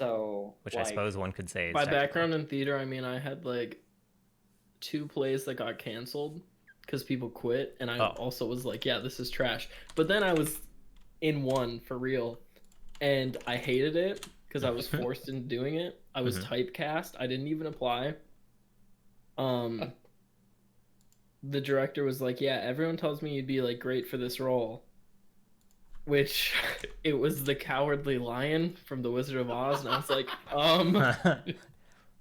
So, Which I like, suppose one could say is My technical. background in theater, I mean, I had like 2 plays that got canceled because people quit, and I also was like, yeah, this is trash. But then I was in one for real, and I hated it because I was forced into doing it. I was typecast. I didn't even apply. The director was like, yeah, everyone tells me you'd be like great for this role, which it was the Cowardly Lion from The Wizard of Oz, and I was like,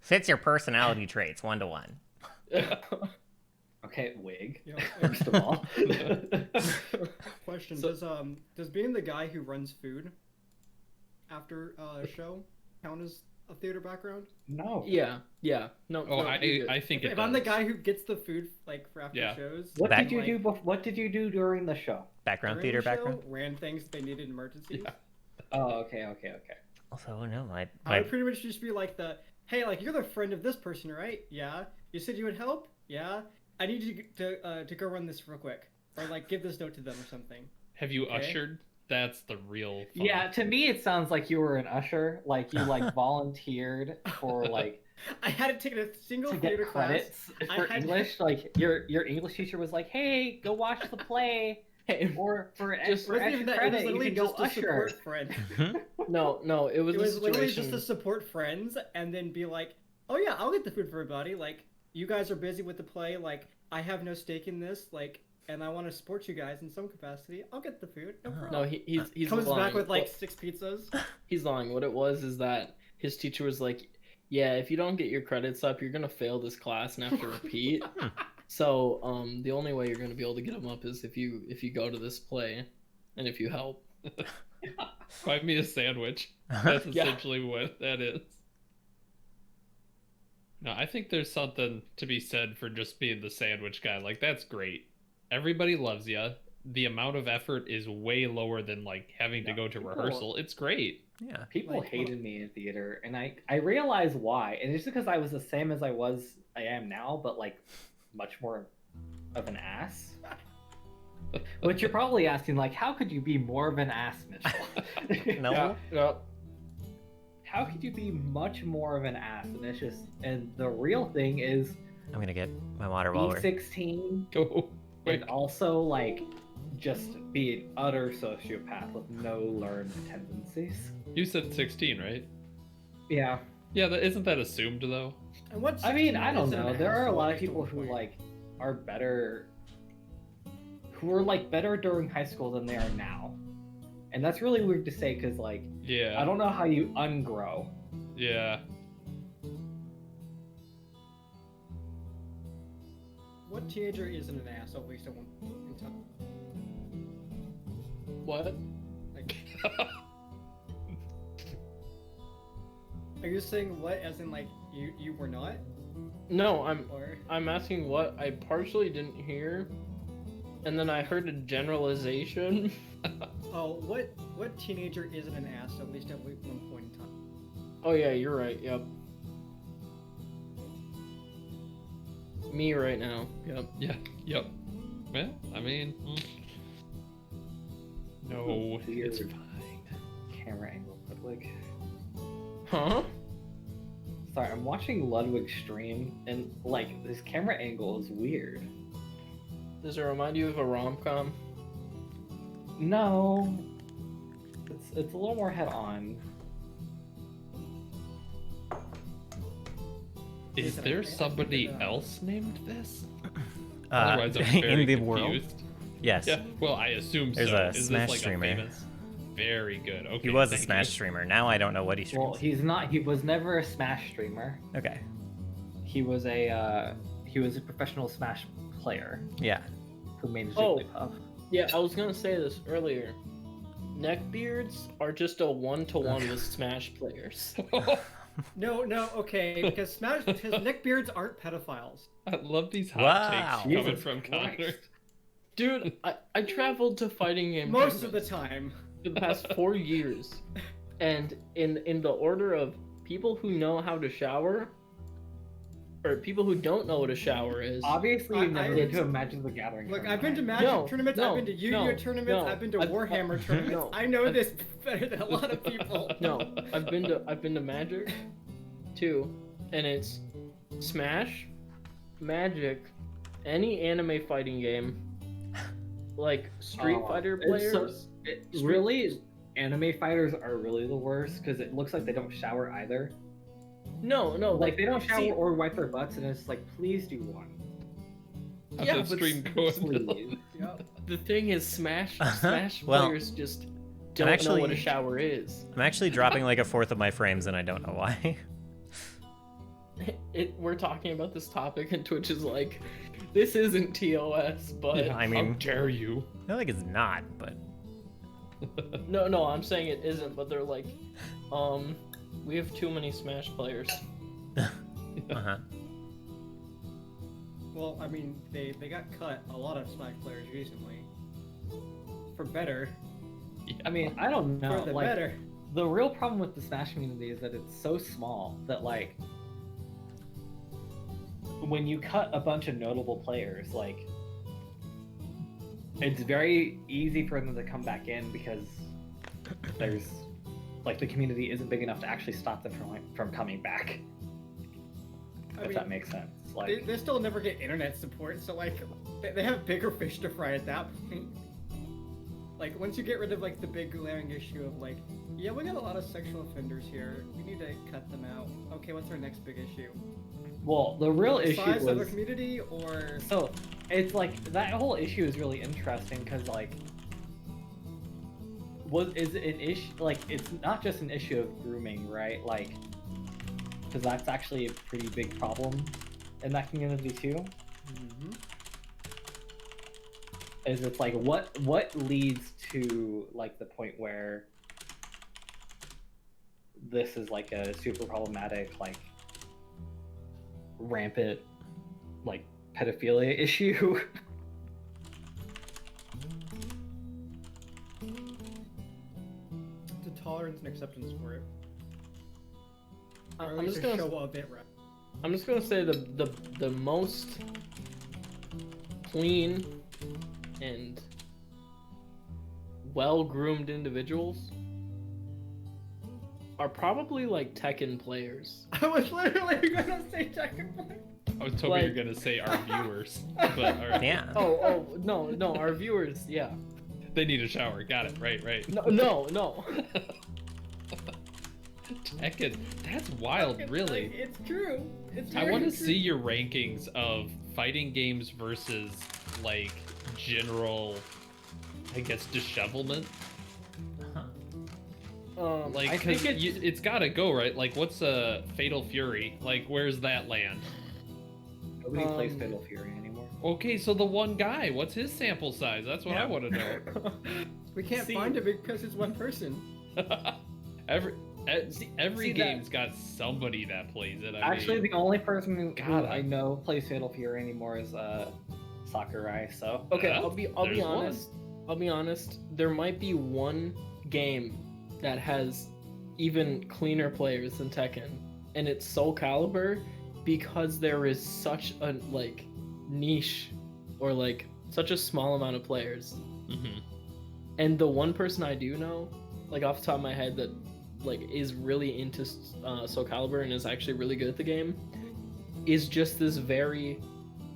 Fits your personality traits 1-to-1. okay, wig. Yeah. First of all, Question: So- does being the guy who runs food after a show count as a theater background? no. yeah, no. Oh, no, I think If it I'm the does. guy who gets the food like for after Yeah. shows. What Back- did you do? What did you do during the show? Background during theater the show, background. ran things they needed in emergencies. Yeah. Oh, okay. Also, no, I my would pretty much just be like hey, like you're the friend of this person, right? Yeah. You said you would help? Yeah. I need you to go run this real quick, or like give this note to them or something. Have you Okay. ushered? That's the real fun. Yeah, to me it sounds like you were an usher, like you like volunteered for like I hadn't taken a single to get theater credits class. for English. Like your English teacher was like, "Hey, go watch the play." Hey, Or for It extra wasn't even that. It was credit, you literally can go just a usher. support friend. no, it was It a was literally situation. just to support friends and then be like, oh yeah, I'll get the food for everybody. Like, you guys are busy with the play. Like, I have no stake in this. Like, and I want to support you guys in some capacity. I'll get the food. No problem. No, he's Comes lying. back with like 6 pizzas. He's lying. What it was is that his teacher was like, yeah, if you don't get your credits up, you're gonna fail this class and have to repeat. So the only way you're gonna be able to get them up is if you go to this play, and if you help. Find me a sandwich. That's Yeah. essentially what that is. No, I think there's something to be said for just being the sandwich guy. Like, that's great. Everybody loves you. The amount of effort is way lower than like having to go to rehearsal. It's great. yeah. People Like, hated me in theater, and I realize why. And it's just because I was the same as I am now, but like much more of an ass. But you're probably asking, like, how could you be more of an ass, Mitchell? No. Yeah. How could you be much more of an ass? And it's just, and the real thing is I'm gonna get my water while we're. E16, Go. and also like just be an utter sociopath with no learned tendencies. You said 16, right? Yeah, Yeah, isn't that assumed though? And what's I mean, I don't isn't know. an There are a asshole lot of at the people who point. like are better, who were like better during high school than they are now, and that's really weird to say because like Yeah. I don't know how you ungrow. Yeah. What teenager isn't an asshole? At least at one point in time. What? Like, are you saying what? As in like you were not? No, Or I'm asking what I partially didn't hear, and then I heard a generalization. oh, what teenager isn't an ass? At least at one point in time. Oh yeah, you're right. Yep. Me right now. Yep. Yeah. Yep. Well, I mean, no, Weird. it's fine. Camera angle, Ludwig. Huh? Sorry, I'm watching Ludwig stream, and like this camera angle is weird. Does it remind you of a rom-com? No, it's a little more head on. Is Is it there okay? somebody else named this? Uh, Otherwise, I'm very in the confused. world. Yes. Yeah. Well, I assume There's so. a Is Smash this like streamer. a famous? Very good. Okay. He was a thank Smash you. streamer. Now I don't know what he Well, streams. he's not. He was never a Smash streamer. Okay. He was a professional Smash player Yeah. who made a Oh. Jigglypuff. Yeah, I was gonna say this earlier. Neckbeards are just a one-to-one with Smash players. No, okay, because neckbeards aren't pedophiles. I love these hot Wow. takes coming Jesus from Christ. Connor. Dude, I traveled to fighting game Most of the tournaments time. for the past 4 years, and in the order of people who know how to shower, or people who don't know what a shower is. Obviously, you've never been I- to a Magic the Gathering. Look, tournament. I've been to Magic No, tournaments, no, I've been to Yu-Gi-Oh no, tournaments, no. I've been to I've- Warhammer tournaments. no. I know I've- this better than a lot of people. No, I've I've been to Magic, too, and it's Smash, Magic, any anime fighting game, like Street Fighter players. Really, anime fighters are really the worst because it looks like they don't shower either. No, Like they don't shower see- or wipe their butts, and it's like, please do one. How's Yeah, that but stream going? Please. Yep. the thing is, Smash Well, players just don't know what a shower is. I'm actually dropping like a fourth of my frames, and I don't know why. We're talking about this topic, and Twitch is like, this isn't TOS, but I How mean, dare you? I feel like it's not, but no, I'm saying it isn't. But they're like, we have too many Smash players. uh-huh. Well, I mean, they got cut a lot of Smash players recently. For better. I mean, I don't know. For the Like, better. the real problem with the Smash community is that it's so small that like when you cut a bunch of notable players, like it's very easy for them to come back in because there's like the community isn't big enough to actually stop them from coming back. I If mean, that makes sense. Like they still never get internet support, so like they have bigger fish to fry at that point. Like once you get rid of like the big glaring issue of like, yeah, we got a lot of sexual offenders here, we need to cut them out. Okay, what's our next big issue? well, the real The issue size of the was community, or so it's like that whole issue is really interesting because like is it an issue like it's not just an issue of grooming, right? Like because that's actually a pretty big problem in that community too. Is it's like what leads to like the point where this is like a super problematic like rampant like pedophilia issue. the tolerance and acceptance for it. Or at I'm least just a gonna show of it, right? I'm just gonna say the most clean and well-groomed individuals are probably like Tekken players. I was literally gonna say Tekken player. I was hoping you were gonna say our viewers, but all right. Yeah. Oh no, our viewers, yeah. They need a shower. Got it. Right. No. Tekken. That's wild, really. It's true. It's I very want to true. see your rankings of fighting games versus like general, I guess, dishevelment. Like, I think it's gotta go, right? Like, what's a Fatal Fury? Like, where's that land? Nobody plays Fatal Fury anymore. Okay, so the one guy, what's his sample size? That's what I Yeah. want to know. We can't See- find it because it's one person. every see game's got somebody that plays it. Actually, the only person who God, I know plays Fatal Fury anymore is Sakurai. So Okay, Yeah, I'll be there's one. honest. I'll be honest. There might be one game that has even cleaner players than Tekken, and it's Soul Calibur, because there is such a like niche or like such a small amount of players. Mhm. And the one person I do know, like off the top of my head, that like is really into Soul Calibur and is actually really good at the game, is just this very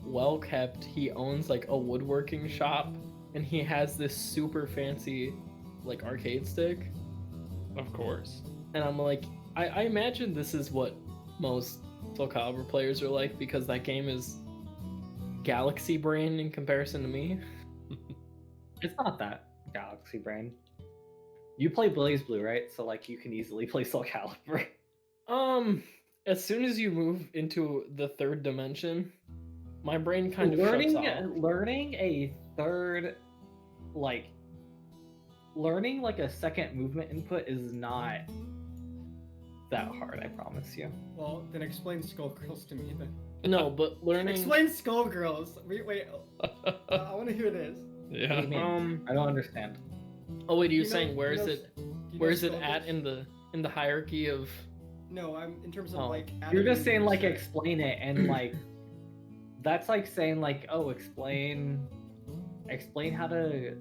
well kept. He owns like a woodworking shop, and he has this super fancy like arcade stick. Of course. And I'm like, I imagine this is what most Soul Calibur players are like, because that game is galaxy brain in comparison to me. it's not that Galaxy Brain. You play Blaze Blue, right? So like you can easily play Soul Calibur. As soon as you move into the third dimension, my brain kind of learning shuts off. learning a third like learning like a second movement input is not that hard, I promise you. Well, then explain Skullgirls to me then. No, but learning. Explain Skullgirls. Wait. I want to hear this. What do Yeah. you mean? I don't understand. Oh wait, are you You know- saying where you is know- it? do you Where know is it at Skullgirls? in the hierarchy of? No, I'm in terms of Oh. like. You're just anime saying like research. explain it and like that's like saying like, oh, explain how to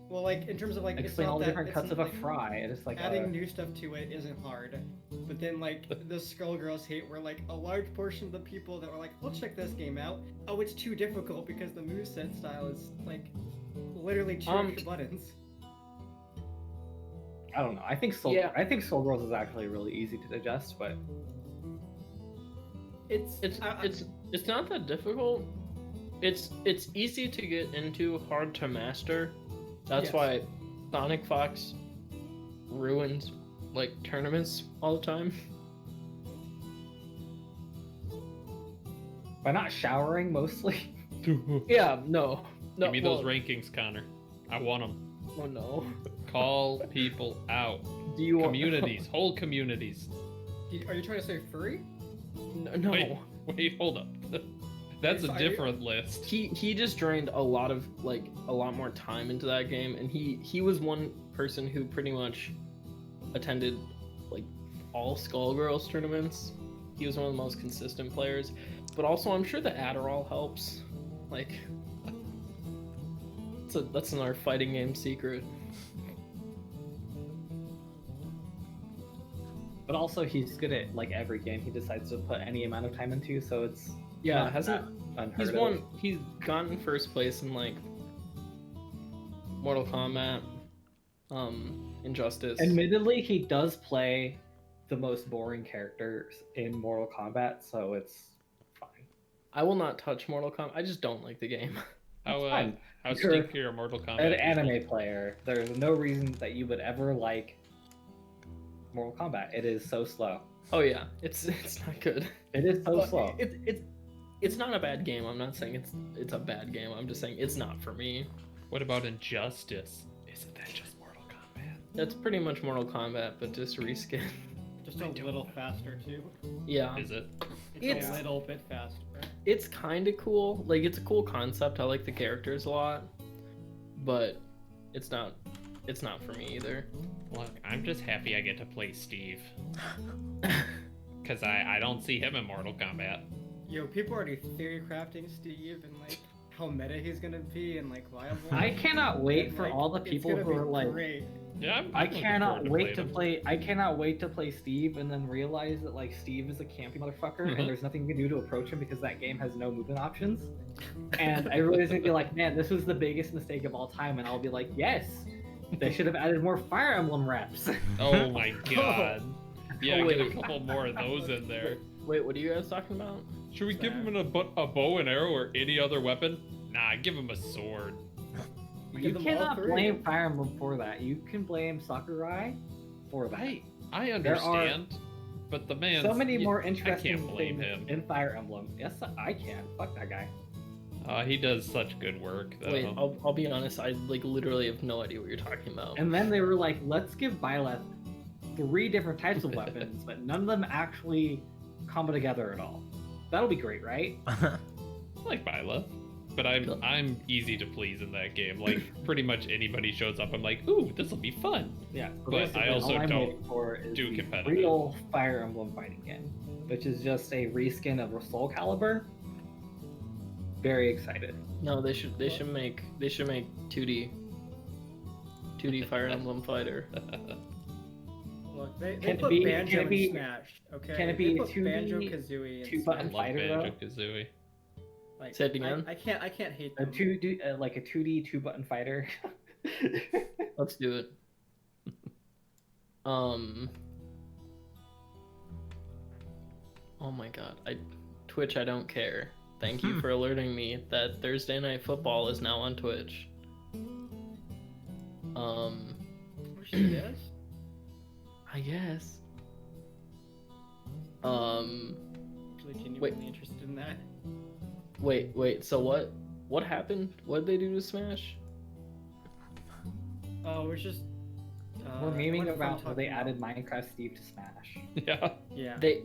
Well, like in terms of like it's Explain not all the that, different it's cuts not, of a like, fry. And it's like adding new stuff to it isn't hard, but then like the Skullgirls hate where like a large portion of the people that were like, "We'll check this game out." Oh, it's too difficult because the moveset style is like literally two extra buttons. I don't know. I think Soul Girls is actually really easy to digest, but It's not that difficult. It's easy to get into, hard to master. That's Yes. why Sonic Fox ruins like tournaments all the time. by not showering mostly. Yeah, no. Give me those well, rankings, Connor. I want them. Oh no. Call people out. Do you want Communities, whole communities. Are you trying to say furry? No. Wait, hold up. That's a Sorry. different list. He just drained a lot more time into that game, and he was one person who pretty much attended like all Skullgirls tournaments. He was one of the most consistent players, but also I'm sure the Adderall helps. Like, that's another fighting game secret. But also, he's good at like every game he decides to put any amount of time into, so it's Yeah, not hasn't unheard he's of. won? He's gotten first place in like Mortal Kombat, Injustice. Admittedly, he does play the most boring characters in Mortal Kombat, so it's fine. I will not touch Mortal Kombat. I just don't like the game. How fine. how You're stinky are Mortal Kombat? An usually? anime player, there's no reason that you would ever like Mortal Kombat. It is so slow. Oh yeah, it's not good. It is so But slow. It's not a bad game. I'm not saying it's a bad game. I'm just saying it's not for me. What about Injustice? Isn't that just Mortal Kombat? That's pretty much Mortal Kombat, but just reskin. Just a little faster too. Yeah, Is it? It's a little bit faster. it's kind of cool. Like it's a cool concept. I like the characters a lot, but it's not for me either. Look, I'm just happy I get to play Steve. Because I don't see him in Mortal Kombat. Yo, people are already theory crafting Steve and like how meta he's gonna be and like viable. I cannot wait And, for like, all the it's people gonna who be are like, great. Yeah, I I'm looking cannot forward wait to playing him. play. I cannot wait to play Steve, and then realize that like Steve is a campy motherfucker, Mhm. and there's nothing you can do to approach him because that game has no movement options. And everybody's gonna be like, "Man, this was the biggest mistake of all time," and I'll be like, "Yes, they should have added more Fire Emblem reps." Oh my god. Yeah, Oh, get a wait. couple more of those in there. Wait, what are you guys talking about? Should we give him a bow and arrow or any other weapon? Nah, give him a sword. We You give them all cannot three. blame Fire Emblem for that. You can blame Sakurai for that. I understand, but the man. So many more I interesting can't blame things him. in Fire Emblem. Yes, I can. Fuck that guy. He does such good work, though. Wait, I'll be honest. I like literally have no idea what you're talking about. And then they were like, let's give Byleth 3 different types of weapons, but none of them actually combo together at all. That'll be great, right? I like Byla, but I'm easy to please in that game. Like pretty much anybody shows up, I'm like, ooh, this will be fun. Yeah. But basically, I also all I'm don't waiting for is do the competitive. real Fire Emblem fighting game, which is just a reskin of Soul Calibur. Very excited. No, they should make 2D Fire Emblem Fighter. Look, they Can it put be- Banjo can it be- in Smash. Okay. can it They be put 2D Banjo Kazooie in two-button Smash. I love fighter, though? Banjo-Kazooie. Like, Say it again? I can't hate A them. 2D, like a 2D 2-button fighter. Let's do it. Oh my god. Twitch, I don't care. Thank you for alerting me that Thursday Night Football is now on Twitch. Oh, shit, yes? I guess. Actually, genuinely interested in that. Wait, so what happened? What did they do to Smash? Oh, it's just. We're one memeing friend about how they talking added Minecraft Steve to Smash. Yeah. Yeah. They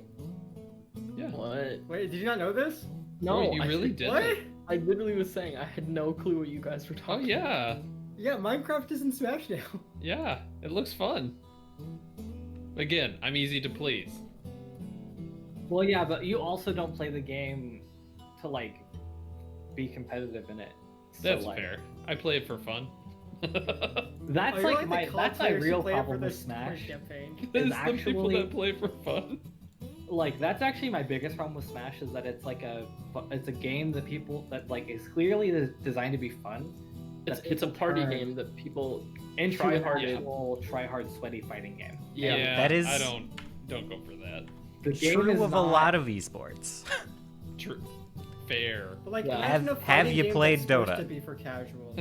Yeah. what? Wait, did you not know this? No, Wait, you really did? What? I literally was saying I had no clue what you guys were Oh talking yeah. Yeah, Minecraft is in Smash now. Yeah. It looks fun. Again, I'm easy to please. Well, yeah, but you also don't play the game to like be competitive in it. So, That's like, fair. I play it for fun. That's Oh, you're like my the that's my cosplayers who real play it problem for with this Smash. campaign. There's Is some people actually- that play for fun. Like that's actually my biggest problem with Smash is that it's like it's a game that people that like is clearly designed to be fun. It's that a people party turn game that people into try an hard. actual try hard sweaty fighting game. Yeah. That is- I don't go for that. The game True is of a not- lot of esports. True. Fair. But like, Yeah. imagine a Have fighting you game played that's supposed Dota? to be for casual.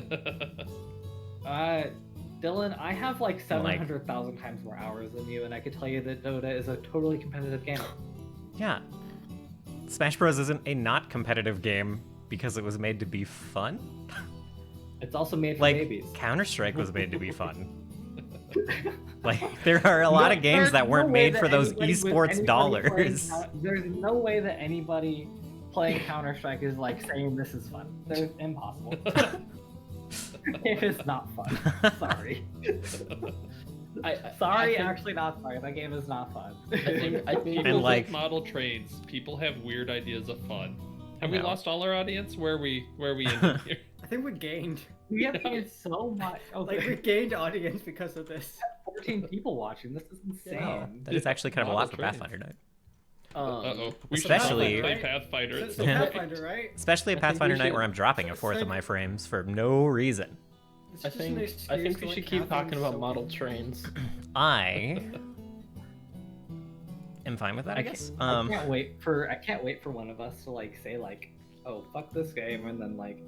Dylan, I have like 700,000 times more hours than you, and I could tell you that Dota is a totally competitive game. Yeah. Smash Bros. Isn't a not competitive game because it was made to be fun. It's also made for Like, babies. Counter-Strike was made to be fun. Like, there are a lot of games There's that weren't no way made that for those anybody with- esports anybody dollars. playing there's no way that anybody playing Counter-Strike is like saying this is fun. There's impossible. It is not fun. Sorry. Sorry, actually not sorry. That game is not fun. I think People And, like- build model trains. People have weird ideas of fun. Have we No. lost all our audience? Where we ended here? I think we gained. We have gained so much. Like, we gained audience because of this. 14 people watching. This is insane. Wow, that is actually kind of a lot for Model trains. Pathfinder night. Uh-oh. We should Especially- play Pathfinder at It's some the point. Pathfinder, right? Especially a I think we Pathfinder night should- where I'm dropping a fourth of my frames for no reason. It's I just an think excuse we to, should like, keep have talking things about so model big. trains. I am fine with that, I I guess. can't wait for one of us to like say like, oh fuck this game, and then like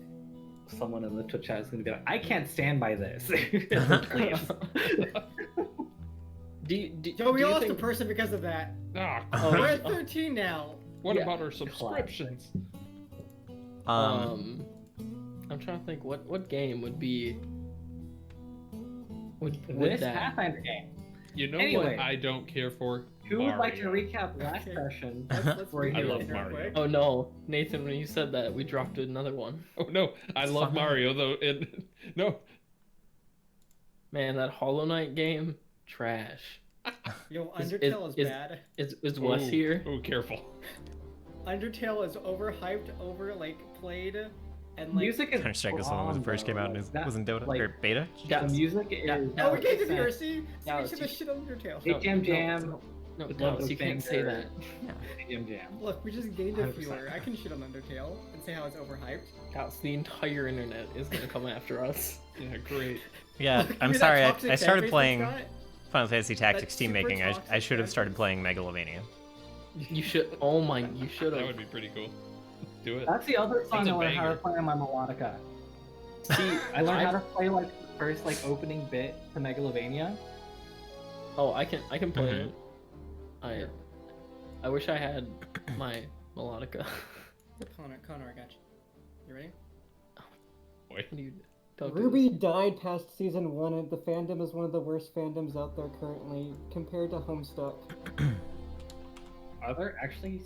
someone in the Twitch chat is gonna be like, I can't stand by this. Please. Yo, we do you lost a think- person because of that. Ah, We're at 13 now. what Yeah. about our subscriptions? Um, I'm trying to think what game would be would This that Pathfinder game. You know Anyway. what I don't care for? Who would like to Mario. recap last Okay. session? Let's Where read I it love real Mario. quick. Oh no, Nathan, when you said that, we dropped another one. Oh no, I It's love fine. Mario though. No, Man, that Hollow Knight game, trash. Yo, Is- Undertale is is- bad. Is Wes Ooh, here? Oh, careful. Undertale is overhyped, played, and like. Music is Counter-Strike was the one when it first came out and it That- was in Dota like, or beta. The music is. Yeah. Oh, we can't Dallas, do VRC. Now We should have it's- shit on Undertale. Hey, Jam. No, With Dallas, those you can't say fingers. that. Jam. Look, we just gained a 100%. viewer. I can shit on Undertale and say how it's overhyped. Dallas, the entire internet is gonna come after us. Yeah, great. Yeah, Look, I'm that sorry. toxic I started fanbase playing that's got- Final Fantasy Tactics That's team super making. I toxic, should have that's- started playing Megalovania. You should. Oh my, you should That have. would be pretty cool. Do it. That's the other song That's I a learned how to banger. play on my melodica. See, I learned how to play like the first like opening bit to Megalovania. Oh, I can play Mhm. it. I wish I had my melodica. Connor, I got you. You ready? Wait. What do you don't do Ruby died past season 1, and the fandom is one of the worst fandoms out there currently, compared to Homestuck. Are there actually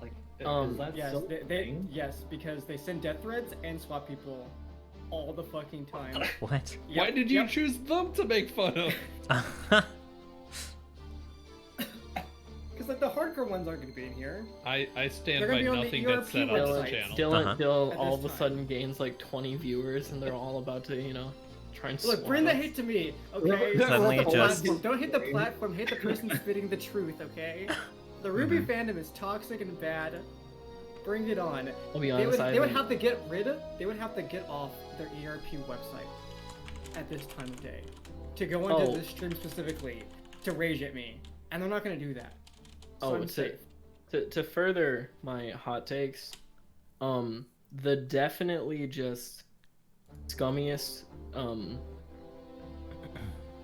like is that Yes, still a thing? yes, because they send death threads and swap people all the fucking time. What? Why Yep, did you yep. choose them to make fun of? Because like the hardcore ones aren't going to be in here. I stand They're by gonna be on the nothing that's ERP said on this website. channel. Dylan, Dylan At all of this a time. sudden gains like 20 viewers, and they're all about to, try and Look, swap bring the us. hate to me, okay? Suddenly Don't hit the just- platform. Don't hit the platform. Hit the person spitting the truth, okay? The Ruby fandom is toxic and bad. Bring it on. I'll be They honest, would, they would I have to get rid of. They would have to get off their ERP website at this time of day to go into Oh. this stream specifically to rage at me, and they're not going to do that. So Oh, I'm it's safe. to further my hot takes, the definitely just scummiest,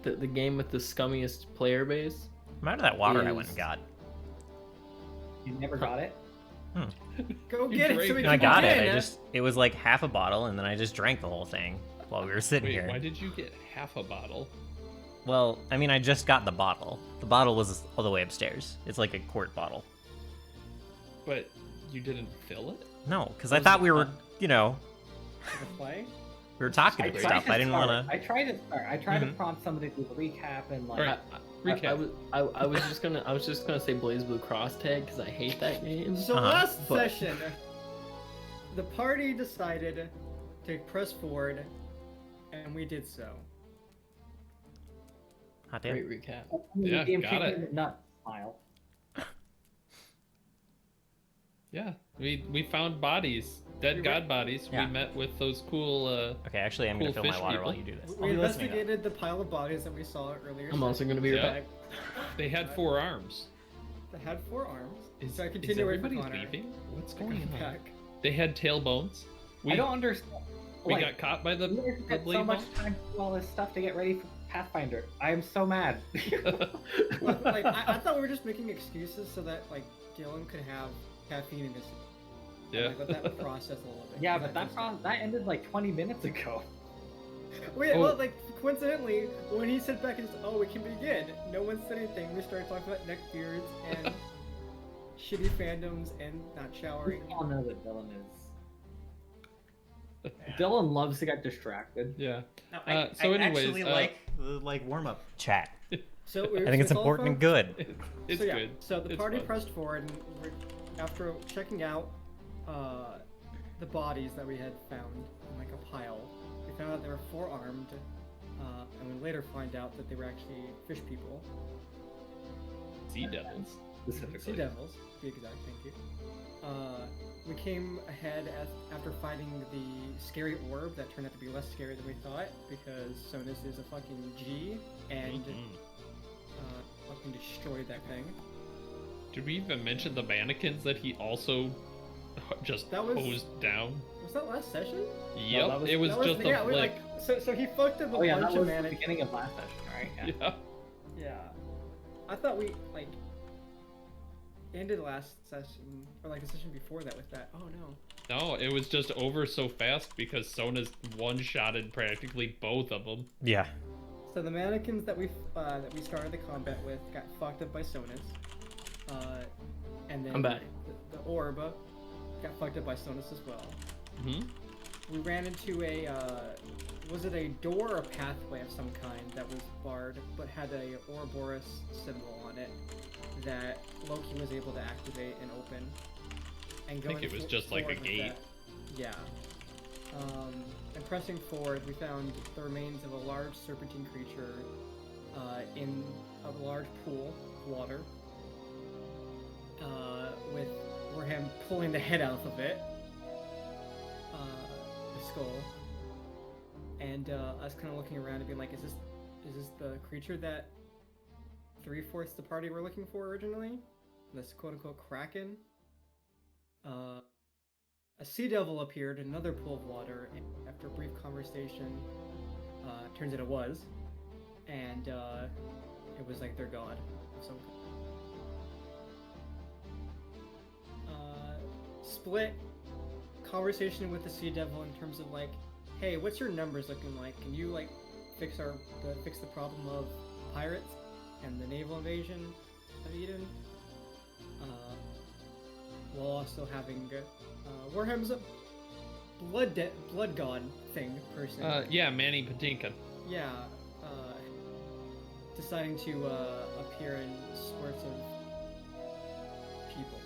the game with the scummiest player base. I'm out of that water I went Is- and got. You never got it? Go You get it. drank So we it. No, I can got get it. in. It was like half a bottle, and then I just drank the whole thing while we were sitting Wait, here. why did you get half a bottle? Well, I mean, I just got the bottle. The bottle was all the way upstairs. It's like a quart bottle. But you didn't fill it? No, because I thought we were, To play. we were talking about stuff. I didn't want I to. tried to start. I tried to Mhm. prompt somebody to do a recap and like. Alright, recap. I was just gonna say Blaze Blue Cross Tag because I hate that game. So Uh-huh. last But- session, the party decided to press forward and we did so. Hot damn. Great recap. Yeah, Game got kicking it. the nut smile. Yeah, we found bodies, dead god bodies. Yeah. We met with those cool. Okay, actually, I'm gonna Cool fill my fish water while people. you do this. We I'll be listening, though. investigated the pile of bodies that we saw earlier. I'm also gonna be right Yeah. back. They had 4 arms. They had 4 arms. Is, so I is continue with everybody Connor. leaving? What's To going come on? back. They had tailbones. We I don't understand. we Like, got caught by the you guys spent blade so much ball? time to do all this stuff to get ready for Pathfinder. I am so mad. Like, I thought we were just making excuses so that like Dylan could have caffeine in his. Yeah. Like, let that process a little bit. Yeah, 'cause but that ended like 20 minutes ago. Wait, Oh. well, like coincidentally, when he said back, and "Oh, we can begin," no one said anything. We started talking about neckbeards and shitty fandoms and not showering. We all know that Dylan is. Dylan loves to get distracted. Yeah. No, So anyways, actually like warm up chat. So I think it's important and good. It's so, yeah, good. So the It's party fun. pressed forward, and after checking out the bodies that we had found in like a pile, we found out they were 4-armed, and we later find out that they were actually fish people, Sea devils. Specifically. sea devils, to be exact. Thank you. We came ahead after fighting the scary orb that turned out to be less scary than we thought because Sonus is a fucking G and Mhm. fucking destroyed that thing. Did we even mention the mannequins that he also just That was- hosed down? Was that last session? Yep, that was- it was That just yeah, a we, flick. like, so he fucked up a Oh yeah, that bunch was of the mannequins. beginning of last session, right? Yeah. Yeah. I thought we like ended last session or like the session before that with that. Oh no. No, it was just over so fast because Sona's one-shotted practically both of them. Yeah. So the mannequins that we started the combat with got fucked up by Sonus. And then I'm back. The orb got fucked up by Sonus as well. Hmm. We ran into a was it a door or pathway of some kind that was barred but had a Ouroboros symbol on it that Loki was able to activate and open. And I think it was just like a forward with gate. that- Yeah. And pressing forward, we found the remains of a large serpentine creature in a large pool of water, with Warham pulling the head out of it, the skull, and us kind of looking around and being like, is this the creature that 3/4 the party were looking for originally? This quote-unquote kraken. A sea devil appeared in another pool of water, and after a brief conversation, turns out it was, and it was like their god of some kind. Split conversation with the sea devil in terms of like, hey, what's your numbers looking like? Can you like fix the problem of pirates and the naval invasion of Eden? While also having Warham's blood god thing person. Yeah, Manny Patinkin. Yeah, deciding to appear in sorts of people.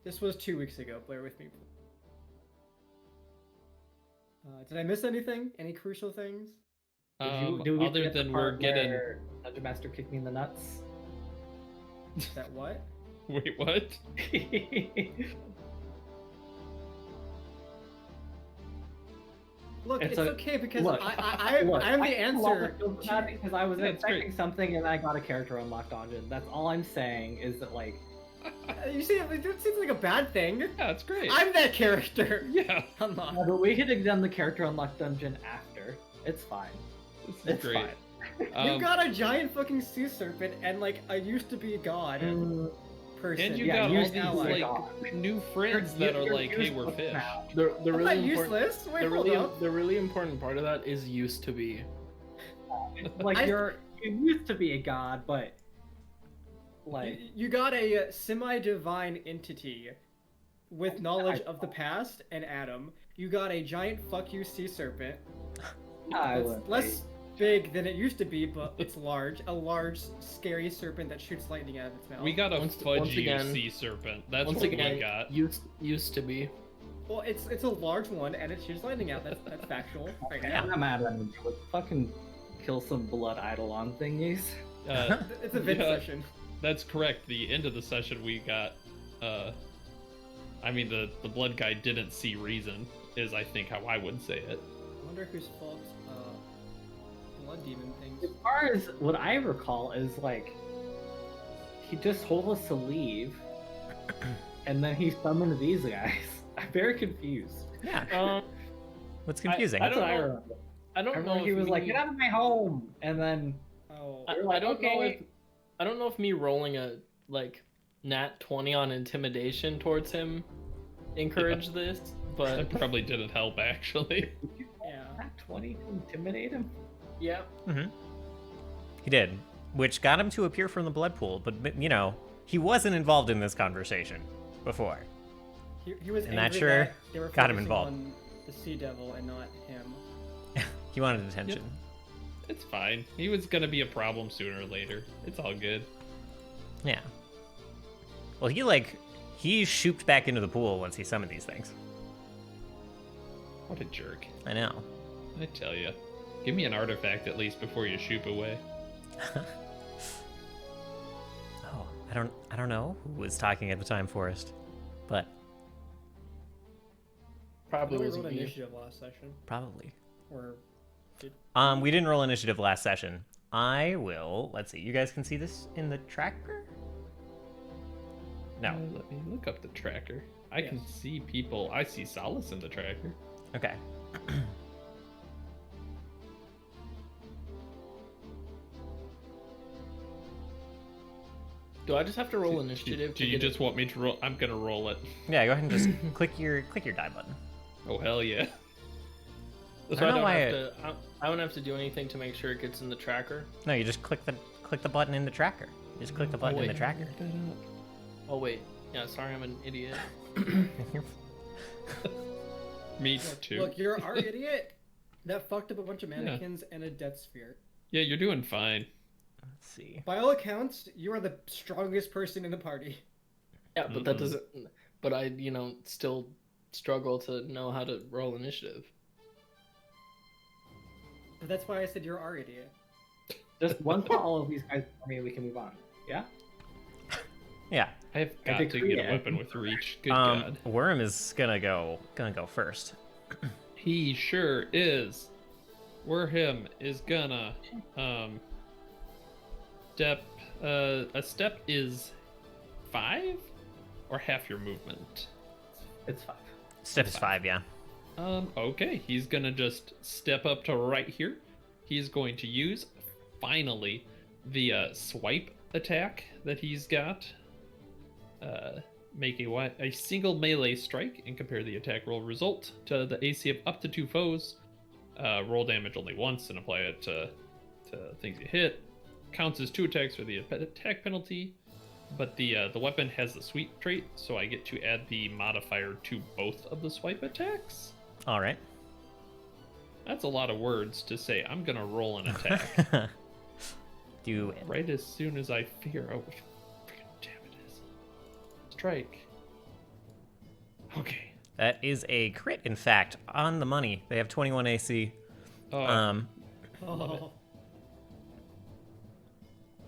This was 2 weeks ago. Bear with me. Did I miss anything? Any crucial things? Did we Other get the than we're part getting. where Dungeon Master kicked me in the nuts? Is that what? Wait, what? Look, it's It's okay because look, I'm Look, the I answer. because I was Yeah, it's expecting great. something and I got a character unlocked dungeon. That's all I'm saying is that like You see, it seems like a bad thing. Yeah, it's great. I'm that character. Yeah, Unlocked. yeah, but we could have done the character unlocked dungeon after. It's fine. this is It's great. fine. You got a giant fucking sea serpent and like a used to be god person. And you Yeah, got all use these ally. like new friends that are like, hey, we're fish. The I'm really not important useless. Wait, the hold really up. the really important part of that is used to be. Like I- you used to be a god, but like You got a semi-divine entity with knowledge of the past and Adam. You got a giant fuck you sea serpent. I Let's would let's big than it used to be, but it's large. A large, scary serpent that shoots lightning out of its mouth. We got a Once fudgy again- sea serpent. That's Once what again, we got. used to be. Well, it's a large one, and it shoots lightning out. That's factual. Right now. I'm not mad at him. Let's fucking kill some blood eidolon thingies. It's a vid Yeah. session. That's correct. The end of the session we got, I mean, the blood guy didn't see reason, is I think how I would say it. I wonder whose fault blood demon things. As far as what I recall is like, he just told us to leave, and then he summoned these guys. I'm very confused. Yeah. What's confusing? I That's don't what I know. remember. I I don't remember know. he if was like, me- "Get out of my home," and then Oh, I, You're like, I don't know okay. if I don't know if me rolling a nat 20 on intimidation towards him encouraged this, but That probably didn't help, actually. yeah. Not 20 to intimidate him. yeah. He did, which got him to appear from the blood pool. But you know, he wasn't involved in this conversation before. He was And that angry sure that they were got him focusing involved. on the sea devil and not him. He wanted attention. It's fine. He was gonna be a problem sooner or later. It's all good. Yeah. Well, he shooped back into the pool once he summoned these things. What a jerk. I know. I tell you. Give me an artifact at least before you shoot away. Oh, I don't know who was talking at the time, Forrest, but Probably We was rolled a you. initiative last session, probably. or We didn't roll initiative last session. I will. Let's see. You guys can see this in the tracker? No. Let me look up the tracker. I can Yes. see people. I see Solace in the tracker. Okay. Do I just have to roll initiative? Do to you get just want me to roll? I'm gonna roll it. Yeah, go ahead and just click your die button. Oh hell yeah! it? I So I don't know don't why have to. I don't have to do anything to make sure it gets in the tracker. No, you just click the button in the tracker. Just click the button in the wait. tracker. Oh wait. Yeah. Sorry, I'm an idiot. Me too. look, you're our idiot that fucked up a bunch of mannequins and a death sphere. Yeah, you're doing fine. Let's see. By all accounts, you are the strongest person in the party. Yeah, but that Mm-mm. doesn't. But I, still struggle to know how to roll initiative. But that's why I said you're our idiot. Just once for all of these guys, I mean, we can move on. Yeah. Yeah. I have got think to we get a had- weapon with reach. Good God. Worm is gonna go first. He sure is. Him is gonna step. A step is 5 or half your movement. It's 5. Step is 5, yeah. Okay, he's gonna just step up to right here. He's going to use, finally, the swipe attack that he's got. Make a single melee strike and compare the attack roll result to the AC of up to 2 foes. Roll damage only once and apply it to things you hit. Counts as 2 attacks for the attack penalty. But the weapon has the sweep trait, so I get to add the modifier to both of the swipe attacks. All right. That's a lot of words to say. I'm gonna roll an attack Do it. right as soon as I figure out which freaking damn it is. Strike. Okay. That is a crit, in fact, on the money. They have 21 AC. Oh, Oh,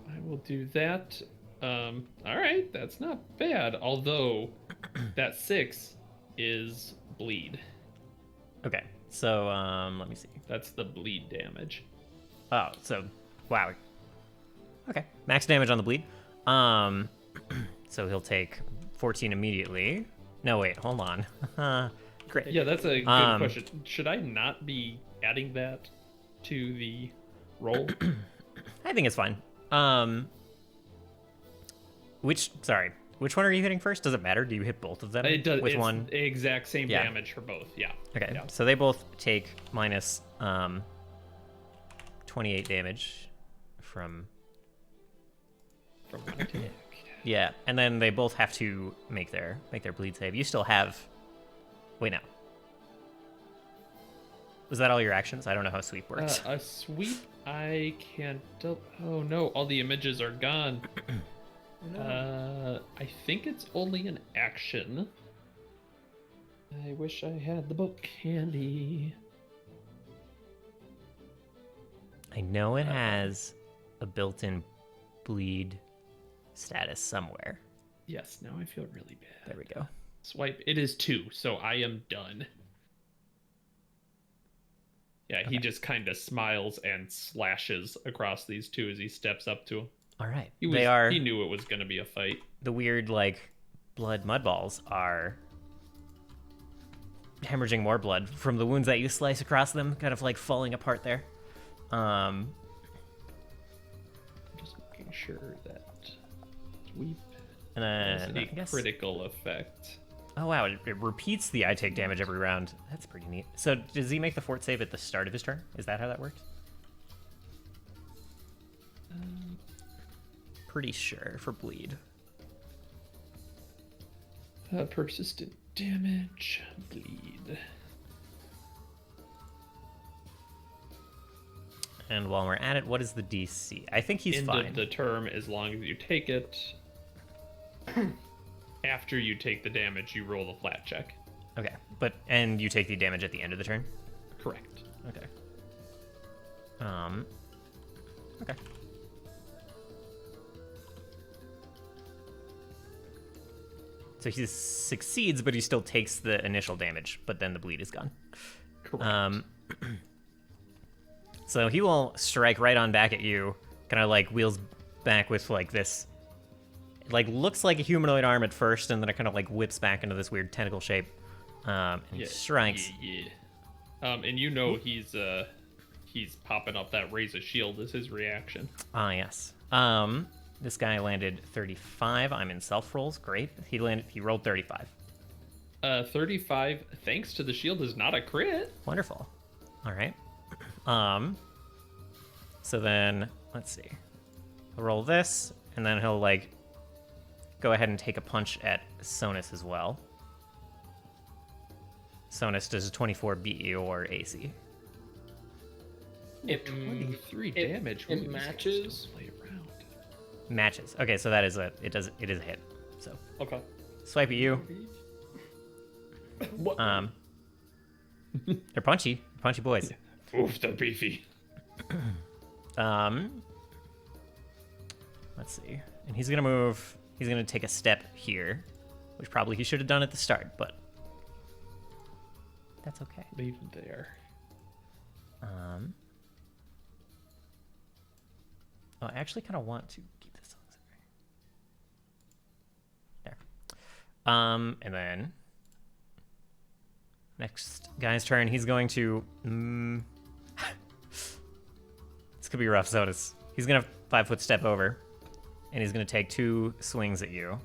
I will do that. All right, that's not bad. Although that 6 is bleed. Okay. So, let me see. That's the bleed damage. Oh, so wow. Okay. Max damage on the bleed. So he'll take 14 immediately. No, wait, hold on. Great. Yeah, that's a good Um, question. Should I not be adding that to the roll? I think it's fine. Which one are you hitting first? Does it matter? Do you hit both of them? It does. With It's one? the exact same Yeah. damage for both. Yeah. Okay. Yeah. So they both take minus 28 damage from From one attack. yeah, and then they both have to make their bleed save. You still have. Wait, no. Was that all your actions? I don't know how sweep works. A sweep, I can't. Oh no, all the images are gone. I think it's only an action. I wish I had the book handy. I know it has a built-in bleed status somewhere. Yes, now I feel really bad. There we go. Swipe. It is 2, so I am done. Yeah, he just kind of smiles and slashes across these two as he steps up to him. All right. He knew it was going to be a fight. The weird, like, blood mud balls are hemorrhaging more blood from the wounds that you slice across them, kind of like falling apart there. Just making sure that sweep And has then a I guess... critical effect. Oh wow, it repeats the I take damage every round. That's pretty neat. So does he make the fort save at the start of his turn? Is that how that works? Pretty sure for bleed. Persistent damage, bleed. And while we're at it, what is the DC? I think he's End fine. of the term, as long as you take it. After you take the damage, you roll the flat check. Okay, and you take the damage at the end of the turn? Correct. Okay. Okay. So he succeeds, but he still takes the initial damage, but then the bleed is gone. Correct. So he will strike right on back at you, kind of like wheels back with like this, it like looks like a humanoid arm at first, and then it kind of like whips back into this weird tentacle shape, and he strikes. Yeah. And you know he's popping up that raise a shield as his reaction. Ah, yes. This guy landed 35. I'm in self rolls. Great. He rolled 35. 35, thanks to the shield, is not a crit. Wonderful. All right. So then let's see. He'll roll this, and then he'll like go ahead and take a punch at Sonus as well. Sonus does 24 beat you or AC. 23 damage. It Ooh, these guys matches. don't play around. Matches. Okay, so that is it is a hit. So Okay. swipe at you. What? They're punchy boys. Oof, they're beefy. Let's see. And he's gonna move. He's gonna take a step here, which probably he should have done at the start, but that's okay. Leave him there. Oh, I actually kind of want to keep this on there. And then next guy's turn. He's going to. This could be rough, Zotis. He's gonna 5-foot step over, and he's gonna take 2 swings at you.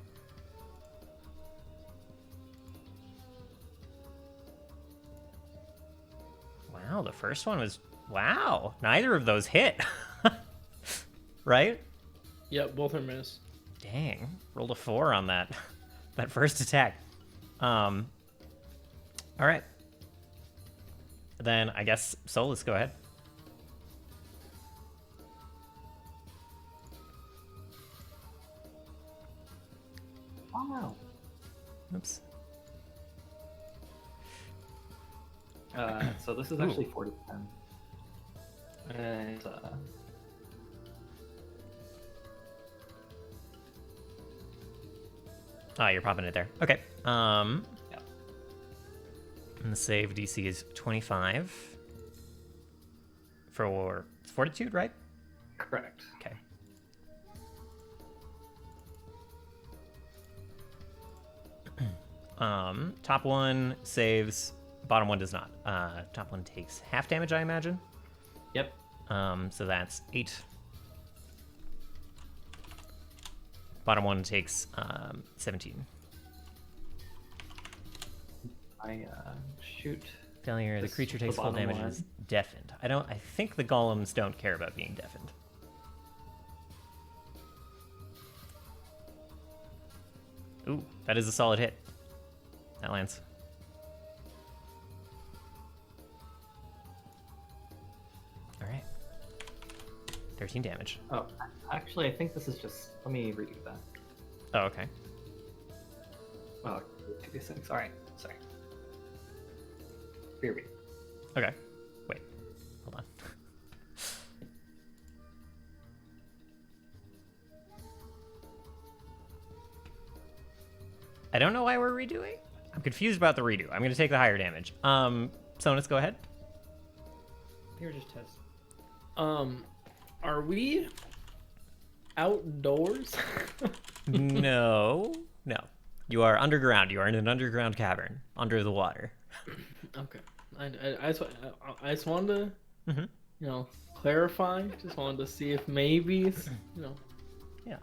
Wow, the first one was wow. Neither of those hit. Right? Yep, both are miss. Dang, rolled a 4 on that first attack. All right. Then I guess Solus, go ahead. Wow. Oops. So this is actually 40 10. And Ah, you're popping it there. Okay. yeah. And the save DC is 25 for fortitude, right? Correct. Okay. Top one saves, bottom one does not. Top one takes half damage, I imagine. Yep. So that's 8. Bottom one takes 17. I shoot. Failure. The This- creature the takes full bottom damage one. and is deafened. I think the golems don't care about being deafened. Ooh, that is a solid hit. That lands. 13 damage. Oh, actually, I think this is just. Let me redo that. Oh, okay. Oh, 2d6. All right, sorry. Here we. Okay. Wait. Hold on. I don't know why we're redoing. I'm confused about the redo. I'm going to take the higher damage. Sonus, go ahead. Here, just test. Are we outdoors? No. No. You are underground. You are in an underground cavern under the water. Okay. I just wanted to, Mm-hmm. you know, clarify. Just wanted to see if maybe, you know. Yeah.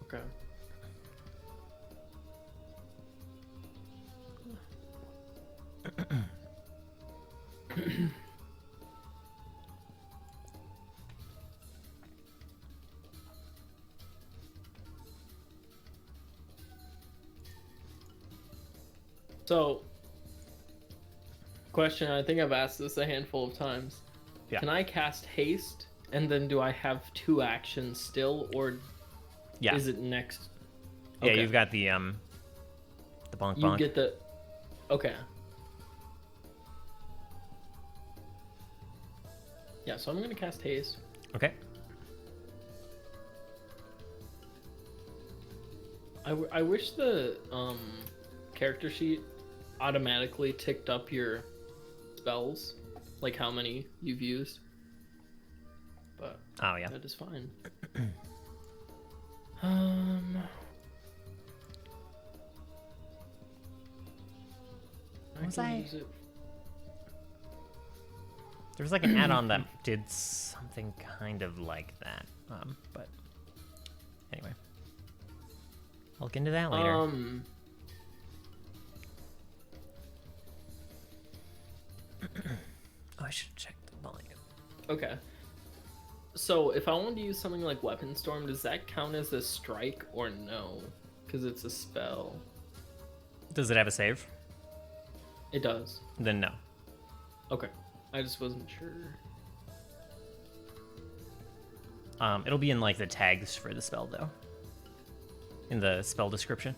Okay. So, question, I think I've asked this a handful of times. Yeah. Can I cast haste and then do I have 2 actions still, or Yeah. is it next? Yeah, Okay. you've got the bonk You bonk. get the. Okay. Yeah, so I'm gonna cast haste. Okay. I wish the character sheet automatically ticked up your spells, like how many you've used. But Oh, yeah. that is fine. Was can I- use it. There was like an add-on that did something kind of like that. But anyway. I'll look into that later. Oh, I should check the volume. Okay. So if I wanted to use something like Weapon Storm, does that count as a strike or no? Because it's a spell. Does it have a save? It does. Then no. Okay. I just wasn't sure. It'll be in like the tags for the spell though. In the spell description.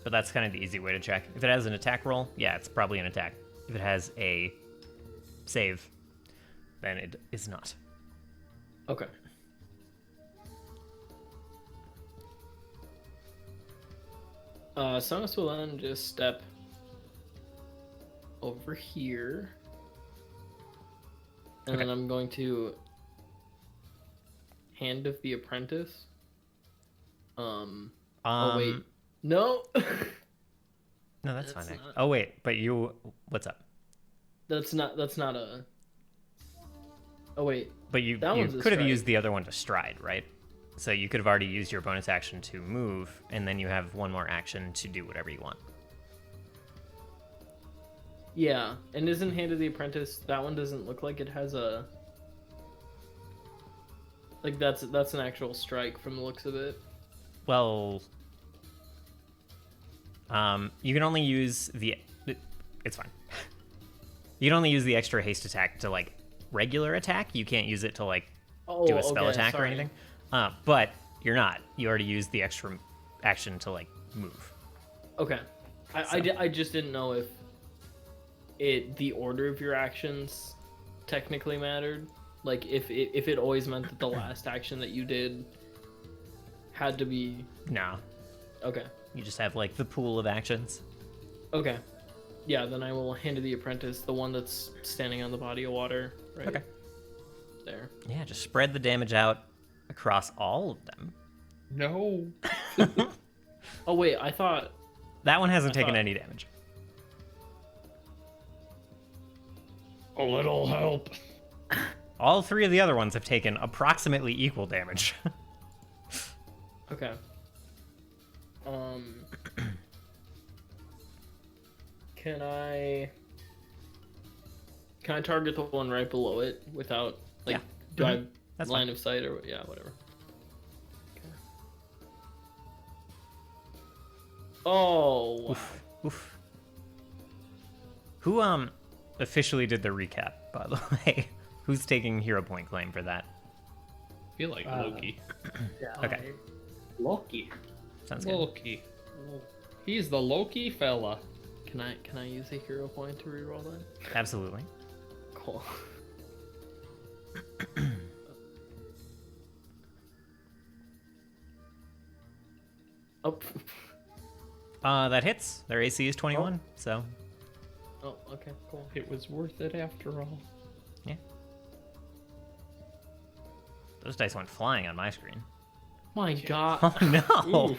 But that's kind of the easy way to check. If it has an attack roll, yeah, it's probably an attack. If it has a save, then it is not. Okay. Sonus will then just step over here. And Okay. then I'm going to Hand of the Apprentice. Oh wait. No. No, that's That's fine. not- Oh wait, but you, what's up? that's not a. Oh wait. But you That one's a could have strike. used the other one to stride, right? So you could have already used your bonus action to move, and then you have one more action to do whatever you want. Yeah, and isn't Hand of the Apprentice, that one doesn't look like it has a... Like, that's an actual strike from the looks of it. Well, you can only use the... It's fine. You can only use the extra haste attack to, like, regular attack. You can't use it to, like, do a spell okay, attack or sorry. anything. But you're not. You already used the extra action to, like, move. Okay. I just didn't know if the order of your actions technically mattered. Like, if it always meant that the last action that you did had to be... No. Okay. You just have, like, the pool of actions. Okay. Yeah, then I will Hand of the Apprentice, the one that's standing on the body of water. Right Okay. there. Yeah, just spread the damage out across all of them. No. Oh, wait, I thought... That one hasn't taken thought- any damage. A little help. All 3 of the other ones have taken approximately equal damage. Okay. Can I target the one right below it without like Yeah. do I have That's line fine. of sight or yeah, whatever. Okay. Oh wow. Oof. Oof. Who officially did the recap, by the way. Who's taking hero point claim for that? I feel like Loki. Yeah. Okay. Loki. Sounds good. Loki. He's the Loki fella. Can I use a hero point to reroll that? Absolutely. Cool. Oh. That hits. Their AC is 21, so Oh, okay, cool. It was worth it after all. yeah. Those dice went flying on my screen. My God. Oh no.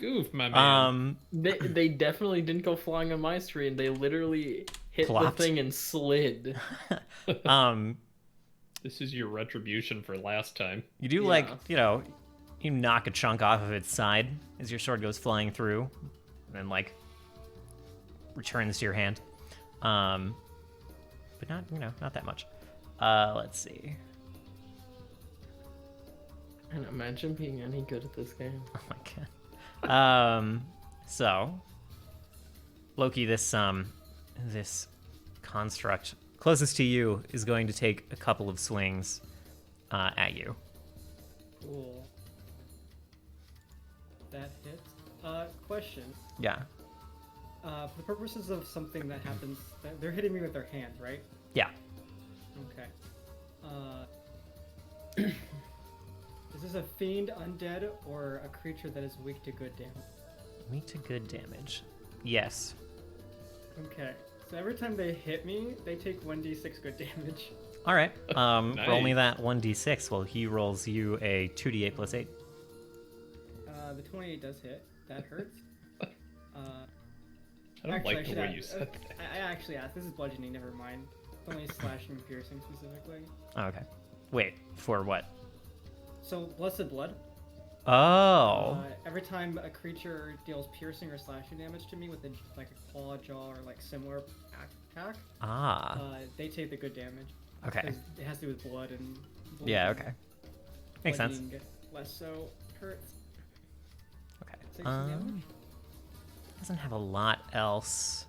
Oof, my man. They definitely didn't go flying on my screen. They literally hit Plopped. the thing and slid. This is your retribution for last time. You do Yeah. you knock a chunk off of its side as your sword goes flying through, and then returns to your hand. But not that much. Let's see. And imagine being any good at this game. Oh my god. So Loki, this construct closest to you is going to take a couple of swings at you. Cool. That hits. Question. Yeah. For the purposes of something that happens, they're hitting me with their hand, right? Yeah. Okay. Is this a fiend, undead, or a creature that is weak to good damage? Weak to good damage. Yes. Okay. So every time they hit me, they take 1d6 good damage. All right. Roll me Nice. that 1d6 while he rolls you a 2d8 plus 8. The 28 does hit. That hurts. I don't like the should way add- you said that. I actually asked. This is bludgeoning. Never mind. It's only slashing and piercing specifically. Oh, okay. Wait, for what? So blessed blood. Oh. Every time a creature deals piercing or slashing damage to me with a claw, jaw, or similar attack, they take the good damage. Okay. 'Cause it has to do with blood and. Yeah. bleeding. Okay. Makes sense. Bludgeoning less so hurts. Okay. 6 damage. Doesn't have a lot else.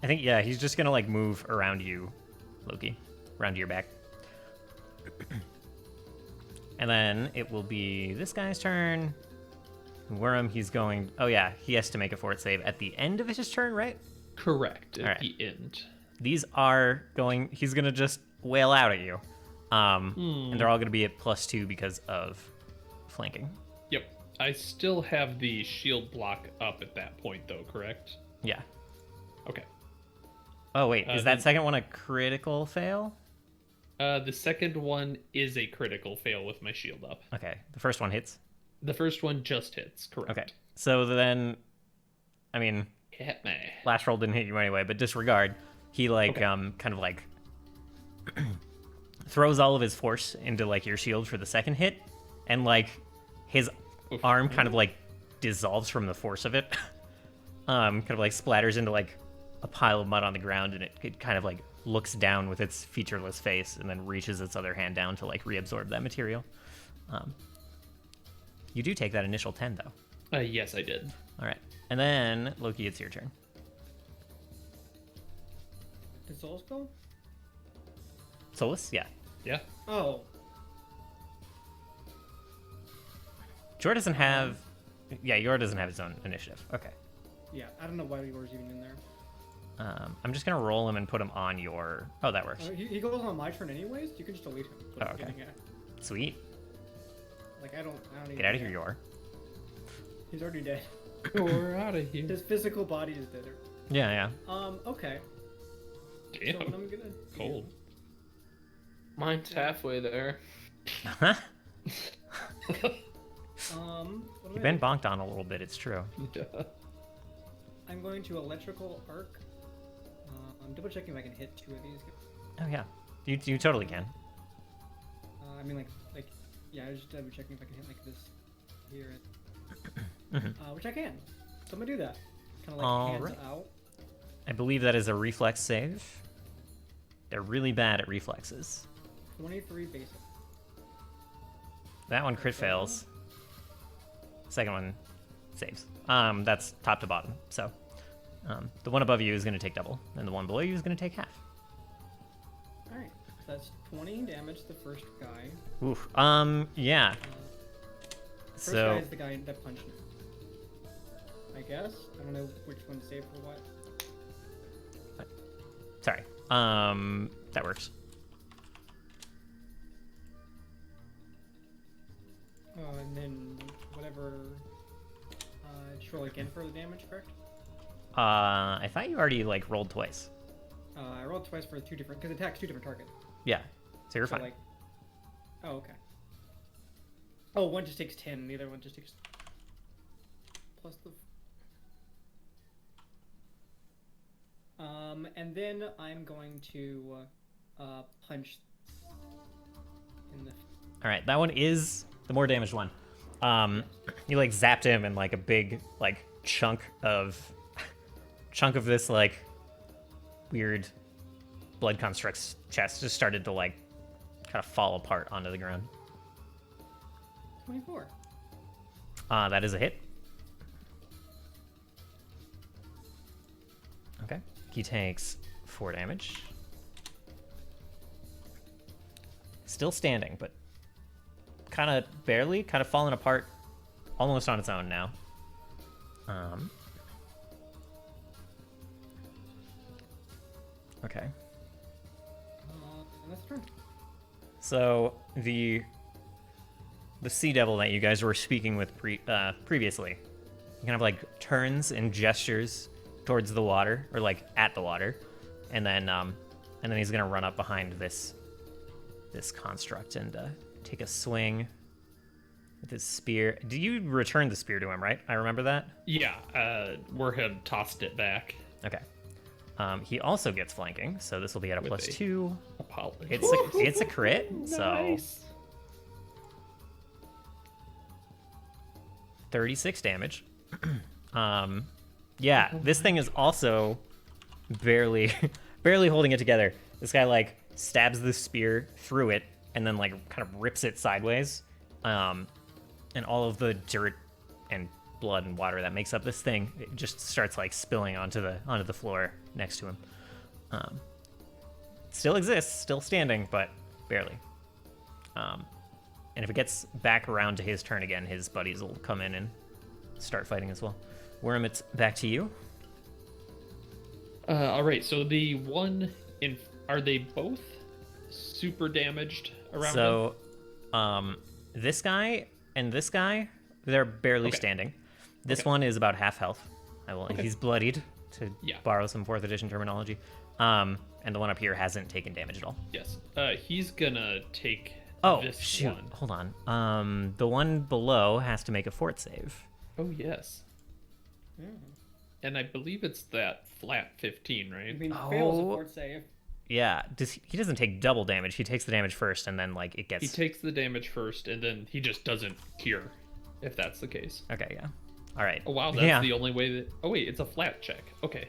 I think he's just gonna move around you, Loki, around to your back. And then it will be this guy's turn. Worm, he's going. Oh yeah, he has to make a fort save at the end of his turn, right? Correct. At Alright. the end. These are going. He's gonna just wail out at you, and they're all gonna be at +2 because of flanking. Yep. I still have the shield block up at that point, though, correct? Yeah. Okay. Oh wait, is that then- second one a critical fail? The second one is a critical fail with my shield up. Okay, the first one hits. The first one just hits, correct. Okay, so then, I mean, Hit me. last roll didn't hit you anyway, but disregard. He throws all of his force into your shield for the second hit, and his Oof. arm kind of dissolves from the force of it. Splatters into a pile of mud on the ground, and it kind of looks down with its featureless face, and then reaches its other hand down to reabsorb that material. You do take that initial 10 though. Yes, I did. All right, and then Loki, it's your turn. Did Souls go? Solus, yeah. Yeah. Oh. Jor doesn't have. Yeah, Yor doesn't have his own initiative. Okay. Yeah. I don't know why yours even in there. I'm just gonna roll him and put him on your. Oh, that works. He goes on my turn anyways. You can just delete him. What I'm okay. getting at. Sweet. I don't. Even Get out of care. here, Yor. He's already dead. We're out of here. His physical body is dead. Yeah. Okay. So Damn. what I'm gonna Cold. Mine's halfway there. Yeah. What am You've I been bonked on a little bit. It's true. I'm going to electrical arc. I'm double checking if I can hit 2 of these. Oh yeah. You totally can. I mean yeah. I was just double checking if I can hit this here. Which I can. So I'm gonna do that. Kind of hands Alright. out. I believe that is a reflex save. They're really bad at reflexes. 23 basic. that one crit fails. Second one saves. That's top to bottom. So the one above you is going to take double, and the one below you is going to take half. Alright, so that's 20 damage to the first guy. Oof. Yeah. First So guy is the guy that punched me. I guess. I don't know which one saved for what. sorry. That works. And then whatever. Just roll again for the damage, correct? I thought you already like rolled twice. I rolled twice for two different, because it attacks two different targets. Yeah. So you're So fine. like, oh okay. Oh, one just takes 10, and the other one just takes plus the. And then I'm going to punch in the. All right, that one is the more damaged one. You like zapped him, and like a big like chunk of this like weird blood construct's chest just started to like kind of fall apart onto the ground. 24. That is a hit. Okay, he takes 4 damage. Still standing, but kind of barely, kind of falling apart, almost on its own now. Okay. And that's turn. So the sea devil that you guys were speaking with previously, he kind of like turns and gestures towards the water, or like at the water, and then he's gonna run up behind this construct and take a swing with his spear. Do you return the spear to him, right? I remember that. Yeah, Warhead tossed it back. Okay. He also gets flanking, so this will be at a With plus a- 2. Apology. It's a crit, so Nice. 36 damage. Yeah, this thing is also barely holding it together. This guy like stabs the spear through it and then like kind of rips it sideways. And all of the dirt and blood and water that makes up this thing, it just starts like spilling onto the floor next to him. Still exists, still standing, but barely. And if it gets back around to his turn again, his buddies will come in and start fighting as well. Worm, it's back to you. All right, so the one in, are they both super damaged around him? So, this guy and this guy, they're barely Okay. standing. This Okay. one is about half health. Okay. He's bloodied, to Yeah. borrow some 4th edition terminology. And the one up here hasn't taken damage at all. Yes. He's gonna take Oh, this shoot. one. Hold on. The one below has to make a fort save. Oh, yes. And I believe it's that flat 15, I right? mean, fails a Oh. fort save. Yeah, he doesn't take double damage. He takes the damage first, and then like it He gets. takes the damage first, and then he just doesn't cure, if that's the case. Okay, yeah. All right. Oh, wow, that's yeah. the only way that... Oh, wait, it's a flat check. Okay.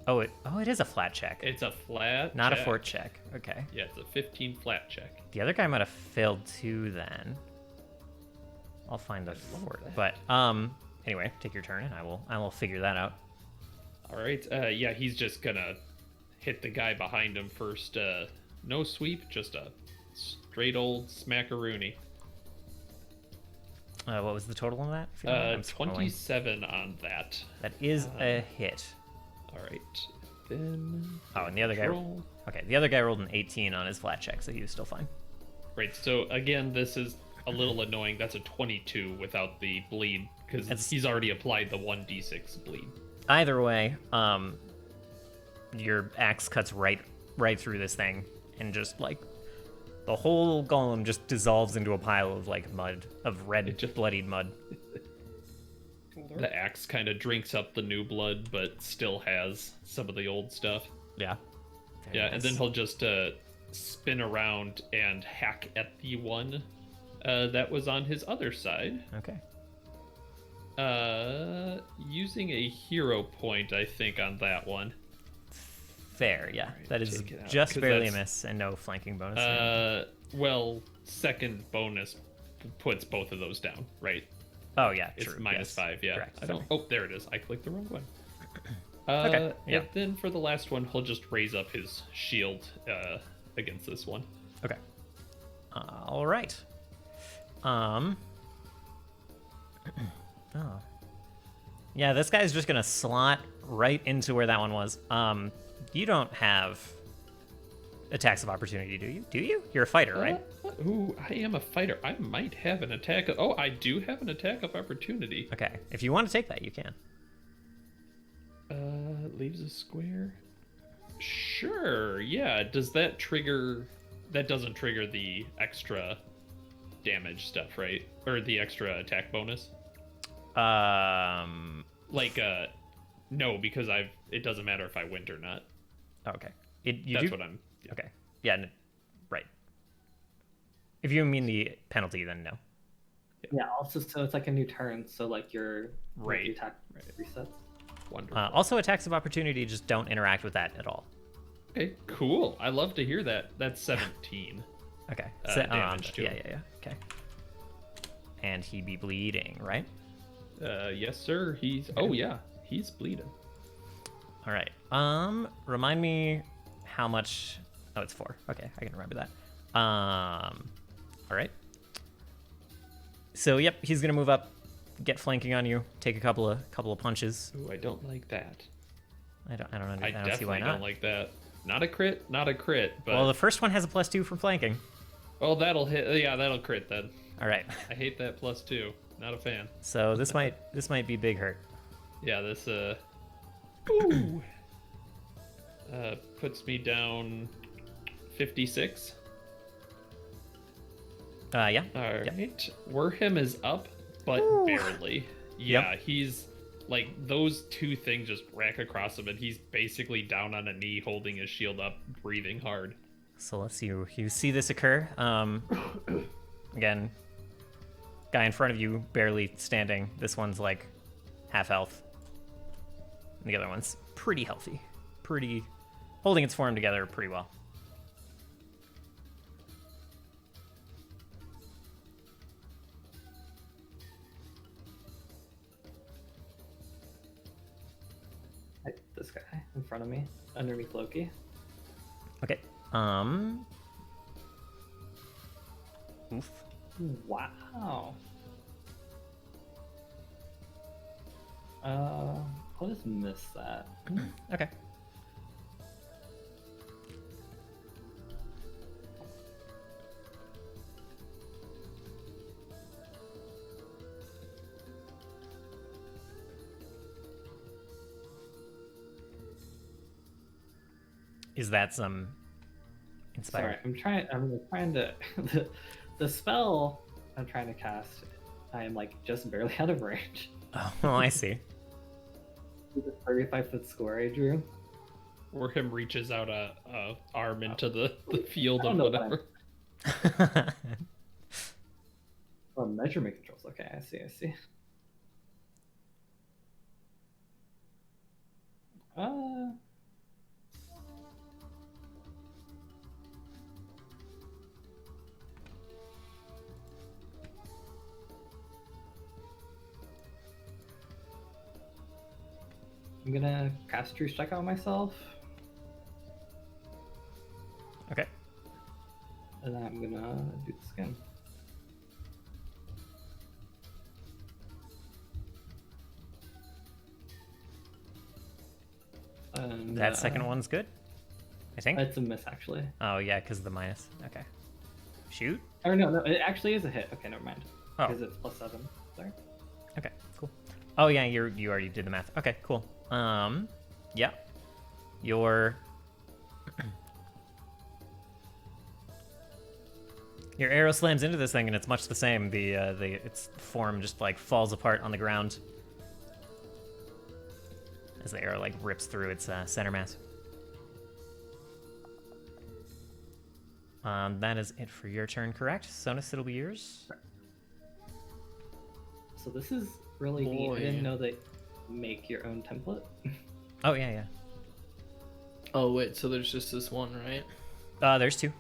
Oh, it is a flat check, It's a flat not a check. fort check. Okay. Yeah, it's a 15 flat check. The other guy might have failed too. Then I'll find the fort. that. But anyway, take your turn, and I will figure that out. All right. Yeah, he's just gonna hit the guy behind him first. No sweep, just a straight old smackaroony. What was the total on that? if you don't mind? I'm scrolling. 27 on that. That is a hit. All right. Then. Oh, and the other guy. roll. Okay, the other guy rolled an 18 on his flat check, so he was still fine. Right. So again, this is a little annoying. That's a 22 without the bleed because It's- he's already applied the 1d6 bleed. Either way, your axe cuts right through this thing, and just like the whole golem just dissolves into a pile of like mud, of red, It just- bloodied mud. The axe kind of drinks up the new blood, but still has some of the old stuff. Yeah. Very Yeah, and then nice. he'll just spin around and hack at the one that was on his other side. Okay. Using a hero point, I think, on that one. Fair, yeah. Alright, That is take it out, just 'cause barely a that's- miss and no flanking bonus. Well, second bonus puts both of those down, right? Oh yeah, It's true. minus yes. 5. Yeah. Correct. I don't. Oh, there it is. I clicked the wrong one. Okay, yeah. And then for the last one, he'll just raise up his shield against this one. Okay. All right. Oh. Yeah, this guy's just gonna slot right into where that one was. You don't have attacks of opportunity, do you? Do you? You're a fighter, right? Ooh, I am a fighter. I might have an attack. Oh, I do have an attack of opportunity. Okay. If you want to take that, you can. Leaves a square. Sure. Yeah. Does that trigger? That doesn't trigger the extra damage stuff, right? Or the extra attack bonus? No, because it doesn't matter if I win or not. Okay. That's what I'm. Yeah. Okay. Yeah. Right. If you mean the penalty, then no. Yeah. Also, so it's like a new turn, so like your Right. attack resets. Wonderful. Also, attacks of opportunity just don't interact with that at all. Okay, cool. I love to hear that. That's 17. Okay. Damage to him. Yeah. Okay. And he be bleeding, right? Yes, sir. Oh yeah, he's bleeding. All right. Remind me how much. Oh, it's 4. Okay, I can remember that. All right. So yep, he's gonna move up, get flanking on you, take a couple of punches. Ooh, I don't like that. I don't I see why definitely not. don't like that. Not a crit. But Well, the first one has a +2 for flanking. oh, that'll hit. Yeah, that'll crit then. All right. I hate that +2. Not a fan. So this might be big hurt. Yeah, this ooh, puts me down 56. Yeah. All right. Werham is up, but barely. Yeah, he's like those two things just rack across him, and he's basically down on a knee, holding his shield up, breathing hard. So let's see. You see this occur. Again, guy in front of you barely standing. This one's like half health. And the other one's pretty healthy. Pretty holding its form together pretty well. This guy in front of me, underneath Loki. Okay. Oof. Wow. I'll just miss that. Okay. Is that some inspired? Sorry, I'm trying to the spell I'm trying to cast. I am like just barely out of range. Oh, I see. The 35-foot square I drew. Werham reaches out a arm into the field I of don't know whatever. Oh, measurement controls. Okay, I see. I'm gonna cast True Strike on myself, Okay. and then I'm gonna do this again. And, That second one's good, I think. It's a miss, actually. Oh, yeah, because of the minus. Okay. Shoot. Or no, it actually is a hit. Okay, never mind. Oh. Because it's +7. Sorry. Okay, cool. Oh, yeah, you already did the math. Okay, cool. Yeah. Your arrow slams into this thing, and it's much the same. Its form just like falls apart on the ground as the arrow like rips through its center mass. That is it for your turn, correct? Sonus, it'll be yours. So this is really neat. I didn't know that you make your own template. Oh, yeah. Oh wait, so there's just this one, right? There's 2.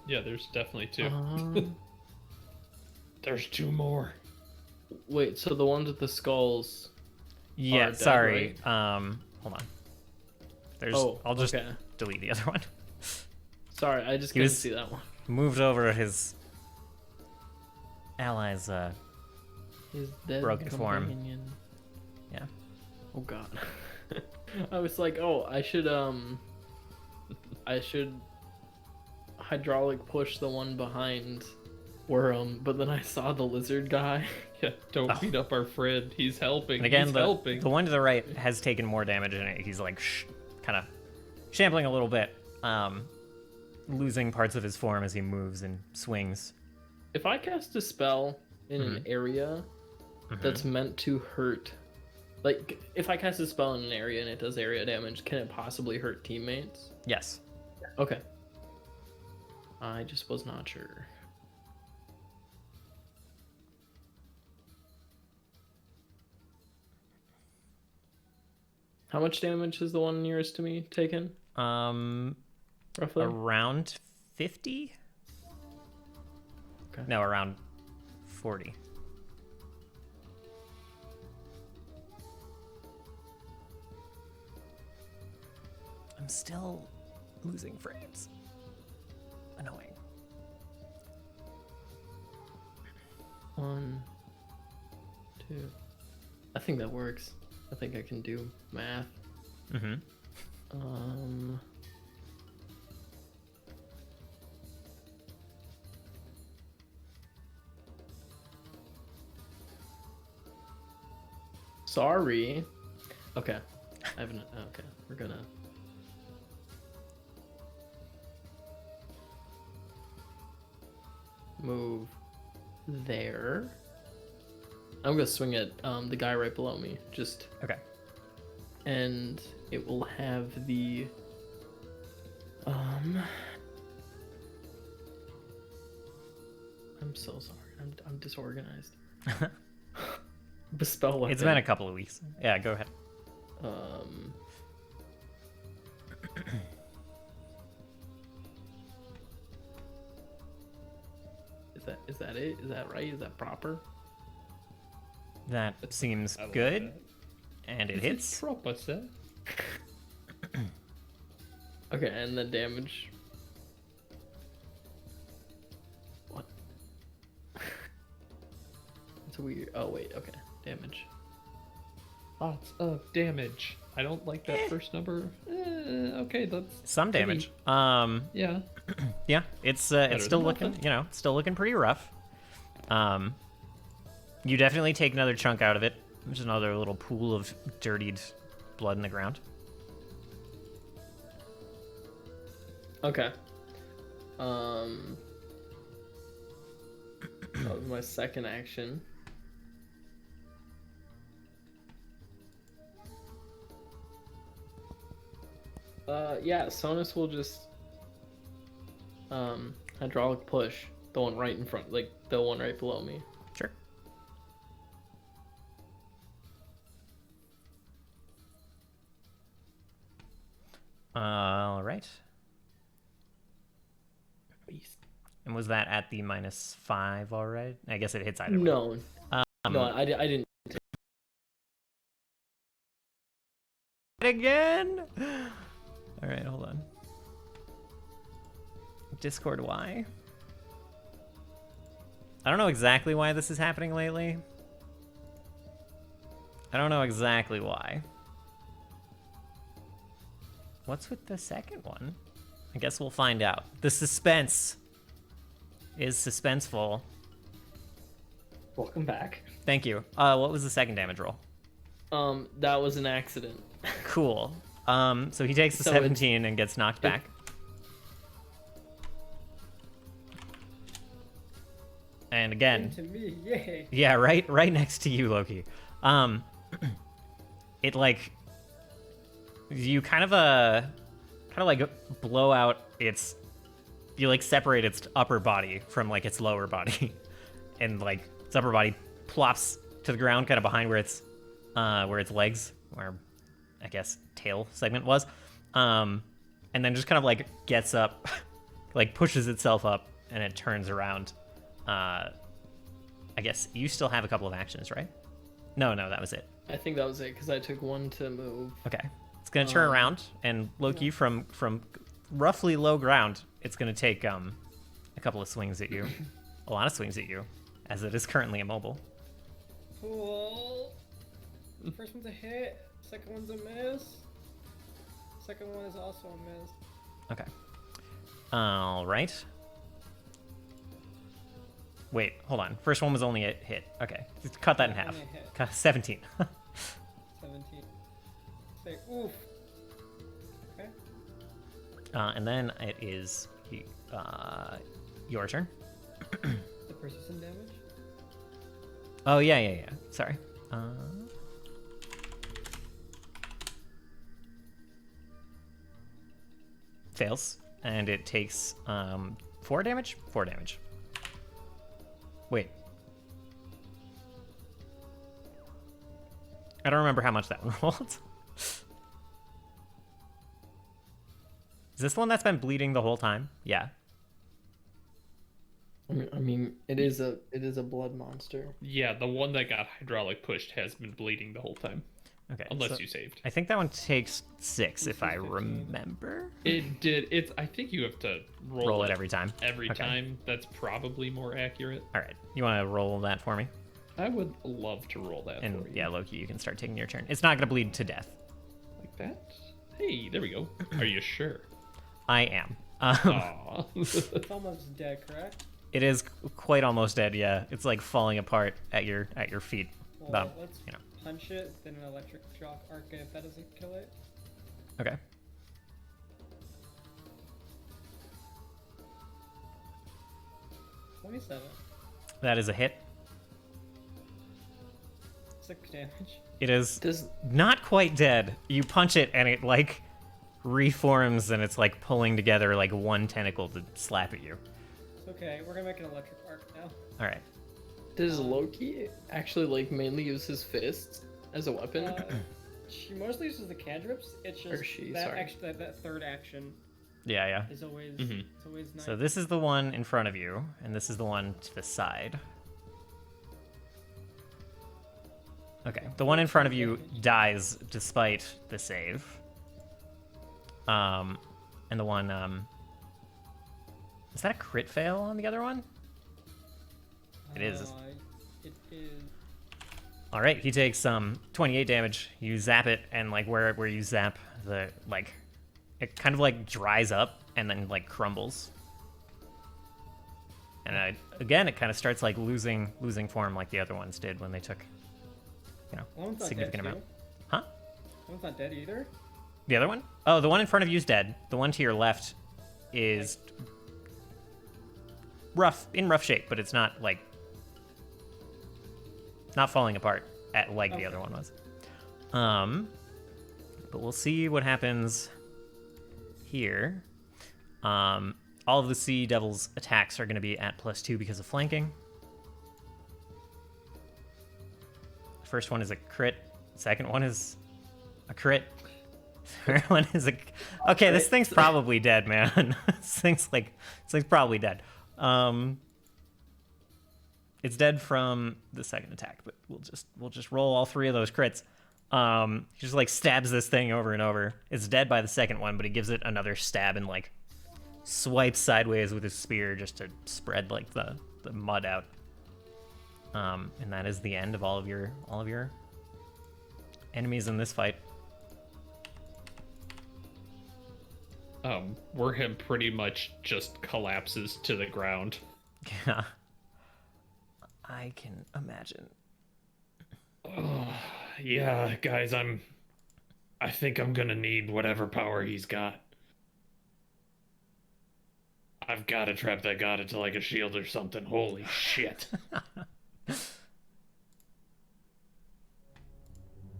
Yeah, there's definitely 2. There's 2 more. Wait, so the ones with the skulls. Yeah, dead, sorry. Hold on. There's. Oh, I'll just okay. delete the other one. Sorry, I just He couldn't was- see that one. Moved over his allies. His dead Broken form. companion. Yeah. Oh god. I was like, oh, I should hydraulic push the one behind Worm, but then I saw the lizard guy. Yeah, don't beat up our friend. He's helping. And again, He's the helping. one to the right has taken more damage, and he's like kind of shambling a little bit, losing parts of his form as he moves and swings. If I cast a spell in an area that's meant to hurt, like if I cast a spell in an area and it does area damage, can it possibly hurt teammates? Yes. Okay. I just was not sure. How much damage is the one nearest to me taken, roughly? Around 50? Okay. No, around 40. I'm still losing frames. Annoying. 1, 2. I think that works. I think I can do math. Mm-hmm. Sorry. Okay. I haven't. Okay, we're gonna. Move there. I'm gonna swing at the guy right below me. Just. Okay. And it will have the. I'm so sorry. I'm disorganized. Bespell weapon. It's been a couple of weeks. Yeah, go ahead. Is that it? Is that right? Is that proper? That seems I like good. that. And it It's hits. proper, sir. Okay, and the damage. What? It's weird. Oh wait. Okay, damage. Lots of damage. I don't like that first number. Okay, that's Some damage. yeah. Yeah, it's than still looking, nothing. still looking pretty rough. You definitely take another chunk out of it. There's another little pool of dirtied blood in the ground. Okay. That was my second action. Yeah, Sonus will just hydraulic push the one right in front, like the one right below me. Sure. All right. Beast. And was that at the -5 already? I guess it hits either way. No. No, I didn't. Again? All right, hold on. Discord, why? I don't know exactly why this is happening lately. I don't know exactly why. What's with the second one? I guess we'll find out. The suspense is suspenseful. Welcome back. Thank you. What was the second damage roll? That was an accident. Cool. So he takes the So 17 and gets knocked back. And again, To me, yay. yeah, right next to you, Loki. It like you kind of like blow out its, you like separate its upper body from like its lower body, and like its upper body plops to the ground, kind of behind where its legs, or I guess tail segment was, and then just kind of like gets up, like pushes itself up, and it turns around, I guess you still have a couple of actions, right? No, that was it. I think that was it because I took one to move. Okay. It's gonna turn around, and Loki from roughly low ground, it's gonna take a couple of swings at you, a lot of swings at you, as it is currently immobile. Cool. First one's a hit. Second one's a miss. Second one is also a miss. Okay. All right. Wait, hold on. First one was only a hit. Okay, just cut that in half. Only a hit. 17. 17. Say oof. Okay. And then it is your turn. The persistent damage. Oh yeah. Sorry. Fails, and it takes 4 damage. 4 damage. Wait. I don't remember how much that one rolled. Is this the one that's been bleeding the whole time? Yeah. I mean, it is a blood monster. Yeah, the one that got hydraulic pushed has been bleeding the whole time. Okay. Unless so you saved. I think that one takes 6, if I remember. It did. I think you have to Roll it every time. Every Okay. time. That's probably more accurate. All right. You want to roll that for me? I would love to roll that And for you. yeah, Loki, you can start taking your turn. It's not going to bleed to death. Like that? Hey, there we go. Are you sure? I am. Aw. It's almost dead, correct? It is quite almost dead, yeah. It's like falling apart at your feet. Well, About, let's you know. punch it, then an electric shock arc if that doesn't kill it. Okay. $27. That is a hit. 6 damage. It is Does not quite dead. You punch it and it like reforms and it's like pulling together like one tentacle to slap at you. It's okay, we're gonna make an electric arc now. All right. does Loki actually like mainly use his fists as a weapon? She mostly uses the cantrips. It's just she, that, sorry. that third action Yeah. is always Mhm. it's always nice. So this is the one in front of you, and this is the one to the side. Okay, the one in front of you dies despite the save. And the one, is that a crit fail on the other one? It is. It is. All right, he takes 28 damage. You zap it, and like where you zap, the like it kind of like dries up and then like crumbles. And again, it kind of starts like losing form like the other ones did when they took, One's not significant dead amount. too. Huh? One's not dead either. The other one? Oh, the one in front of you is dead. The one to your left is in rough shape, but it's not like not falling apart like the other one was. But we'll see what happens here. All of the Sea Devil's attacks are going to be at +2 because of flanking. First one is a crit. Second one is a crit. Third one is a. Okay, this thing's probably dead, man. This thing's probably dead. It's dead from the second attack, but we'll just roll all 3 of those crits. He just like stabs this thing over and over. It's dead by the second one, but he gives it another stab and like swipes sideways with his spear just to spread like the mud out. And that is the end of all of your enemies in this fight. Warham pretty much just collapses to the ground. Yeah. I can imagine. Yeah, guys, I think I'm gonna need whatever power he's got. I've got to trap that god into like a shield or something. Holy shit.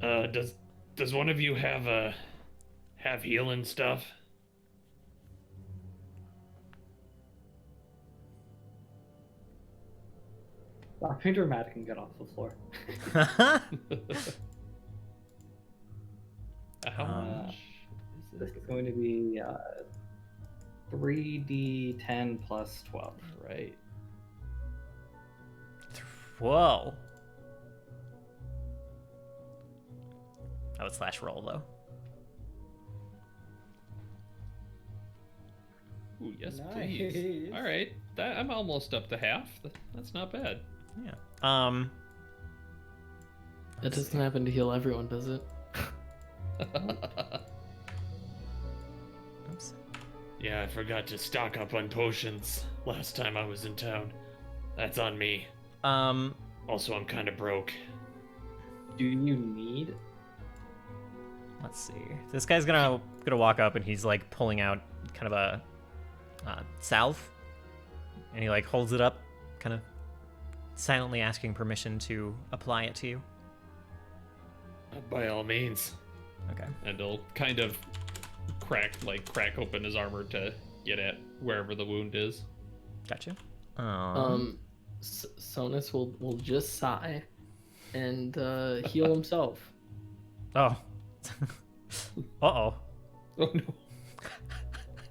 Does one of you have healing stuff? Stop being dramatic and get off the floor. How much? This is going to be 3d10 plus 12. Right. Whoa. I would slash roll though. Ooh, yes, Nice. please. All right, I'm almost up to half. That's not bad. Yeah. It doesn't happen to heal everyone, does it? Oops. Yeah, I forgot to stock up on potions last time I was in town. That's on me. Also, I'm kind of broke. Do you need? Let's see. This guy's gonna walk up and he's like pulling out kind of a salve, and he like holds it up, kind of silently asking permission to apply it to you. By all means. Okay. And he'll kind of crack open his armor to get at wherever the wound is. Gotcha. Sonus will just sigh and heal himself. Oh. Uh-oh. Oh no!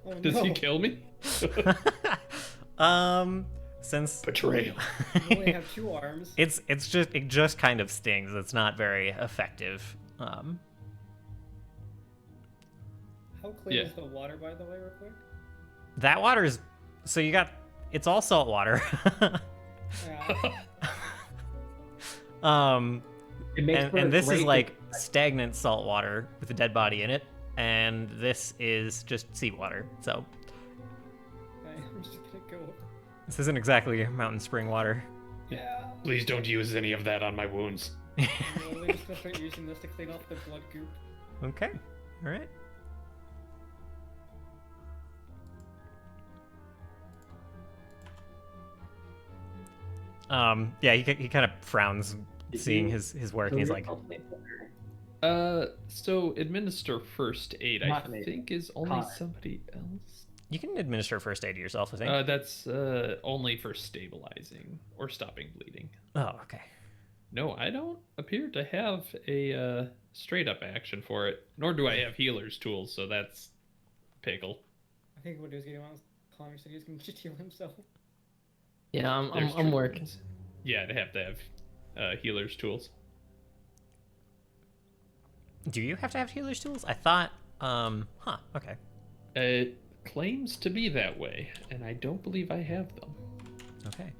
Oh, Does no. he kill me? Since Betrayal. You only have 2 arms. it just kind of stings. It's not very effective. How clean Yeah. is the water, by the way, real quick? That water is it's all salt water. Yeah. It makes for and a this is great- like stagnant salt water with a dead body in it, and this is just seawater. So Okay, I'm just gonna go. this isn't exactly mountain spring water. Yeah. Please don't use any of that on my wounds. I'm literally just gonna start using this to clean off the blood goop. Okay. All right. Yeah, he kind of frowns Did seeing you his work, and he's like, So administer first aid, I Not me. think, is only Connor. somebody else. you can administer first aid to yourself, I think. That's only for stabilizing or stopping bleeding. Oh, okay. No, I don't appear to have a straight up action for it. Nor do I have healer's tools, so that's pickle. I think what he was getting on was Connor said he was gonna just heal himself. Yeah, There's I'm working. treatments. Yeah, they have to have healer's tools. Do you have to have healer's tools? I thought. Okay. It claims to be that way, and I don't believe I have them. Okay.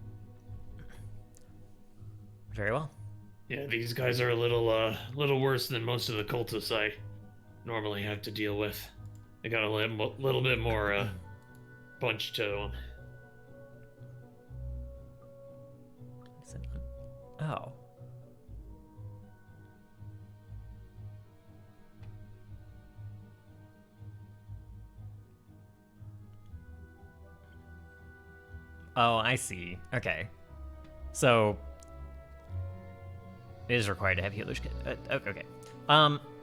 Very well. Yeah, these guys are a little worse than most of the cultists I normally have to deal with. They got a little bit more punch to them. Oh. Oh, I see. Okay. So it is required to have healer's kit. Okay.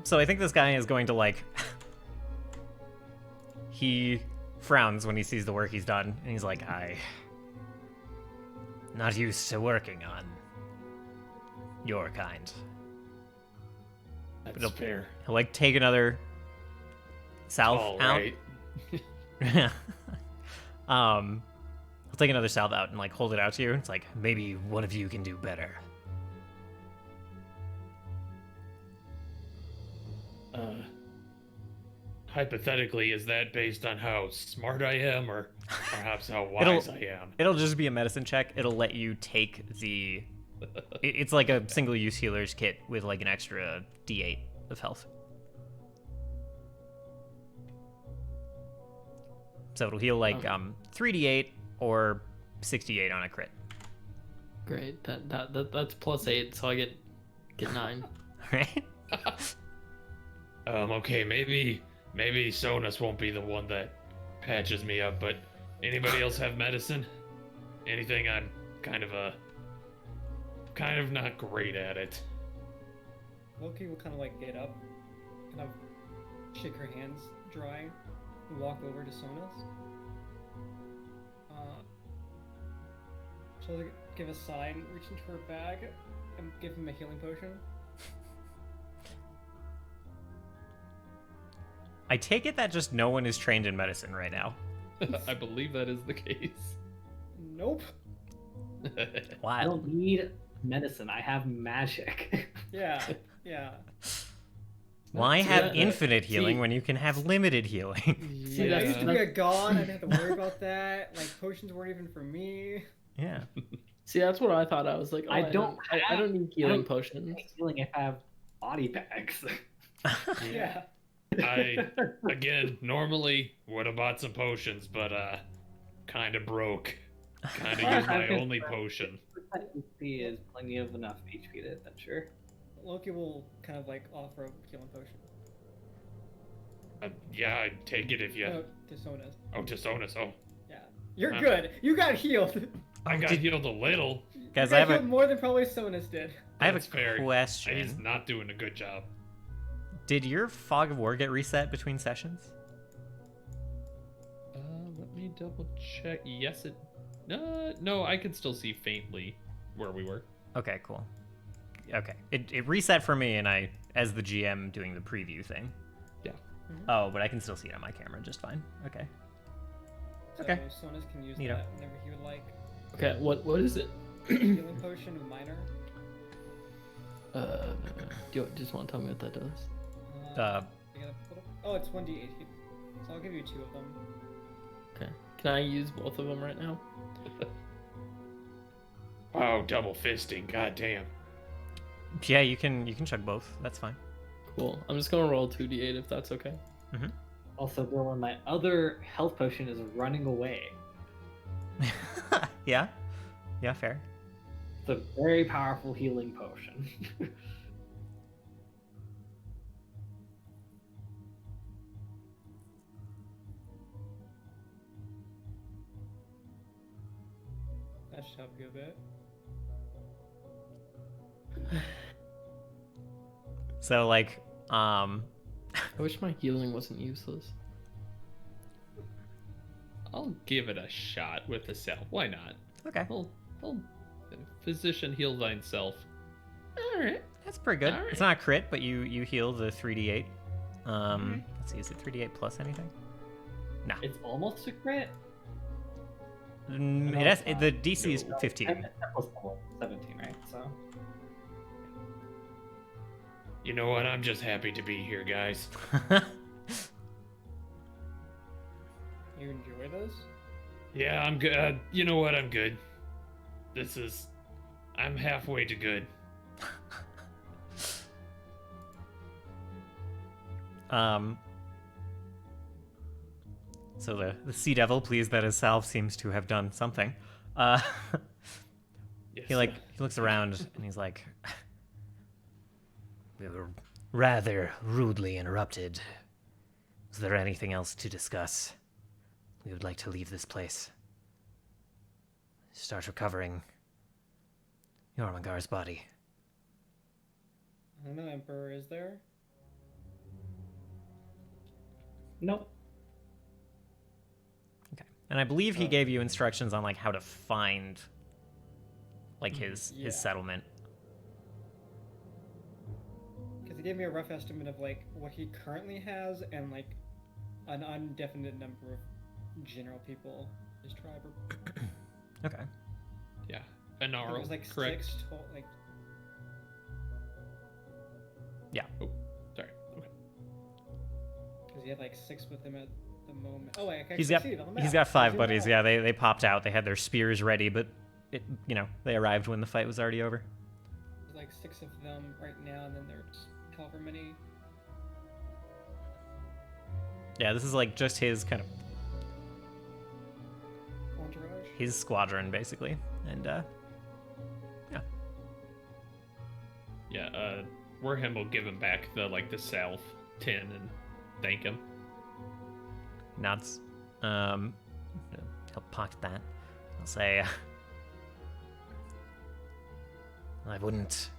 So I think this guy is going to like he frowns when he sees the work he's done, and he's like, not used to working on your kind. That's It'll- fair. He'll like take another salve All out. right. He'll take another salve out and like hold it out to you. It's like, maybe one of you can do better. Hypothetically, is that based on how smart I am, or perhaps how wise I am? It'll just be a medicine check. It'll let you take it's like a single-use healer's kit with like an extra D8 of health. So it'll heal like 3d8 or 68 on a crit. Great. That's +8, so I get 9. Right? Okay, maybe Sonus won't be the one that patches me up, but anybody else have medicine? Anything? I'm kind of not great at it. Loki will kind of like get up, kind of shake her hands dry, and walk over to Sonus. She'll give a sign, reach into her bag, and give him a healing potion. I take it that just no one is trained in medicine right now. I believe that is the case. Nope. I Wow. don't need medicine. I have magic. Yeah, yeah. Why See, have that- infinite healing see- when you can have limited healing? See, I used to be that's, a god. I didn't have to worry about that. Like potions weren't even for me. Yeah. see, that's what I thought. I was like, oh, I don't I don't need healing don't potions. need healing if I have body bags. Yeah. I again normally would have bought some potions, but kind of broke. Kind of used my only potion. HP is plenty of enough HP to adventure. Loki will kind of like offer a healing potion. Yeah, I'd take it if you. No, to Sonus. Oh, to Sonus. Oh, Yeah. You're Huh. good. You got healed. I got healed a little. Guys, You I got have a healed more than probably Sonus did. I have That's a fair. He's question. not doing a good job. Did your Fog of War get reset between sessions? Let me double check. Yes, it. No, I can still see faintly where we were. Okay, cool. Okay. It reset for me and I, as the GM doing the preview thing. Yeah. Oh, but I can still see it on my camera just fine. Okay. So Okay. Sonus can use Neato. that whenever he would like. Okay, what is it? Healing potion of minor. Do you just want to tell me what that does? You gotta put up... Oh, it's 1d8. So I'll give you 2 of them. Okay. Can I use both of them right now? Wow, double fisting. God damn. Yeah, you can chug both. That's fine. Cool. I'm just gonna roll 2d8 if that's okay. Also, Dylan, my other health potion is running away. Yeah? Yeah, fair. It's a very powerful healing potion. That should help you a bit. So like, I wish my healing wasn't useless. I'll give it a shot with the self. Why not? okay. I'll physician heal thyself. All right. That's pretty good. Alright. It's not a crit, but you heal the 3d8. Let's see, is it 3d8 plus anything? No. It's almost a crit. Mm, No, it has, it's not. the DC is No, 15. 10 plus 17, right? So You know what? I'm just happy to be here, guys. You enjoy this? Yeah, I'm good. You know what? I'm good. I'm halfway to good. So the Sea Devil, pleased that his salve seems to have done something. Uh, Yes. he looks around and he's like, "We were rather rudely interrupted. Is there anything else to discuss? We would like to leave this place. Start recovering Jormungandr's body." I don't know, Emperor, is there? nope. Okay. And I believe he gave you instructions on like how to find like his yeah. settlement. Because he gave me a rough estimate of like what he currently has and like an indefinite number of general people his tribe are. Okay. Yeah. I think Anaro, it was like correct? 6 like Sorry. Okay. because he had like 6 with him at the moment. Oh, I can He's actually got see it on the map. he's got I 5 zoomed buddies. out. Yeah, they popped out. They had their spears ready, but they arrived when the fight was already over. There's like 6 of them right now, and then there's however many. Yeah, this is like just his kind of Entourage. his squadron basically. And Yeah. Warham will give him back the salve tin and thank him. nods. He'll pocket that. I'll say I wouldn't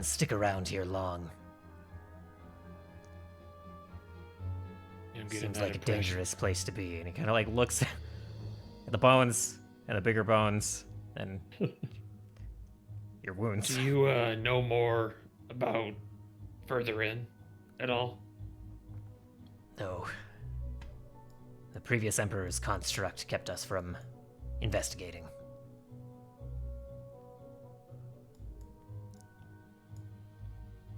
stick around here long. I'm getting Seems that like a impression. dangerous place to be. And he kind of like looks at the bones and the bigger bones and your wounds. Do you know more about further in at all? No. The previous Emperor's construct kept us from investigating.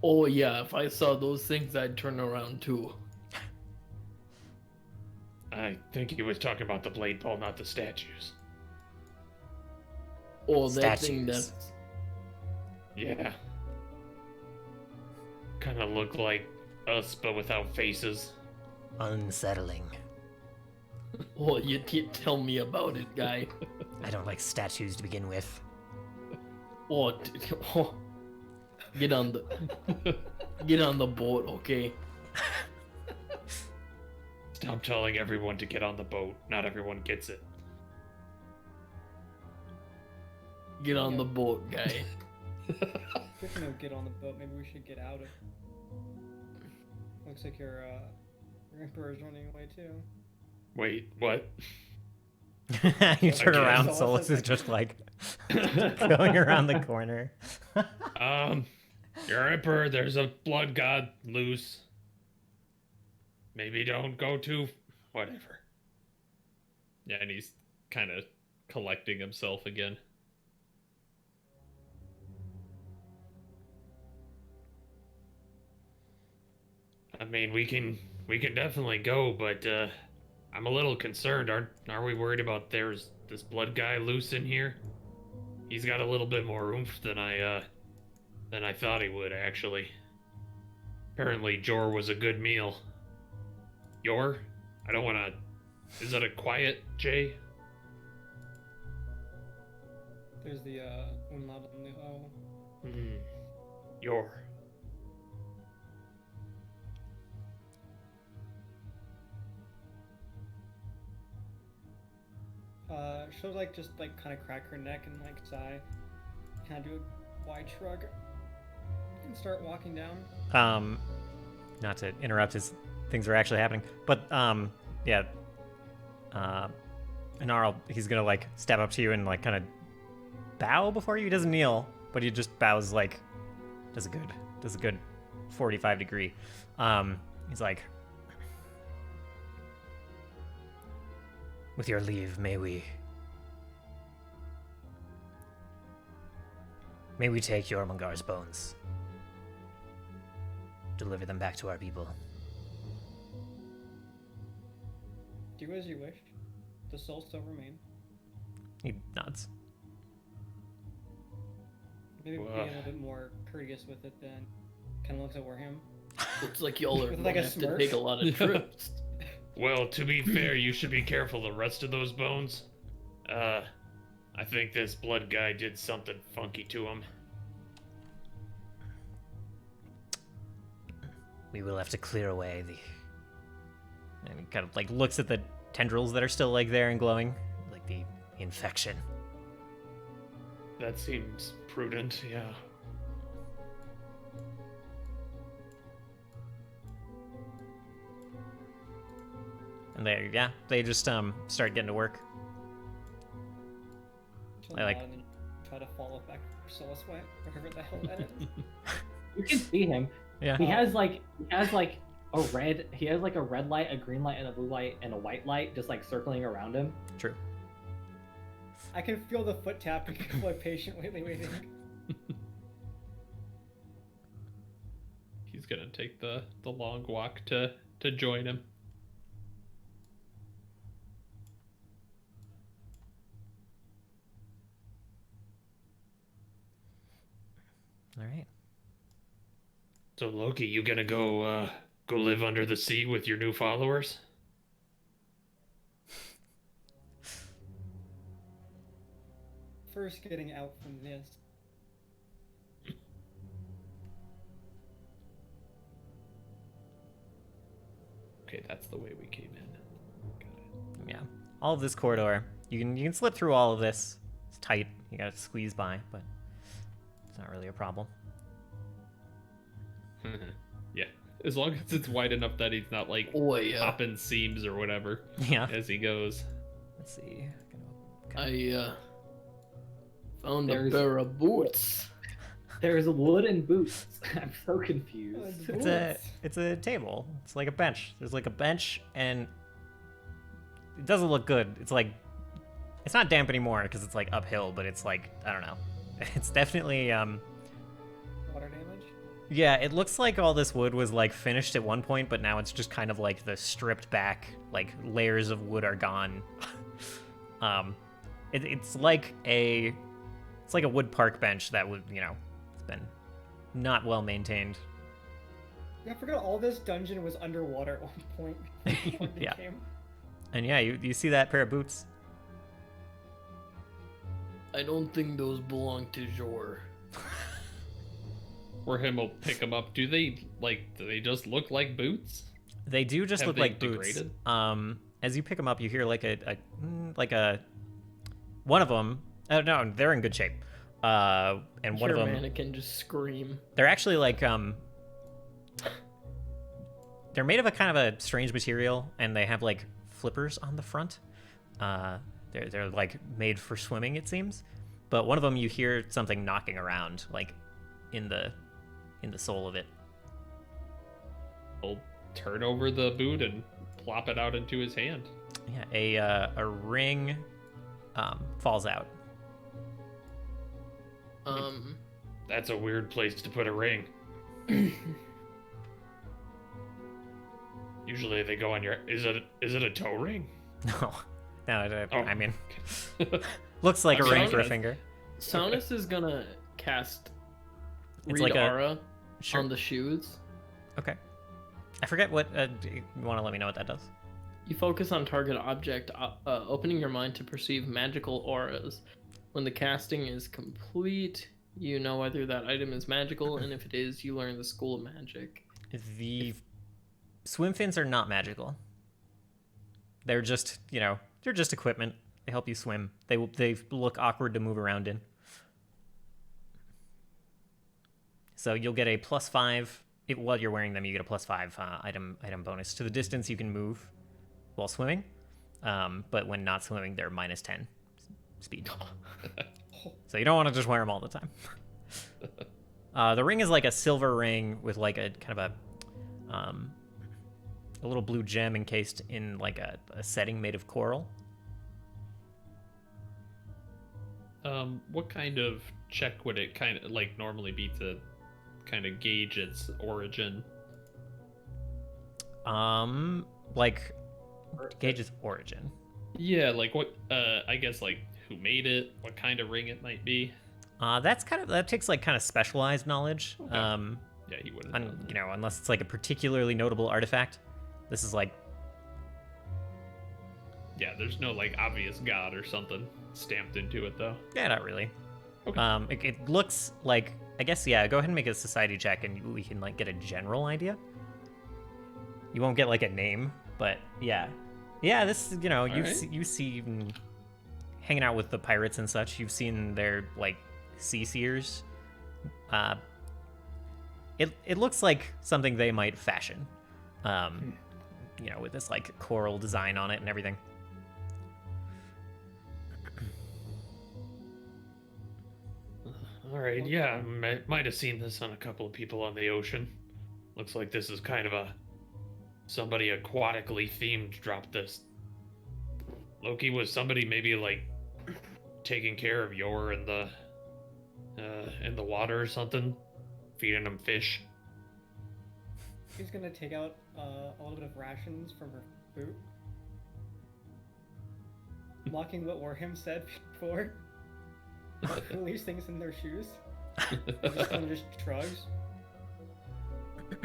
Oh yeah, if I saw those things, I'd turn around too. I think he was talking about the blade pole, not the statues. Oh, that thing Statues. that's... Yeah. Kind of look like us, but without faces. Unsettling. Oh, you tell me about it, guy. I don't like statues to begin with. Oh, oh. Get on the boat, okay? Stop telling everyone to get on the boat. Not everyone gets it. Get on the boat, guy. Speaking of get on the boat, maybe we should get out of. Looks like your emperor's running away too. Wait, what? You turn Okay. around, So Solus also- is just like going around the corner. Your emperor, there's a blood god loose. Maybe don't go too... whatever. Yeah, and he's kind of collecting himself again. I mean, we can definitely go, but I'm a little concerned. Are we worried about there's this blood guy loose in here? He's got a little bit more oomph than I thought he would, actually. Apparently, Jor was a good meal. Yor? I don't want to... Is that a quiet J? There's the umlaut on the O. Yor. She'll like just like kind of crack her neck and like sigh, kind of do a wide shrug, and start walking down. Not to interrupt as things are actually happening, but yeah. Inarl, he's gonna like step up to you and like kind of bow before you. He doesn't kneel, but he just bows like does a good 45 degree. He's like, with your leave, may we take Jormungar's bones, deliver them back to our people. Do as you wish. The soul still remain. He nods. Maybe be a little bit more courteous with it then. Kind of looks at Warham. Looks like y'all are With gonna like a have to smirk? take a lot of trips. Well, to be fair, you should be careful the rest of those bones. I think this blood guy did something funky to him. We will have to clear away the... And he kind of like looks at the tendrils that are still like there and glowing, like the infection. That seems prudent, yeah. And they just start getting to work. She'll I like- nod and then try to follow back Solus way, whatever the hell that is. You can see him. Yeah. He has like a red. He has like a red light, a green light, and a blue light, and a white light, just like circling around him. True. I can feel the foot tapping. People are patiently waiting. He's gonna take the long walk to join him. All right. So Loki, you gonna go live under the sea with your new followers? First, getting out from this. Okay, that's the way we came in. Got it. Yeah. All of this corridor, you can slip through all of this. It's tight. You gotta squeeze by, but it's not really a problem. Yeah, as long as it's wide enough that he's not like Oh yeah. popping seams or whatever Yeah. as he goes. Let's see. I found There's- a pair of boots. There's wooden boots. I'm so confused. It's a table. It's like a bench. There's like a bench, and it doesn't look good. It's like it's not damp anymore because it's like uphill, but it's like I don't know. It's definitely Water damage. Yeah, it looks like all this wood was like finished at one point, but now it's just kind of like the stripped back, like layers of wood are gone. It's like a wood park bench that would, it's been not well maintained. Yeah, I forgot all this dungeon was underwater at one point. When it Yeah. came. And yeah, you see that pair of boots? I don't think those belong to Jor. Or him will pick them up. Do they just look like boots? They do just Have look they like boots. degraded? As you pick them up, you hear like a one of them. Oh no, they're in good shape. And one of them, mannequin just scream. they're actually like they're made of a kind of a strange material, and they have like flippers on the front. They're like made for swimming, it seems. But one of them, you hear something knocking around, like in the sole of it. He'll turn over the boot and plop it out into his hand. Yeah, a ring falls out. That's a weird place to put a ring. Usually they go on your. Is it a toe ring? No, Oh. I mean, looks like a I'm ring sorry. for a finger. Saunus is gonna cast It's Read like a- Aura Sure. on the shoes. Okay. I forget what. You want to let me know what that does? You focus on target object, opening your mind to perceive magical auras. When the casting is complete, you know whether that item is magical, and if it is, you learn the school of magic. The swim fins are not magical. They're just, they're just equipment. They help you swim. They look awkward to move around in. So you'll get a +5 while you're wearing them. You get a +5 item bonus to the distance you can move while swimming. But when not swimming, they're -10 speed. So you don't want to just wear them all the time. The ring is like a silver ring with like a kind of a little blue gem encased in like a setting made of coral. What kind of check would it kind of like normally be to kind of gauge its origin? Like gauge its origin. Yeah, like what? I guess like who made it, what kind of ring it might be. That takes like kind of specialized knowledge. Okay. Yeah, he wouldn't. Unless it's like a particularly notable artifact. This is like, Yeah, there's no like obvious god or something stamped into it though. yeah, not really. Okay. It looks like, I guess, yeah. Go ahead and make a society check, and we can like get a general idea. You won't get like a name, but yeah. This right. you see hanging out with the pirates and such. You've seen their like sea seers. It looks like something they might fashion. With this like coral design on it and everything. All right, yeah, might have seen this on a couple of people on the ocean. Looks like this is kind of somebody aquatically themed dropped this. Loki, was somebody maybe like taking care of Yor in the water or something, feeding him fish? She's gonna take out a little bit of rations from her boot. Mocking what Warham said before. Who leaves things in their shoes? Just kind of just shrugs.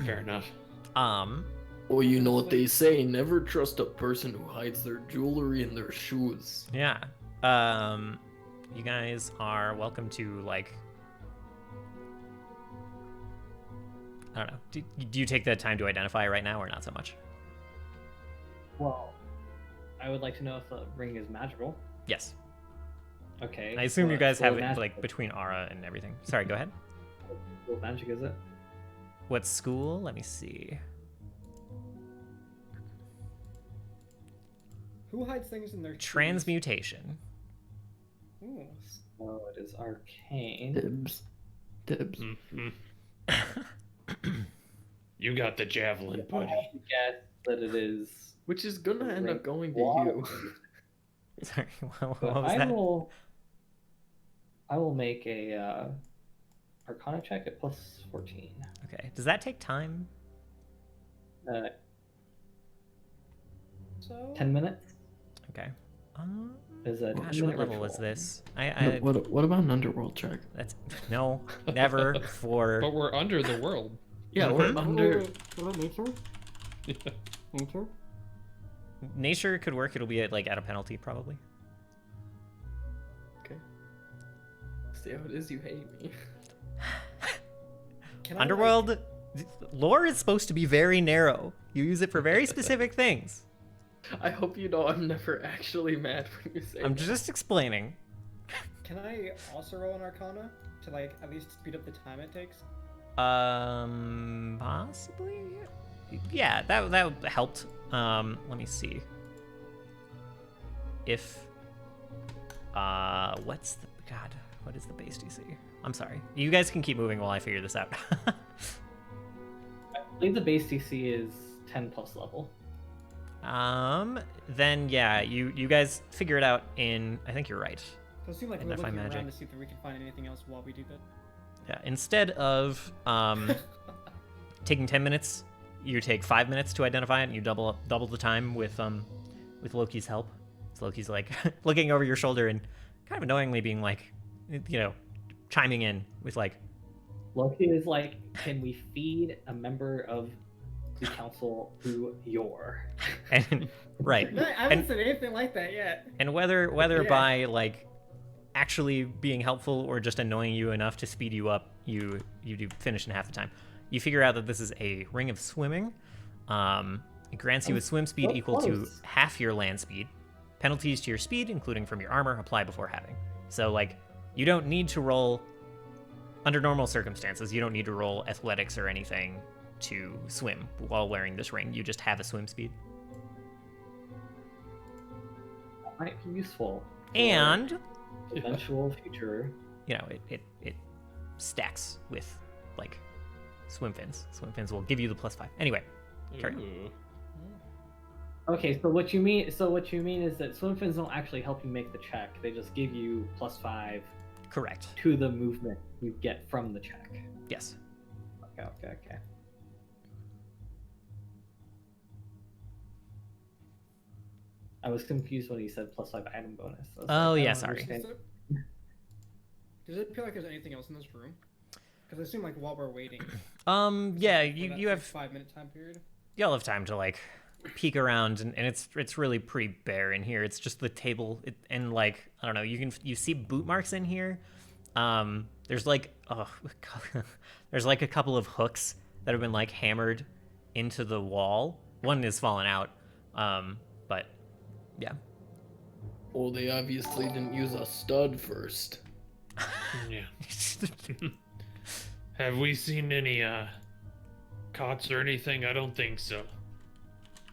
Fair enough. Well, you know what they say, never trust a person who hides their jewelry in their shoes. Yeah. You guys are welcome to like. I don't know. Do you take the time to identify right now, or not so much? Well, I would like to know if the ring is magical. Yes. Okay. I assume you guys what have it magic like between aura and everything. Sorry, go ahead. What magic is it? What school? Let me see. Who hides things in their shoes? Transmutation. Ooh. Oh, it is arcane. Dibs. Mhm. You got the javelin, I buddy. guess that it is. Which is gonna end up going to Wow. you. Sorry, what But was that? I will make a Arcana check at plus 14. Okay. Does that take time? 10 minutes Okay. is a Gosh, 10-minute what level ritual. was this? I What about an underworld check? that's no, never for. But we're under the world. Yeah, Mhm. we're Wait, under. wait, what about nature? Nature? Nature could work. It'll be at a penalty probably. Okay. See how it is you hate me. Can I, Underworld lore is supposed to be very narrow. You use it for very specific things. I hope you know I'm never actually mad when you say I'm that. just explaining. Can I also roll an Arcana to like at least speed up the time it takes? Possibly. Yeah, that helped. Let me see. If what is the base DC? I'm sorry. You guys can keep moving while I figure this out. I believe the base DC is 10 plus level. Then yeah, you guys figure it out in. I think you're right. So it seems like And we're if I looking magic. around to see if we can find anything else while we do that. Yeah. Instead of taking 10 minutes, you take 5 minutes to identify it, and you double the time with Loki's help. So Loki's like looking over your shoulder and kind of annoyingly being like, chiming in with like, Loki is like, can we feed a member of the council who you're? and right, No, I haven't and, said anything like that yet. and whether Yeah. by like actually being helpful or just annoying you enough to speed you up, you do finish in half the time. You figure out that this is a ring of swimming. It grants you a swim speed so equal to close. half your land speed. Penalties to your speed, including from your armor, apply before having. So like, you don't need to roll under normal circumstances. You don't need to roll athletics or anything to swim while wearing this ring. You just have a swim speed. That might be useful. for And eventual future. it stacks with like swim fins. Swim fins will give you the +5. Anyway, carry on. Ooh. Okay, so what you mean is that swim fins don't actually help you make the check. They just give you +5 Correct. to the movement you get from the check. Yes. Okay. I was confused when he said +5 item bonus. I was Oh, like, I yeah, don't sorry. understand. Does it feel like there's anything else in this room? Because it seemed like while we're waiting. Yeah, for that, you like, have 5-minute time period. y'all have time to like peek around, and it's really pretty bare in here. It's just the table, and like I don't know. You see boot marks in here. There's like there's like a couple of hooks that have been like hammered into the wall. One is fallen out, but yeah. Well, they obviously didn't use a stud first. Yeah. Have we seen any cots or anything? I don't think so.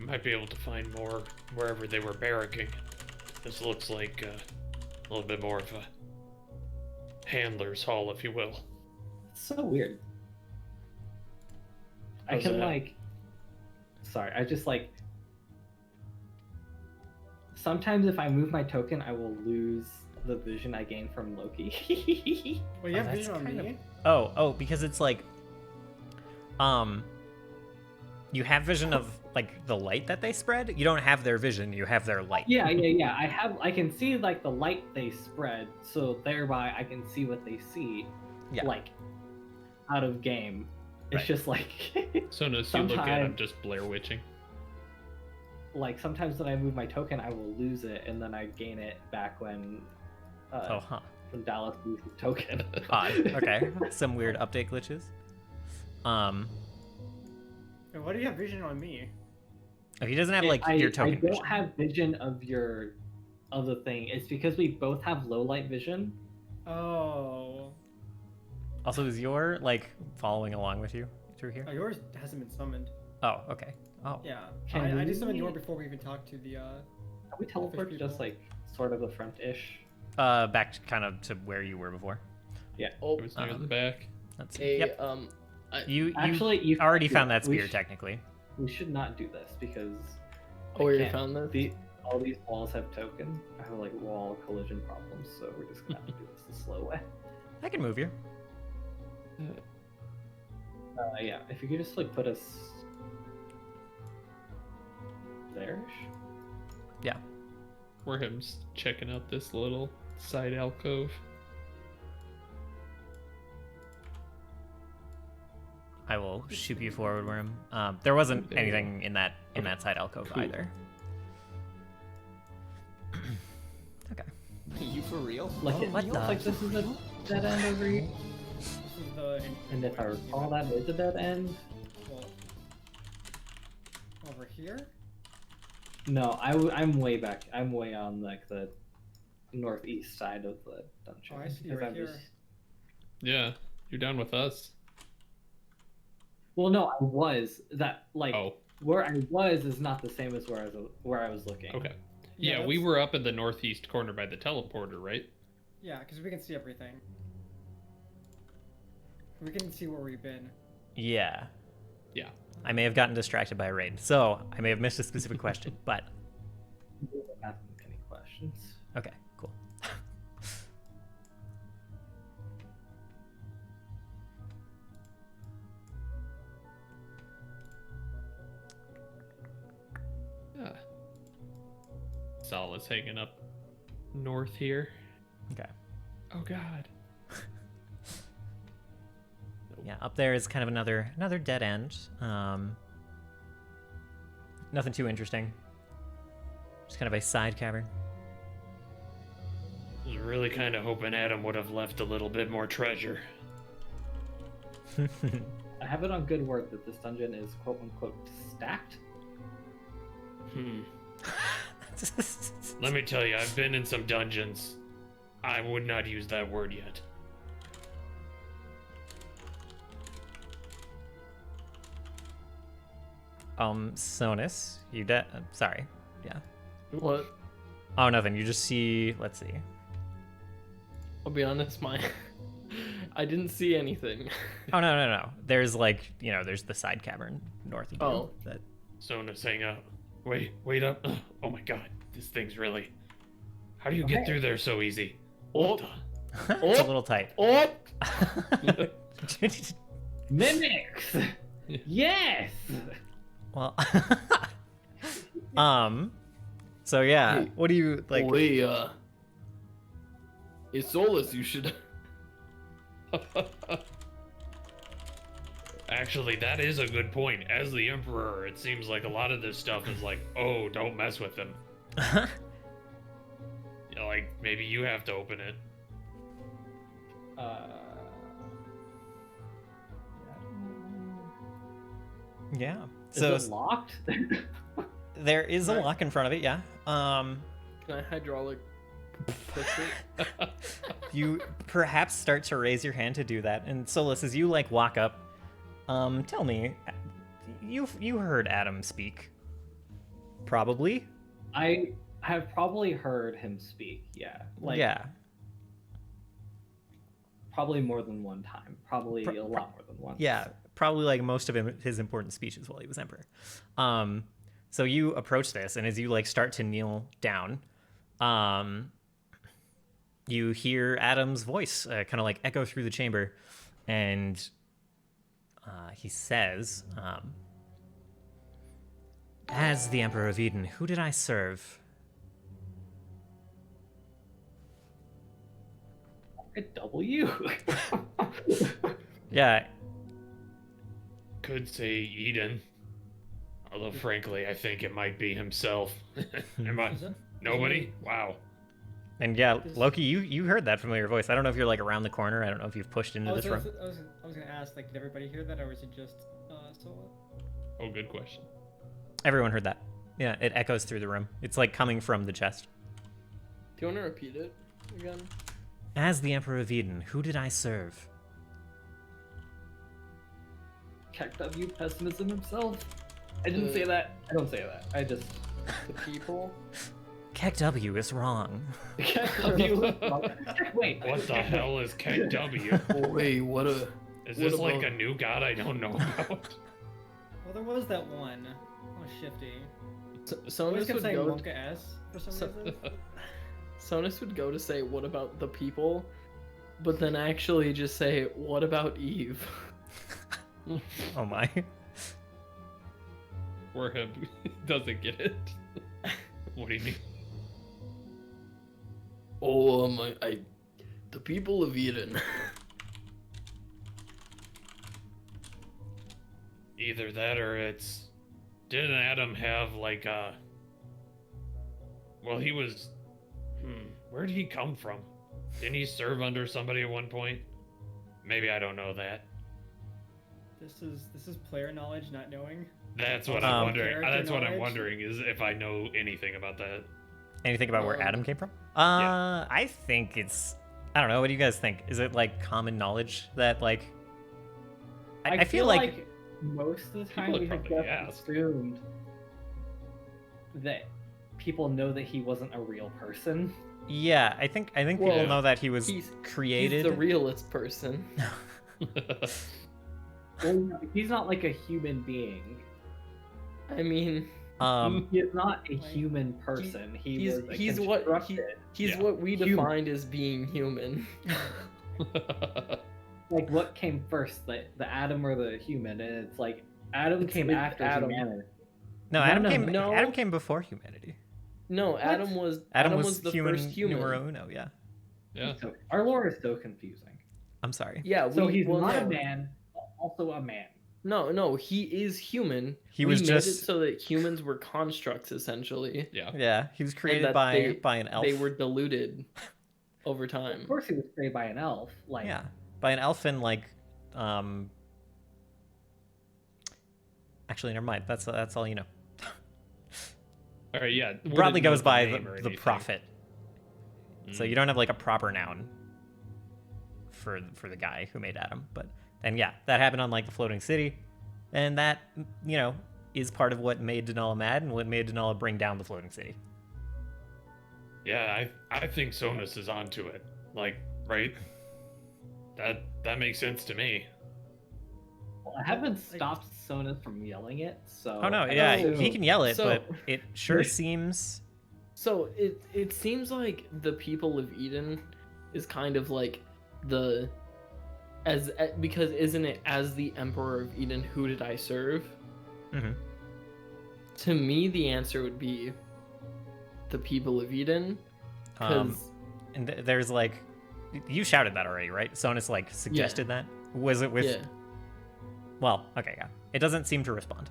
Might be able to find more wherever they were barracking. This looks like a little bit more of a handler's hall, if you will. It's so weird. I How's can that? like. Sorry, I just like. Sometimes if I move my token, I will lose the vision I gain from Loki. Well, you have that's vision on kind me. Oh, because it's like, you have vision of like the light that they spread. You don't have their vision. You have their light. Yeah. I can see like the light they spread, so thereby I can see what they see. Yeah. Like out of game. It's Right. just like So as you look at him, Sometime- just Blair Witching. like sometimes when I move my token, I will lose it, and then I gain it back when when Dallas loses his token. Odd. Okay. Some weird update glitches. And why do you have vision on me? If he doesn't have like I your token I don't vision. have vision of your other thing. It's because we both have low light vision. Oh. Also, is your like following along with you through here? Oh, yours hasn't been summoned. Oh, okay. Oh. Yeah. Can I just summoned we- yours before we even talked to the. Can we teleport people. just like sort of the front-ish? Back to kind of to where you were before. Oh, It was near the back. Let's see. hey, Yep. Actually, Actually, you already do found it. that spear technically. We should not do this because. oh, I you can't. found this? All these walls have token. I have like wall collision problems, so we're just gonna have to do this the slow way. I can move you. Yeah, if you could just like put us there. Yeah. Warham's checking out this little side alcove. I will shoot you forward, Worm. There wasn't There you go. anything in that side alcove Cool. either. Okay. You for real? Like it what feels the- like this is a dead end over here. This is the. And if I recall, that is a dead end. Well, over here. No, I'm way back. I'm way on like the northeast side of the dungeon. Oh, I see, 'Cause right I'm here. Yeah, you're down with us. Well, no, I was that like Oh, where I was is not the same as where I was looking. okay. Yeah, Yeah, we that's- were up in the northeast corner by the teleporter, right? Yeah, because we can see everything. We can see where we've been. Yeah. Yeah. I may have gotten distracted by a raid, so I may have missed a specific question, but Ask me any questions. okay, cool. Yeah. Solace hanging up north here. Okay. Oh God. Yeah, up there is kind of another dead end. Nothing too interesting. Just kind of a side cavern. I was really kind of hoping Adam would have left a little bit more treasure. I have it on good word that this dungeon is quote unquote stacked. Let me tell you, I've been in some dungeons. I would not use that word yet. Sonus, you dead? Sorry. Yeah. What? Oh, nothing. You just see. Let's see. I'll be honest, I didn't see anything. Oh no. There's like there's the side cavern north of you. Oh. That. Sonus, hang up. Wait up. Oh my god, this thing's really... How do you get through there so easy? Oh, It's a little tight. oh! Mimics. Yes. Well. So yeah, Hey, what do you like? Wait, it's Solus. You should. Actually, that is a good point. As the Emperor, it seems like a lot of this stuff is like, oh, don't mess with him. Yeah, like, maybe you have to open it. Yeah. Is So it locked? there is a Right. lock in front of it. Yeah. Can I hydraulic push it? You perhaps start to raise your hand to do that, and Solus, as you like walk up, tell me, you heard Adam speak, probably? I have probably heard him speak. Yeah. Like, yeah. Probably more than one time. Probably a lot more than once. Yeah, probably like most of his important speeches while he was emperor. So you approach this, and as you like start to kneel down, you hear Adam's voice kind of like echo through the chamber, and he says, "As the Emperor of Eden, who did I serve?" A W. Yeah, Could say Eden. Although, frankly, I think it might be himself. Am I? Is it? Nobody? Wow. and yeah, Loki, you heard that familiar voice. I don't know if you're like around the corner. I don't know if you've pushed into I this was, room. I was gonna ask, like, did everybody hear that, or was it just Solo? Oh, good question. Everyone heard that. Yeah, it echoes through the room. It's like coming from the chest. Do you want to repeat it again? As the Emperor of Eden, who did I serve? Check W pessimism himself. I didn't say that. I don't say that. I just The people. Kek W is wrong. Check W. Wait. What the hell is KW? Oh, wait, what a. Is this What like about- a new god I don't know about? Well, there was that one. Oh, Shifty. I Sonus was gonna would say go. Wonka S for some So- reason. Sonus would go to say, "What about the people?" but then actually just say, what about Eve? Oh my. Warheb doesn't get it. What do you mean? Oh, the people of Eden. Either that or it's... Didn't Adam have, like, Well, he was... Where did he come from? Didn't he serve under somebody at one point? Maybe I don't know that. This is player knowledge, not knowing. That's what Um, I'm wondering. Character That's what I'm knowledge? wondering, is if I know anything about that. Anything about where Adam came from? Yeah. I think it's... I don't know. What do you guys think? Is it, like, common knowledge that, like... I feel like... most of the People time would we have probably just ask. assumed that people know that he wasn't a real person. Yeah, I think people Well, know that he was He's created. the realest person. Well, he's not like a human being. I mean, He is not a Like, human person. he's was a he's Yeah. what we Human. defined as being human. like what came first, the Adam or the human? And it's like Adam came it's after Adam. humanity. No, no. Adam came before humanity. No, Adam was the human first human. numero uno, yeah. Yeah. So, our lore is so confusing. I'm sorry. Yeah, So he's well, not no. a man, but also a man. No, he is human. He we was made just- it so that humans were constructs essentially. Yeah. Yeah, he was created that by an elf. They were diluted over time. Of course, he was created by an elf. Like, Yeah, by an elf and like, Actually, never mind. That's all you know. All right. Yeah. Probably wouldn't know goes by name or the anything. prophet. So you don't have like a proper noun for the guy who made Adam. But then yeah, that happened on like the floating city, and that is part of what made Denala mad and what made Denala bring down the floating city. Yeah, I think Sonus is onto it. Like, right? That makes sense to me. well, I haven't stopped Sonus from yelling it. So. Oh no, I yeah, don't he know. can yell it, So- but it sure seems. So it seems like the people of Eden is kind of like because isn't it as the Emperor of Eden, who did I serve? Mhm. To me, the answer would be the people of Eden, because And there's like, you shouted that already, right? Sonus like suggested that. Was it with? yeah, Well, okay, yeah. It doesn't seem to respond.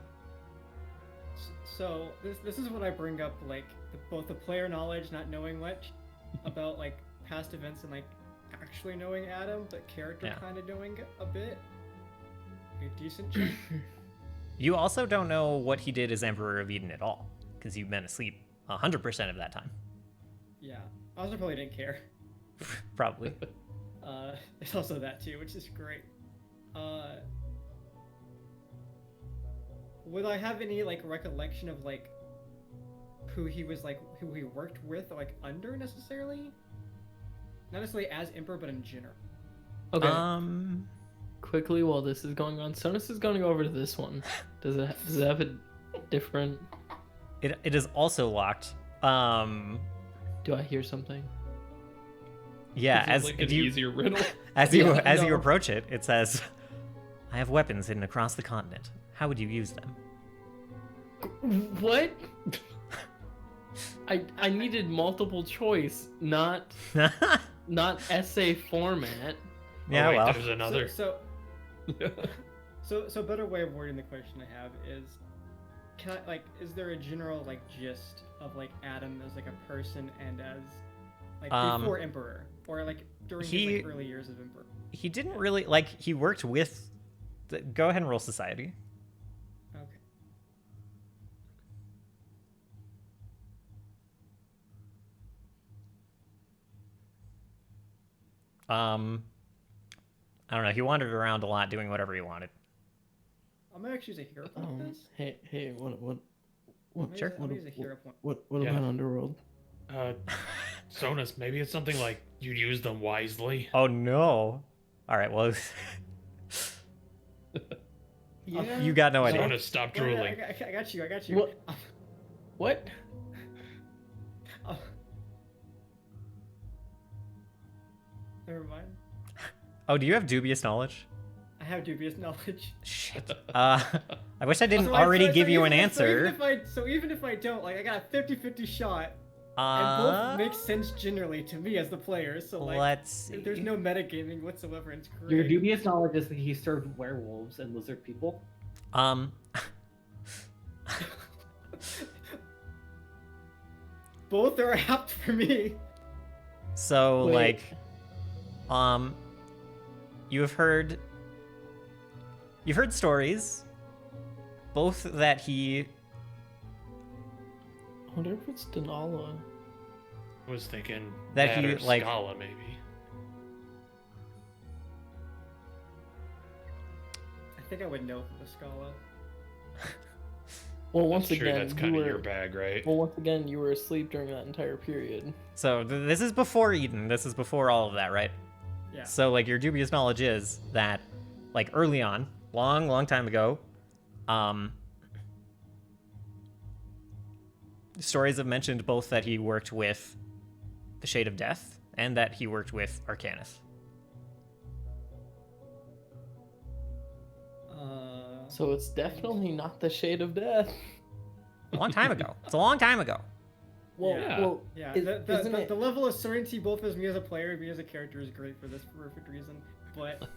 So this is what I bring up, like both the player knowledge, not knowing much about like past events, and like actually knowing Adam, but character Yeah. kind of knowing a bit. A decent check. You also don't know what he did as Emperor of Eden at all, because you've been asleep 100% of that time. Yeah, I also probably didn't care. Probably. It's also that too, which is great. Would I have any like recollection of like who he was, like who he worked with, or, like under necessarily? Not necessarily as Emperor, but in general. okay. Quickly, while this is going on, Sonus is going to go over to this one. Does it have a different? It is also locked. Do I hear something? Yeah, Is it as like an you easier riddle. as you Yeah, as you no. approach it, it says, "I have weapons hidden across the continent. How would you use them?" What? I needed multiple choice, not essay format. Yeah, Oh, wait, well, there's another. So better way of wording the question I have is, can I like, is there a general like gist of like Adam as like a person and as like before Emperor, or like during his like early years of Emperor? he didn't really like. He worked with. Go ahead and roll society. Okay. I don't know. He wandered around a lot, doing whatever he wanted. I'm gonna actually use a hero point this. Hey, what? I'm gonna use a hero point. What Yeah. about Underworld? Sonus, maybe it's something like you use them wisely. Oh no! All right, well, Yeah. you got no idea. Sonus, stop drooling. I got you. I got you. What? What? Oh. Never mind. Oh, do you have dubious knowledge? I have dubious knowledge. Shit. I wish I didn't So already so give you an even answer. So even if I don't, like, I got a 50-50 shot, and both make sense generally to me as the player. So like, let's see. there's no metagaming whatsoever. It's great. Your dubious knowledge is that he served werewolves and lizard people. Both are apt for me. So Wait. like, you've heard stories, both that he. I wonder if it's Denala. I was thinking That he, or like- Scala, maybe. I think I would know from the Scala. Well, once I'm sure again, that's you kind of were. your bag, right? Well, once again, you were asleep during that entire period. So this is before Eden. This is before all of that, right? Yeah. So like your dubious knowledge is that, like early on, long time ago, stories have mentioned both that he worked with the Shade of Death and that he worked with Arcanus. So it's definitely not the Shade of Death. A long time ago. It's a long time ago. Well, Yeah. well, Yeah, is- isn't the it? level of certainty both as me as a player and me as a character is great for this perfect reason. But,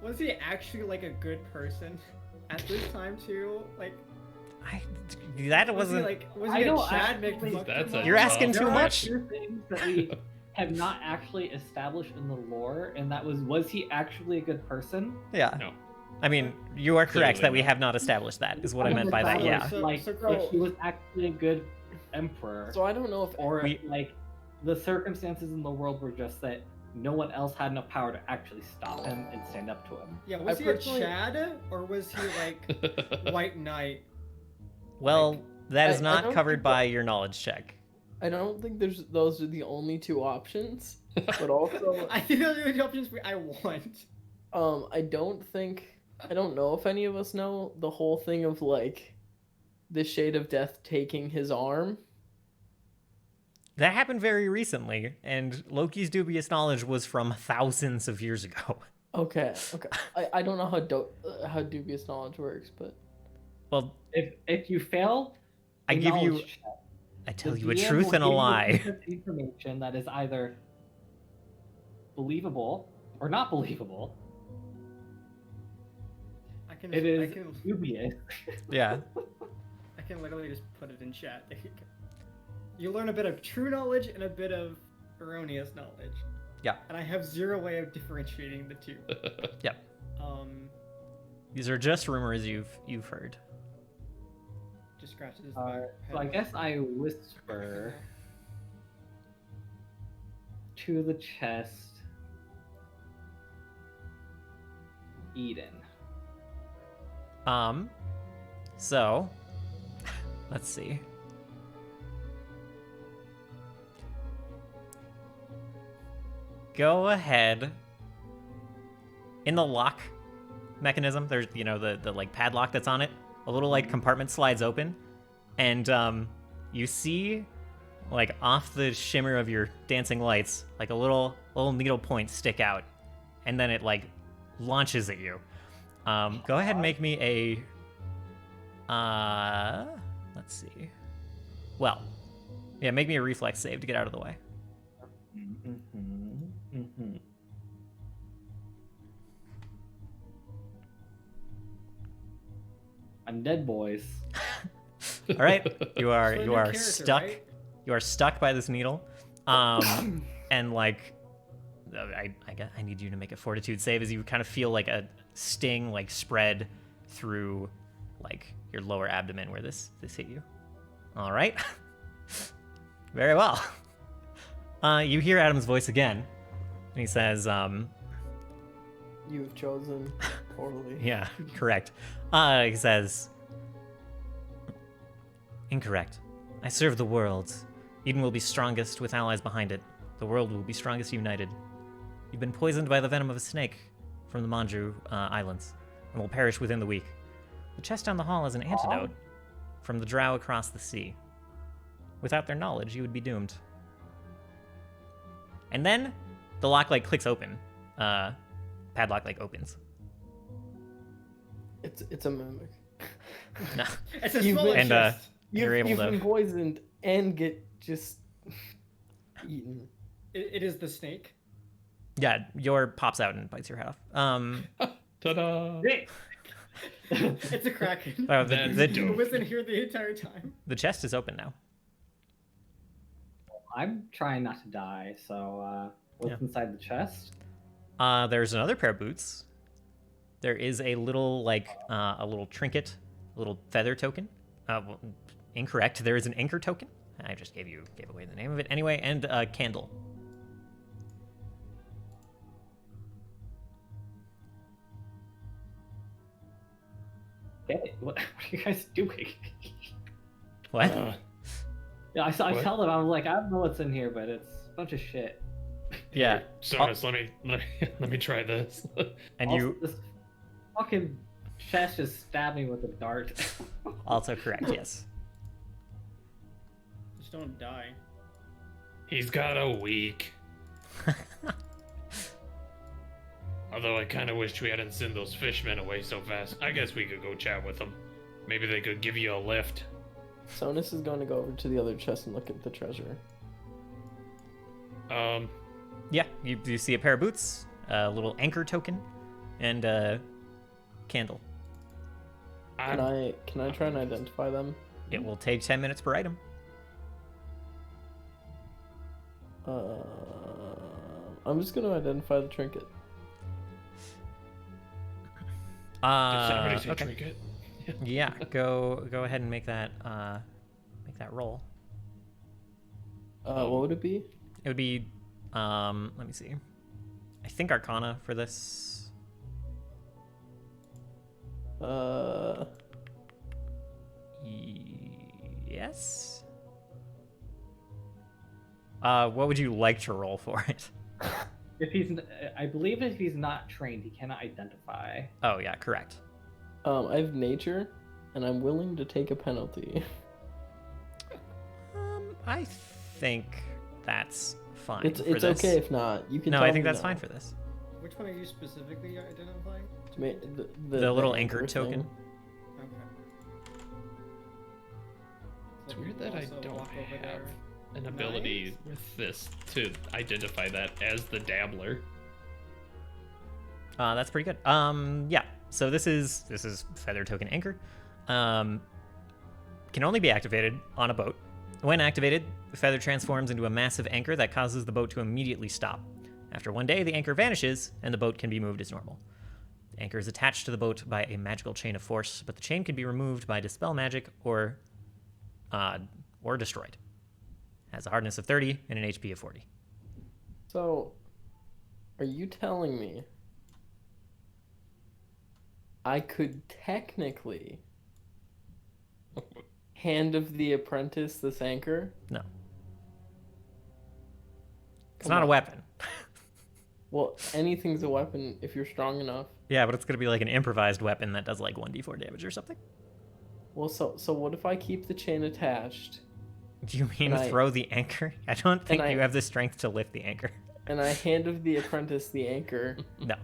was he actually like a good person at this time too? Like, That was he wasn't. like, was I he a don't Chad actually- That's a You're asking tough too There much. are two things that we have not actually established in the lore, and that was he actually a good person? Yeah. No. I mean, you are correct Clearly that we not. have not established that. Is what I meant by that. So- Yeah. so- Like, so- if he was actually a good emperor, So I don't know if or We- like the circumstances in the world were just that no one else had enough power to actually stop him and stand up to him. Yeah, was I he a personally- Chad or was he like White Knight? Well, that is I not don't covered think by your knowledge check. I don't think those are the only two options. But also, I think those are the options I want. I don't know if any of us know the whole thing of like the Shade of Death taking his arm. That happened very recently, and Loki's dubious knowledge was from thousands of years ago. Okay. I don't know how dubious knowledge works, but Well, If you fail, I the give you, knowledge check, I tell the you a DM truth will and a give you lie. Information that is either believable or not believable. I can. It is I can. dubious. Yeah. I can literally just put it in chat. You learn a bit of true knowledge and a bit of erroneous knowledge. Yeah. And I have zero way of differentiating the two. Yep. Just These are just rumors you've heard. scratches. So I guess I whisper to the chest, Eden. So, let's see. Go ahead. In the lock mechanism, there's, you know, the like padlock that's on it. A little like compartment slides open, and you see, like off the shimmer of your dancing lights, like a little needle point stick out, and then it like launches at you. Go ahead and make me a. Let's see. Well, yeah, make me a reflex save to get out of the way. I'm dead, boys. All right, you are So you new are character, stuck. right? You are stuck by this needle, and like, I need you to make a fortitude save as you kind of feel like a sting like spread through like your lower abdomen where this hit you. All right, very well. You hear Adam's voice again, and he says, You've chosen poorly. Yeah, correct. He says, incorrect. I serve the world. Eden will be strongest with allies behind it. The world will be strongest united. You've been poisoned by the venom of a snake from the Manju Islands, and will perish within the week. The chest down the hall is an antidote from the drow across the sea. Without their knowledge, you would be doomed. And then the lock like clicks open. Padlock like opens. It's a mimic. No. It's a You've smaller been- and, chest. You're able You've to- been poisoned and get just eaten. It is the snake. Yeah, your pops out and bites your head off. Ta-da! It's a kraken. Oh, That's the It wasn't here the entire time. chest is open now. I'm trying not to die, so what's Yeah. inside the chest? There's another pair of boots. There is a little a little trinket, a little feather token. Well, incorrect. There is an anchor token. I just gave away the name of it anyway, and a candle. Okay, what are you guys doing? What? Yeah, I What? tell them, I'm like, I don't know what's in here, but it's a bunch of shit. Yeah, Sonus, let me try this. and Also, you this fucking chest just stabbed me with a dart. also correct. Yes. Just don't die. He's got a week. Although I kind of wished we hadn't sent those fishmen away so fast. I guess we could go chat with them. Maybe they could give you a lift. Sonus is going to go over to the other chest and look at the treasure. Yeah, you see a pair of boots, a little anchor token, and a candle. Can I try and identify them? It will take 10 minutes per item. I'm just gonna identify the trinket. Did somebody say Okay. trinket? Yeah, go ahead and make that roll. What would it be? It would be, let me see. I think Arcana for this. Yes. What would you like to roll for it? I believe if he's not trained, he cannot identify. Oh yeah, correct. I have nature, and I'm willing to take a penalty. I think that's fine. It's for this. okay if not. You can. No, tell I think me that's no. fine for this. Which one are you specifically identifying? The little anchor thing. token. Okay. It's So weird we'll that I also don't walk over have there. an ability with this to identify that as the dabbler. That's pretty good. Yeah. So this is feather token anchor. Can only be activated on a boat. When activated, the feather transforms into a massive anchor that causes the boat to immediately stop. After one day, the anchor vanishes and the boat can be moved as normal. The anchor is attached to the boat by a magical chain of force, but the chain can be removed by dispel magic or destroyed. It has a hardness of 30 and an HP of 40. So, are you telling me I could technically Hand of the Apprentice this anchor? No. It's Come not a on. weapon. Well, anything's a weapon if you're strong enough. Yeah, but it's going to be like an improvised weapon that does like 1d4 damage or something. Well, so what if I keep the chain attached Do you mean And I- throw the anchor? I don't think and you I- have the strength to lift the anchor. and I hand of the Apprentice the anchor No.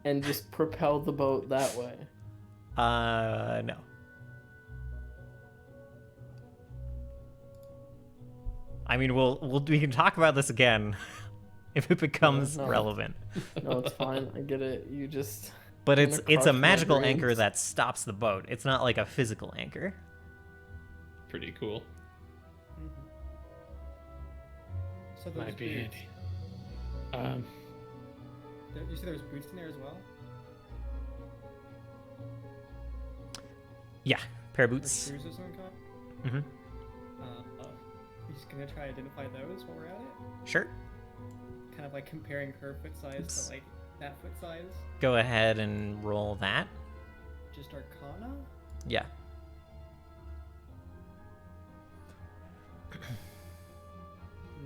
and just propel the boat that way? No. I mean, we can talk about this again if it becomes No. relevant. No, it's fine. I get it. You just. But I'm it's gonna a crush my magical brains. anchor that stops the boat. It's not like a physical anchor. Pretty cool. So those Might be boots. handy. You said there was boots in there as well? Yeah, pair of Or boots. shoes of some kind? Mm-hmm. You just gonna try to identify those while we're at it? Sure. Kind of like comparing her foot size to like that foot size? Go ahead and roll that. Just Arcana? Yeah.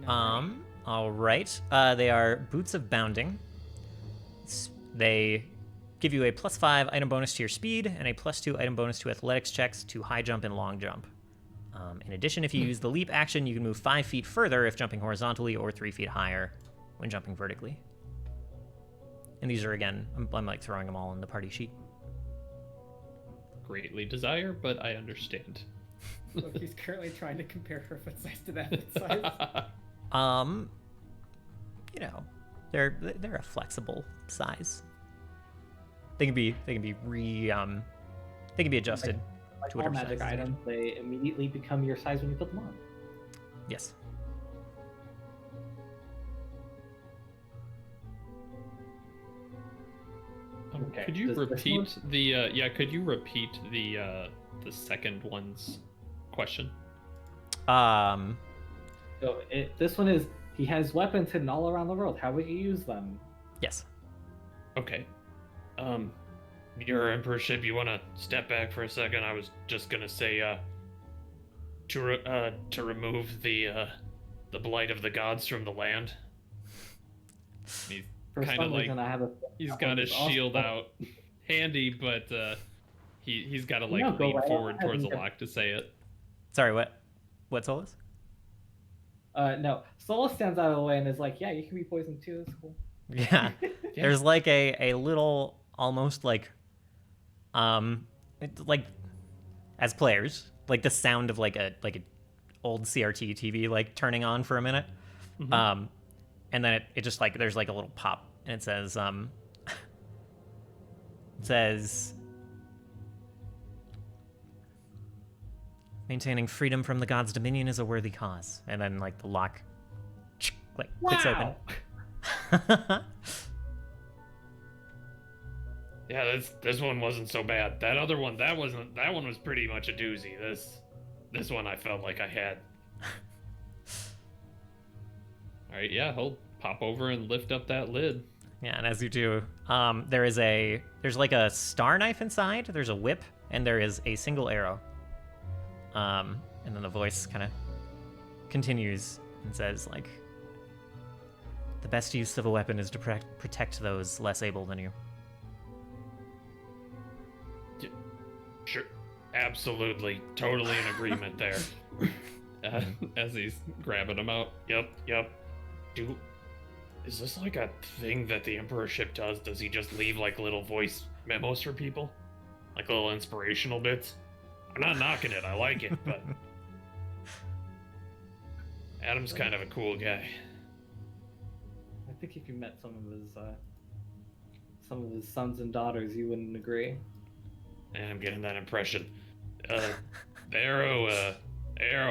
No. All right. They are boots of bounding. They give you a +5 item bonus to your speed and a +2 item bonus to athletics checks to high jump and long jump. In addition, if you use the leap action, you can move 5 feet further if jumping horizontally or 3 feet higher when jumping vertically. And these are, again, I'm like throwing them all in the party sheet. Greatly desire, but I understand. Look, he's currently trying to compare her foot size to that foot size. You know, they're a flexible size. They can be adjusted Like to all whatever magic size is items, they immediately become your size when you put them on. Yes. Okay, Could you does this repeat the could you repeat the second one's question? So this one is, he has weapons hidden all around the world. How would you use them? Yes. Okay. Your Emperorship, you want to step back for a second? I was just gonna say, to remove the blight of the gods from the land. He's For kind some of like reason, I have a. he's got his shield out, handy, but he's got to like No, go lean right forward ahead towards the and- lock to say it. Sorry, what? What, Solus? No, Sola stands out of the way and is like, "Yeah, you can be poisoned too. That's cool." Yeah. There's like a little, almost like, like, as players, like the sound of like a old CRT TV like turning on for a minute. Mhm. And then it just like, there's like a little pop and it says, maintaining freedom from the god's dominion is a worthy cause. And then like the lock like clicks open. Yeah, this one wasn't so bad. That other one, that one was pretty much a doozy. This one I felt like I had. All right, yeah, he'll pop over and lift up that lid. Yeah, and as you do, there's like a star knife inside, there's a whip, and there is a single arrow. And then the voice kind of continues and says, like, the best use of a weapon is to protect those less able than you. Sure, absolutely, totally in agreement there. As he's grabbing him out. Yep. Is this like a thing that the Emperorship does? Does he just leave like little voice memos for people? Like little inspirational bits? I'm not knocking it, I like it, but Adam's kind of a cool guy. I think if you met some of his sons and daughters, you wouldn't agree. And I'm getting that impression. The arrow,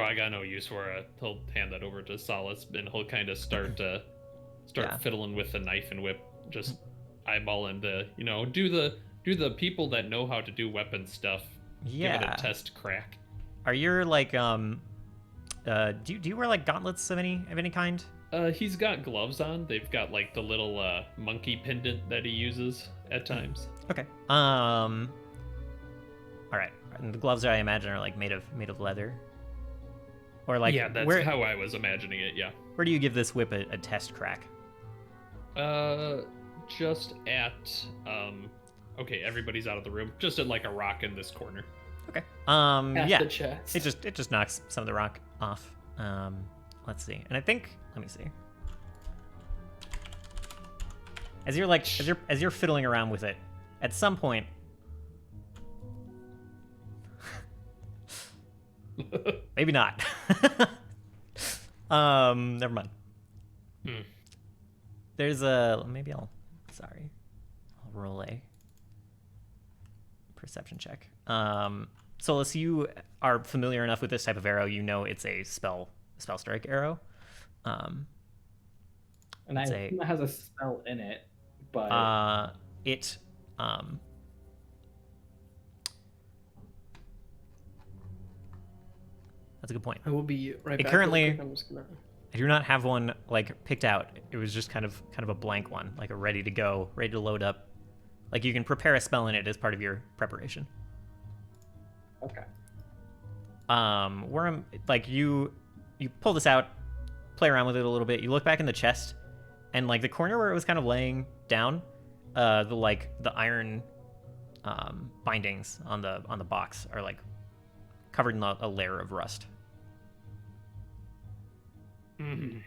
I got no use for it. He'll hand that over to Solace, and he'll kind of start Yeah. fiddling with the knife and whip, just eyeballing do the people that know how to do weapon stuff. Yeah. Give it a test crack. Are you like do you wear like gauntlets of any kind? He's got gloves on. They've got like the little monkey pendant that he uses at times. Okay. All right. And the gloves, I imagine, are like made of leather. Or like, yeah, that's how I was imagining it. Yeah. Where do you give this whip a test crack? Just at okay, everybody's out of the room. Just at like a rock in this corner. Okay. Past Yeah. the chest. It just knocks some of the rock off. Let's see. And I think, let me see. As you're fiddling around with it, at some point, maybe not. Never mind. There's I'll roll a perception check. Solus, you are familiar enough with this type of arrow, you know it's a spell strike arrow. And I It's assume it has a spell in it, but It that's a good point. I will be right It back. currently- real quick. I'm just gonna... I do not have one like picked out. It was just kind of a blank one, like a ready to go, ready to load up. Like you can prepare a spell in it as part of your preparation. okay. Where I'm like you pull this out, play around with it a little bit. You look back in the chest, and like the corner where it was kind of laying down, the iron bindings on the box are like covered in a layer of rust. Mhm.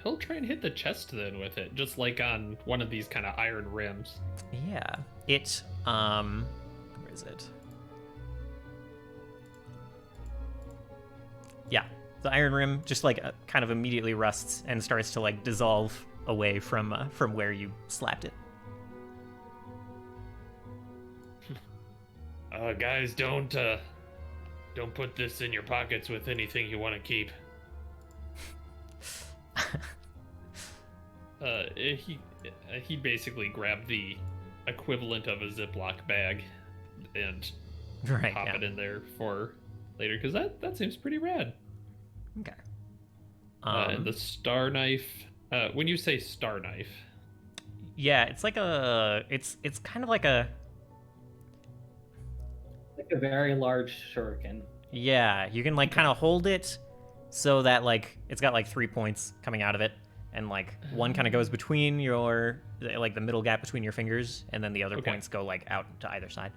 He'll he'll try and hit the chest then with it, just like on one of these kind of iron rims. Yeah. It, where is it? Yeah. The iron rim just like kind of immediately rusts and starts to like dissolve away from where you slapped it. Guys, don't put this in your pockets with anything you want to keep. He basically grabbed the equivalent of a Ziploc bag and Right. pop it in there for later, because that seems pretty rad. Okay. And the star knife. When you say star knife, Yeah, it's like it's kind of like a very large shuriken. Yeah, you can like kind of hold it so that like it's got like 3 points coming out of it, and like one kind of goes between your like the middle gap between your fingers, and then the other Okay. points go like out to either side.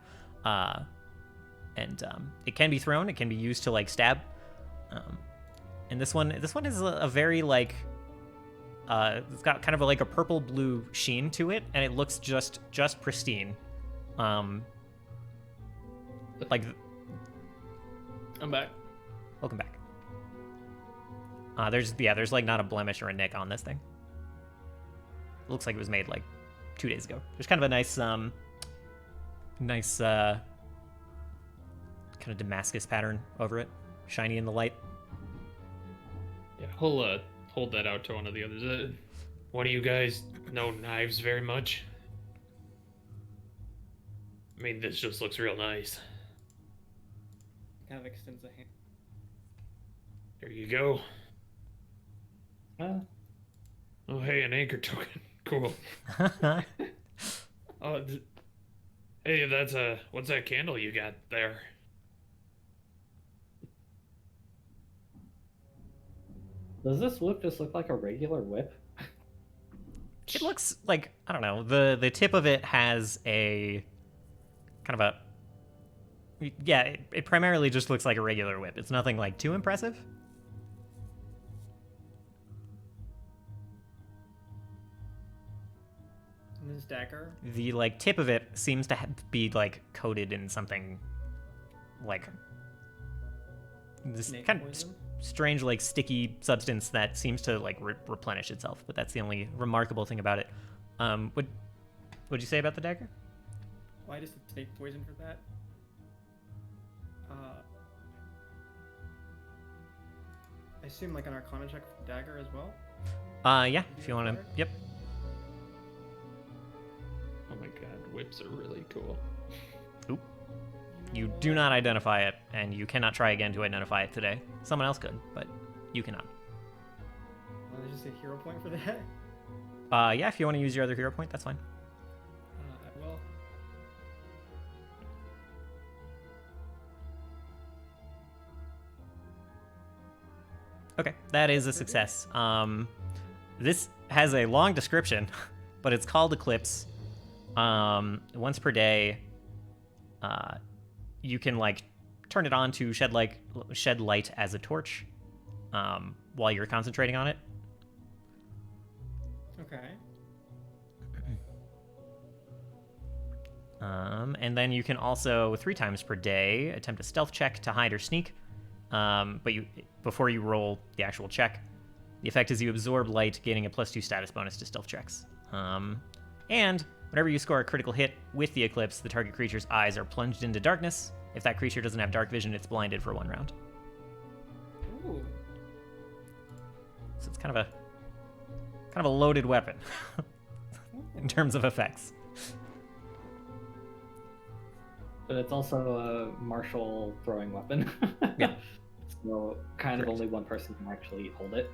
And it can be thrown. It can be used to like stab. And this one is a very like it's got kind of like a purple blue sheen to it, and it looks just pristine. Like I'm back. welcome back. There's like not a blemish or a nick on this thing. It looks like it was made like 2 days ago. There's kind of a nice kind of Damascus pattern over it, shiny in the light. yeah, he'll hold that out to one of the others. One of you guys know knives very much? I mean, this just looks real nice. Kind of extends a hand. There you go. Uh, Oh, hey, an anchor token. Cool. Oh, hey, that's what's that candle you got there? does this whip just look like a regular whip? It looks like, I don't know, the tip of it has a kind of a yeah, it primarily just looks like a regular whip. It's nothing like too impressive. And this dagger. The like tip of it seems to be like coated in something like this Snake kind of poison? strange like sticky substance that seems to like replenish itself, but that's the only remarkable thing about it. What'd you say about the dagger? Why does it take poison for that? I assume like an Arcana check for the dagger as well. Yeah, if you want to. Yep. Oh my god, whips are really cool. Oop. You do not identify it, and you cannot try again to identify it today. Someone else could, but you cannot. Well, there's just a hero point for that. Yeah, if you want to use your other hero point, that's fine. I will. Okay, that is a success. This has a long description, but it's called Eclipse. Once per day, you can like turn it on to shed light as a torch, while you're concentrating on it. Okay. And then you can also 3 times per day attempt a stealth check to hide or sneak. But before you roll the actual check, the effect is you absorb light, gaining a +2 status bonus to stealth checks. And whenever you score a critical hit with the Eclipse, the target creature's eyes are plunged into darkness. If that creature doesn't have dark vision, it's blinded for 1 round. Ooh. So it's kind of a loaded weapon in terms of effects. But it's also a martial throwing weapon. Yeah. So kind of Correct. only one person can actually hold it.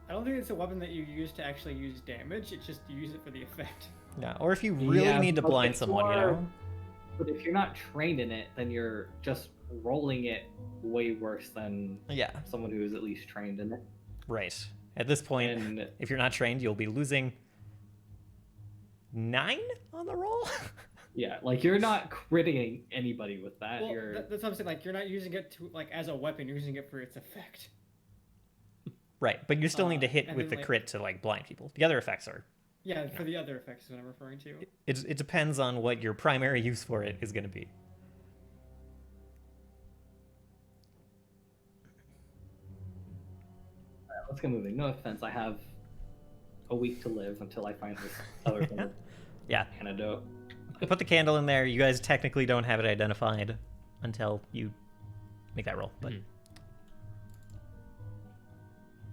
I don't think it's a weapon that you use to actually use damage. It's just you use it for the effect. Yeah, or if you really Yeah, need to but blind it's someone, you more- know? But if you're not trained in it, then you're just rolling it way worse than Yeah, someone who is at least trained in it. right. At this point, And if you're not trained, you'll be losing 9 on the roll. yeah, like you're not critting anybody with that. Well, You're that's what I'm saying. Like you're not using it to like as a weapon. You're using it for its effect. Right, but you still need to hit and with the then, like- crit to like blind people. The other effects are. Yeah, for the other effects is what I'm referring to. It depends on what your primary use for it is going to be. Let's get moving. No offense, I have a week to live until I find this other thing. Yeah. Antidote. I put the candle in there. You guys technically don't have it identified until you make that roll, but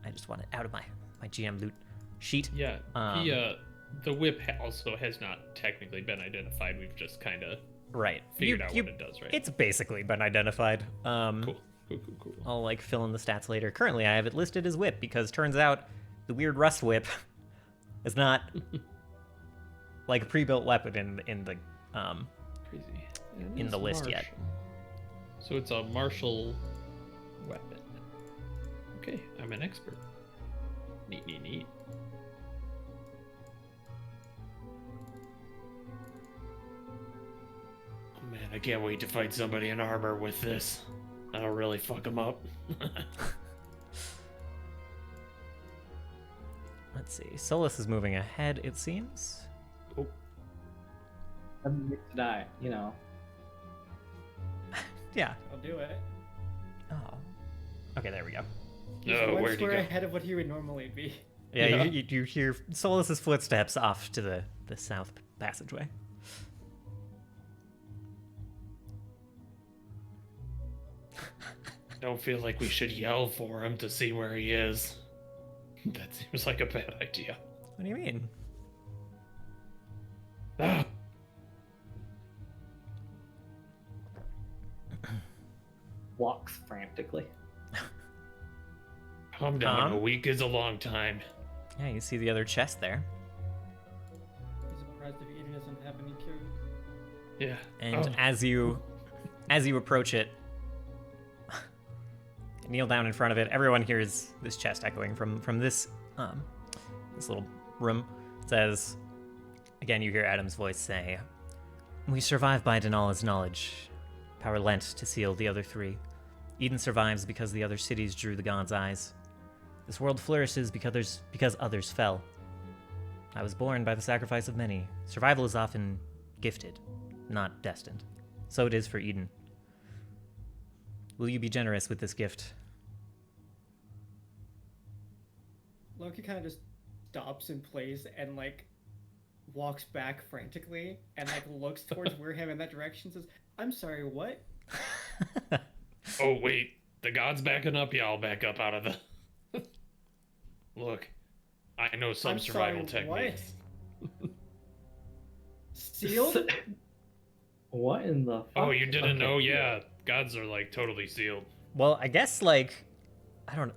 I just want it out of my GM loot sheet. Yeah, the whip also has not technically been identified. We've just kind of Right. figured out what it does, right? It's basically been identified. Cool. I'll like fill in the stats later. Currently, I have it listed as whip because turns out the weird rust whip is not like a pre-built weapon in the Crazy. in the list yet. So it's a martial weapon. Okay, I'm an expert. Neat. Oh man, I can't wait to fight somebody in armor with this. That'll really fuck them up. Let's see. Solus is moving ahead, it seems. I'm to die, you know. Yeah. I'll do it. Oh. Okay, there we go. He's Oh, one where'd he square go? ahead of what he would normally be. Yeah, Yeah. You hear Solus's footsteps off to the south passageway. Don't feel like we should yell for him to see where he is. That seems like a bad idea. What do you mean? Ah, Walks frantically. calm down. Tom? A week is a long time. Yeah, you see the other chest there. He's surprised if Eden doesn't have any cure. Yeah. And Oh. as you approach it, kneel down in front of it. Everyone hears this chest echoing from this this little room. It says, again, you hear Adam's voice say, "We survive by Denala's knowledge, power lent to seal the other three. Eden survives because the other cities drew the gods' eyes. This world flourishes because others fell. I was born by the sacrifice of many. Survival is often gifted, not destined. So it is for Eden. Will you be generous with this gift?" Loki kind of just stops in place and like walks back frantically and like looks towards where him in that direction. Says, "I'm sorry, what?" Oh wait, the god's backing up. Yeah, I'll back up out of the. Look, I know some I'm survival sorry, what? techniques. Sealed? What in the fuck? Oh, you didn't Okay. know? Yeah, gods are like totally sealed. Well, I guess, like, I don't,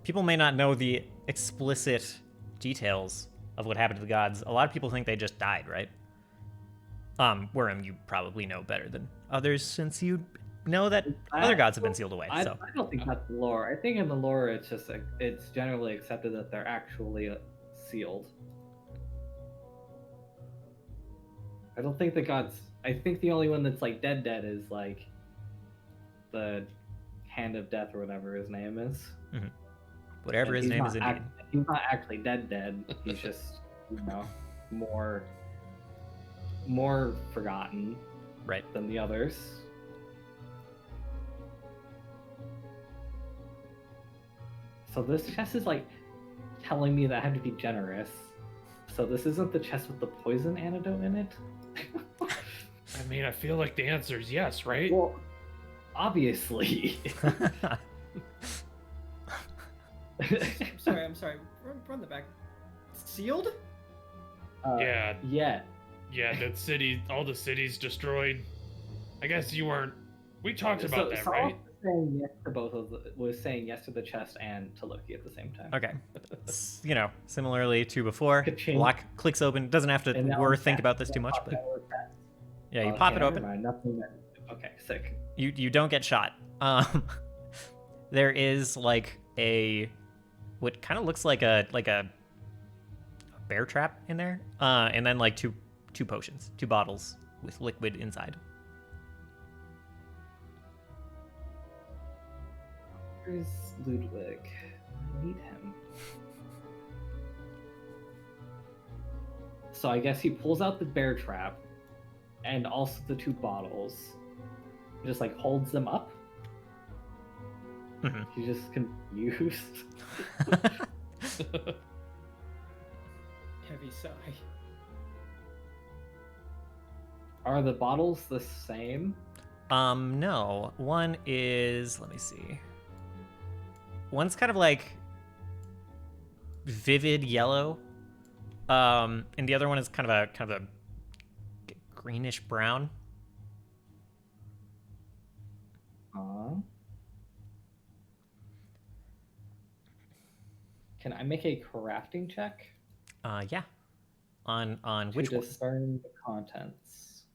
people may not know the explicit details of what happened to the gods. A lot of people think they just died, right? Worm, you probably know better than others since you know that other gods have been sealed away. I So don't think that's the lore. I think in the lore it's just it's generally accepted that they're actually sealed. I don't think the gods. I think the only one that's like dead is like the Hand of Death or whatever his name is. whatever And his he's name not is indeed. He's not actually dead. He's just more forgotten Right. than the others. So this chest is like telling me that I have to be generous. So this isn't the chest with the poison antidote in it? I mean, I feel like the answer is yes, right? Well, obviously. I'm sorry. Run the back. Sealed? Yeah. Yeah. Yeah, that city, all the cities destroyed. I guess you weren't. We talked about that, so right? was saying yes to the chest and to Loki at the same time. Okay. Similarly to before, Ka-ching. lock clicks open. Doesn't have to And now think I'm about this too much, back. but yeah, you Okay, pop it never open. mind, nothing that... Okay, sick. You don't get shot. There is like what kind of looks like a bear trap in there, and then like two potions, 2 bottles with liquid inside. Where's Ludwig? I need him. So I guess he pulls out the bear trap and also the 2 bottles. Just like holds them up. Mhm. He's just confused. Heavy sigh. Are the bottles the same? No. One is, let me see. One's kind of like vivid yellow. And the other one is kind of a greenish brown. Can I make a crafting check? Yeah. On To which one? discern the contents.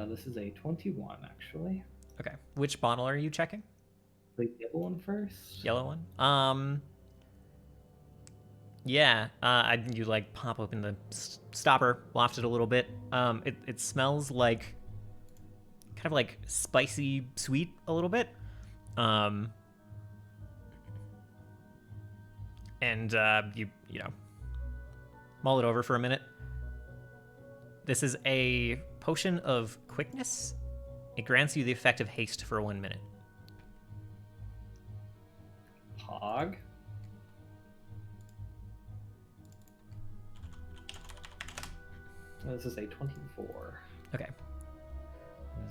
This is a 21, actually. Okay. Which bottle are you checking? The yellow one first. Yellow one. Yeah. You like pop open the stopper, waft it a little bit. It smells like kind of like spicy sweet a little bit. And you know, mull it over for a minute. This is a potion of quickness. It grants you the effect of haste for 1 minute. Pog. This is a 24. Okay.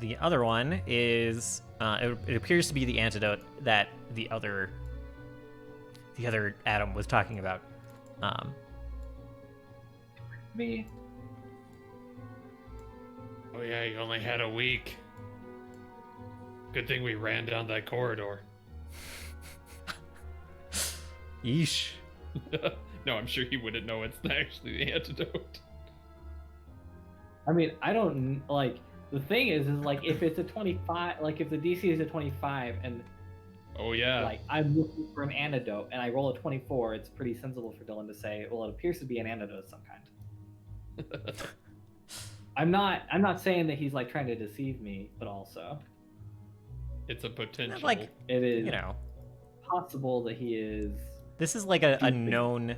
The other one is it appears to be the antidote that the other Adam was talking about. Me. Oh yeah, you only had a week. Good thing we ran down that corridor. Yeesh. No, I'm sure he wouldn't know it's actually the antidote. I mean, I don't like. The thing is like if it's a 25, like if the DC is a 25 and Oh yeah. like I'm looking for an antidote and I roll a 24, it's pretty sensible for Dylan to say, well, it appears to be an antidote of some kind. I'm not saying that he's like trying to deceive me, but also It's a potential. Like, it is you know, possible that he is. this is like a known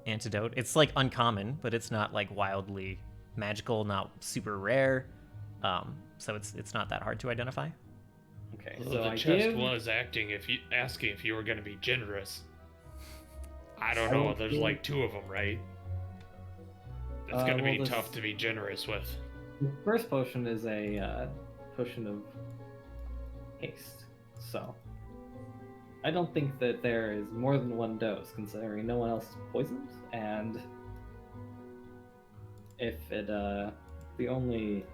antidote. It's like uncommon, but it's not like wildly magical, not super rare. So it's not that hard to identify. Okay, Well, so the I chest give. was asking if you were going to be generous. I don't I know. will There's give- like 2 of them, right? It's going to well, be this- tough to be generous with. The first potion is a potion of haste, so I don't think that there is more than 1 dose, considering no one else is poisoned, and if it the only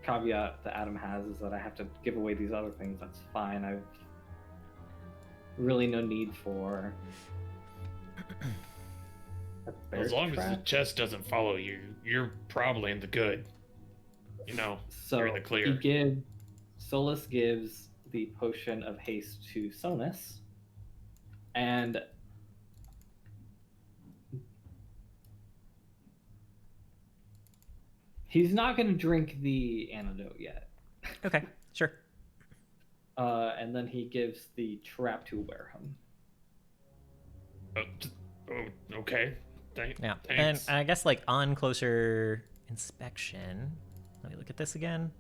caveat that Adam has is that I have to give away these other things, that's fine. I've really no need for a bear As long as the trap. chest doesn't follow you, you're probably in the good. You know, So you're in the clear. Solus gives the potion of haste to Sonus, and he's not going to drink the antidote yet. Okay, sure. And then he gives the trap to Wareham. Okay. Yeah, Thanks. and I guess like on closer inspection, let me look at this again.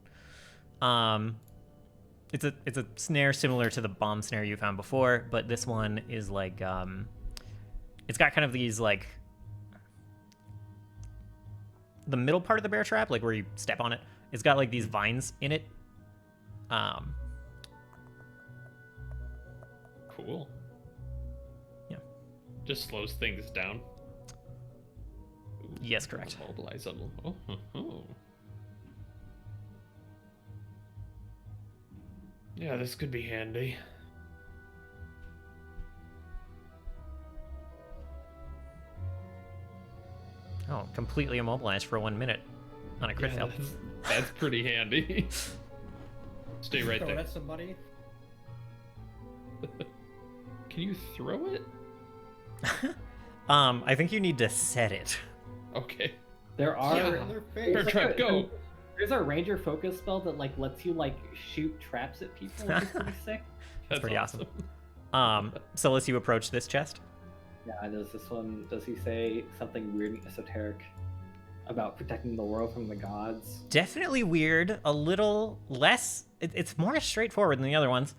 It's a snare similar to the bomb snare you found before, but this one is like it's got kind of these like the middle part of the bear trap, like where you step on it. It's got like these vines in it. Cool. Yeah. Just slows things down. Yes, correct. Mobilize them. Oh. Yeah, this could be handy. Oh, completely immobilized for 1 minute on a crit Yeah, fail. that's pretty handy. Stay right Throw it there. at somebody. Can you throw it? I think you need to set it. Okay. There are Yeah. In their face. Bear trap, go. There's a ranger focus spell that like lets you like shoot traps at people, which is pretty sick. That's pretty awesome. So let's you approach this chest. Yeah, does he say something weird and esoteric about protecting the world from the gods? Definitely weird, a little less, it's more straightforward than the other ones.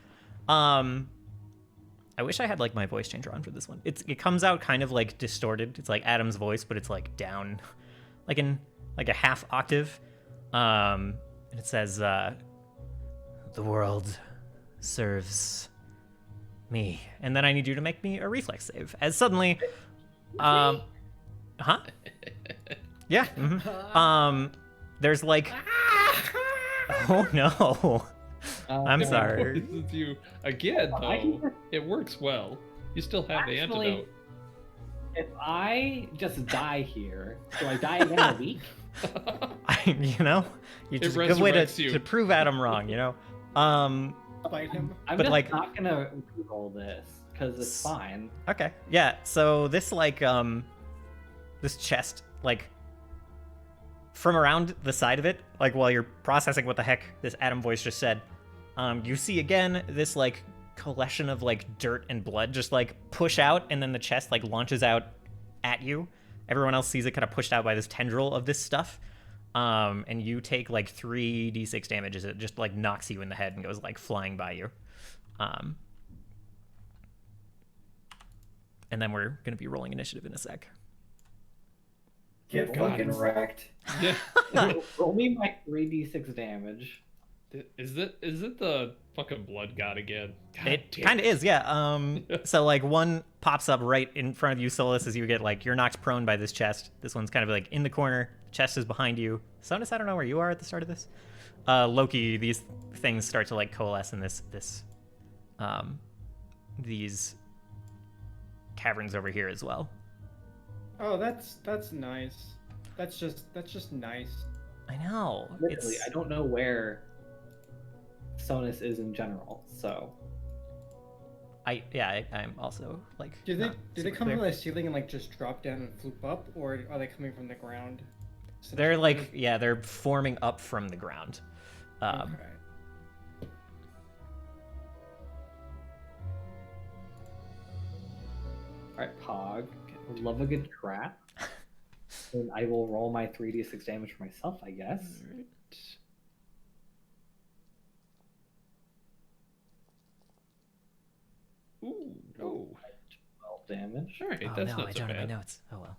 I wish I had like my voice changer on for this one. It comes out kind of like distorted. It's like Adam's voice, but it's like down, like in like a half octave. And it says, "The world serves me," and then I need you to make me a reflex save. As suddenly, huh? Yeah. There's like, oh no. I'm sorry. This is you again, though. It works well. You still have the Actually, antidote. If I just die here, do I die again in a week? You know, you just a good way to prove Adam wrong. You know. Bite him. I'm But, just like- not gonna roll this because it's fine. Okay. Yeah. So this like this chest like from around the side of it, like while you're processing what the heck this Adam voice just said, you see again this like collection of like dirt and blood just like push out, and then the chest like launches out at you. Everyone else sees it kind of pushed out by this tendril of this stuff. And you take like 3d6 damage as it just like knocks you in the head and goes like flying by you. And then we're gonna be rolling initiative in a sec. Get fucking wrecked. Yeah. Roll me my 3d6 damage. Is it the fucking blood god again? God It damn kind of is, yeah. So like one pops up right in front of you, Solus, as you get like you're knocked prone by this chest. This one's kind of like in the corner. Chest is behind you. Sonus, I don't know where you are at the start of this. Loki, these things start to like coalesce in these caverns over here as well. Oh, that's nice. That's just nice. I know. Literally, I don't know where Sonus is in general, so I'm also like. Do they not super come clear. from the ceiling and like just drop down and floop up, or are they coming from the ground? They're like they're forming up from the ground. Okay. alright, Pog. Love a good trap. And I will roll my 3d6 damage for myself, I guess. Ooh, no. 12 damage. All right, Oh that's no, not I so don't have my bad. notes. Oh well.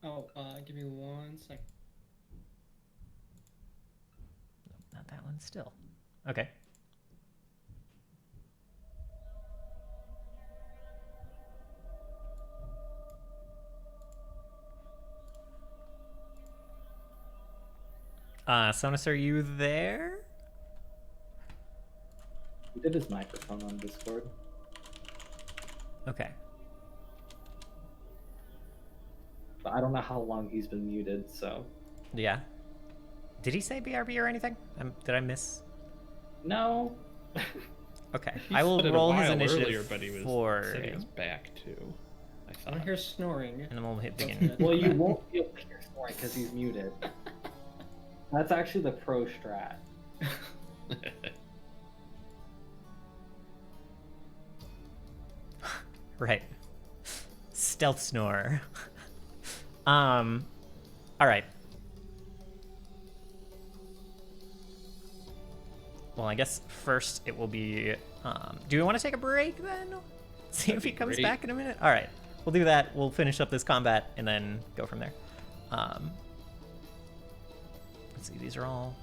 Oh, give me 1 second. Not that one still. Okay. Sonus, are you there? He did his microphone on Discord. Okay. But I don't know how long he's been muted, so. Yeah. Did he say BRB or anything? Did I miss? No. Okay. He I will said it a roll his while initiative earlier, but he was for setting him, us back too. I I thought. don't hear snoring. and then we'll hit That's begin. good. Well, you won't feel like you're snoring because he's muted. That's actually the pro strat. Right. Stealth snore. All right. Well, I guess first it will be. Do we want to take a break then? See if he comes great. back in a minute. All right, we'll do that. We'll finish up this combat and then go from there. Let's see. These are all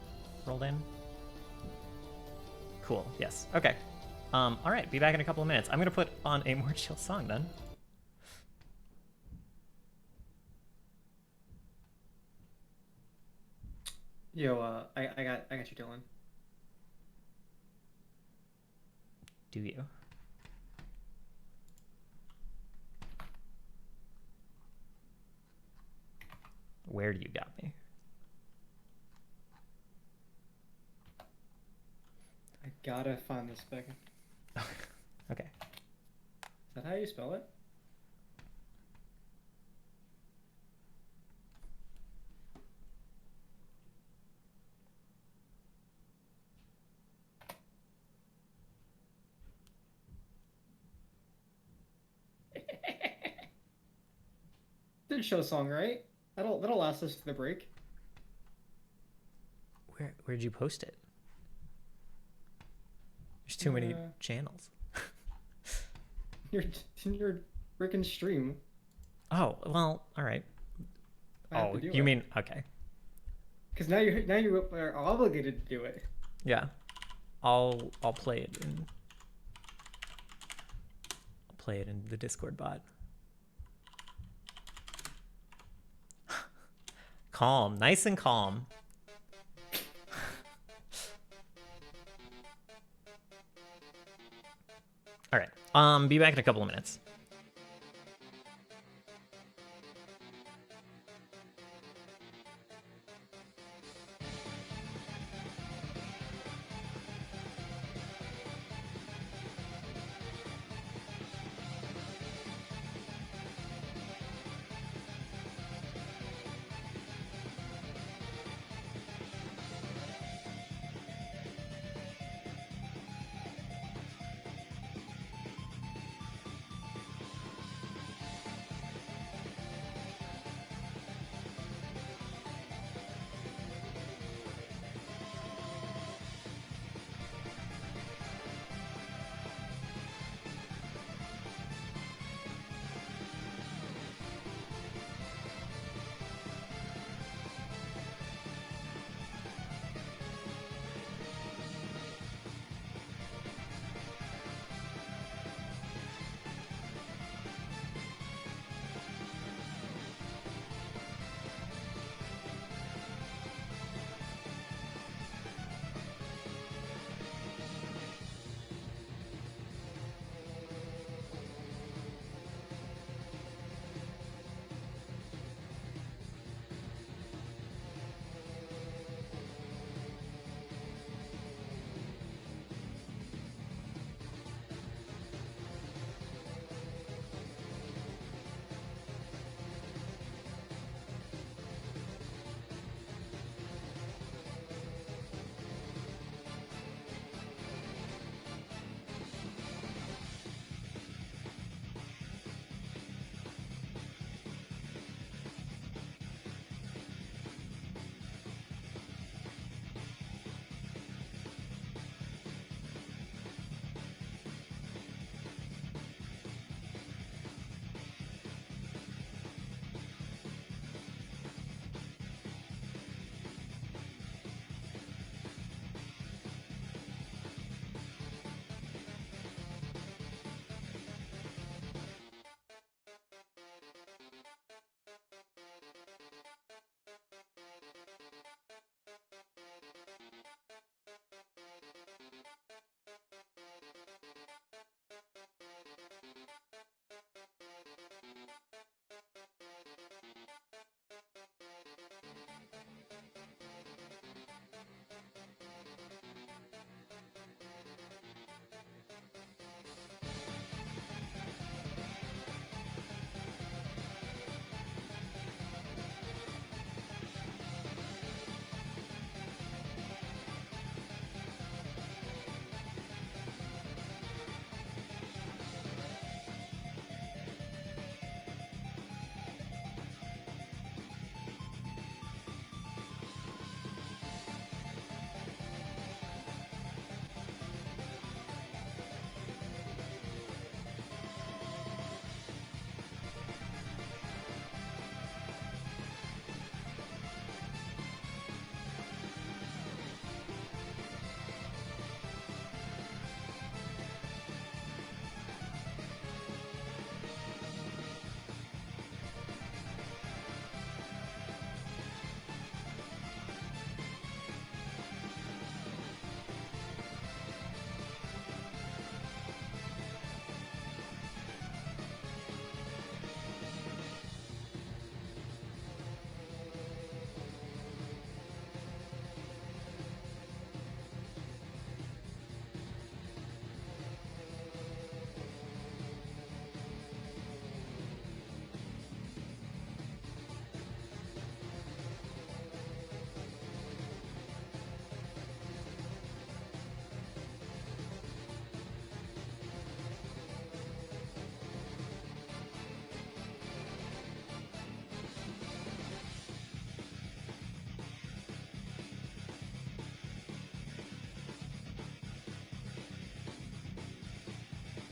rolled in. Cool. Yes. Okay. All right. Be back in a couple of minutes. I'm gonna put on a more chill song then. Yo, I got you, Dylan. Do you? Where do you got me? I gotta find this back. Okay. you spell it? Did show song, right? That'll last us to the break. Where'd you post it? There's too many channels. Your freaking stream. Oh, well, all right. Oh, you mean okay. Because now you are obligated to do it. Yeah. I'll play it in the Discord bot. Calm, nice and calm. All right. Be back in a couple of minutes.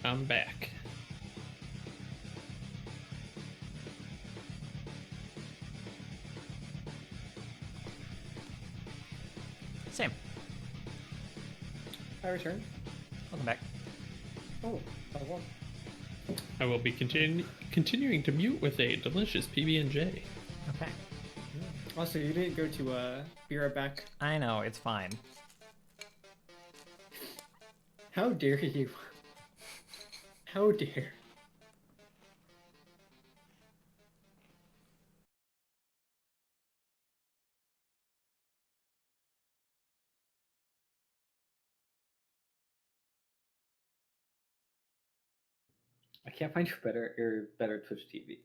I'm back. Same. I return. Welcome back. Oh, I won. I will be continuing to mute with a delicious PB&J. Okay. Also, you didn't go to be right back. I know, it's fine. How dare you? How dare? I can't find your better Twitch TV.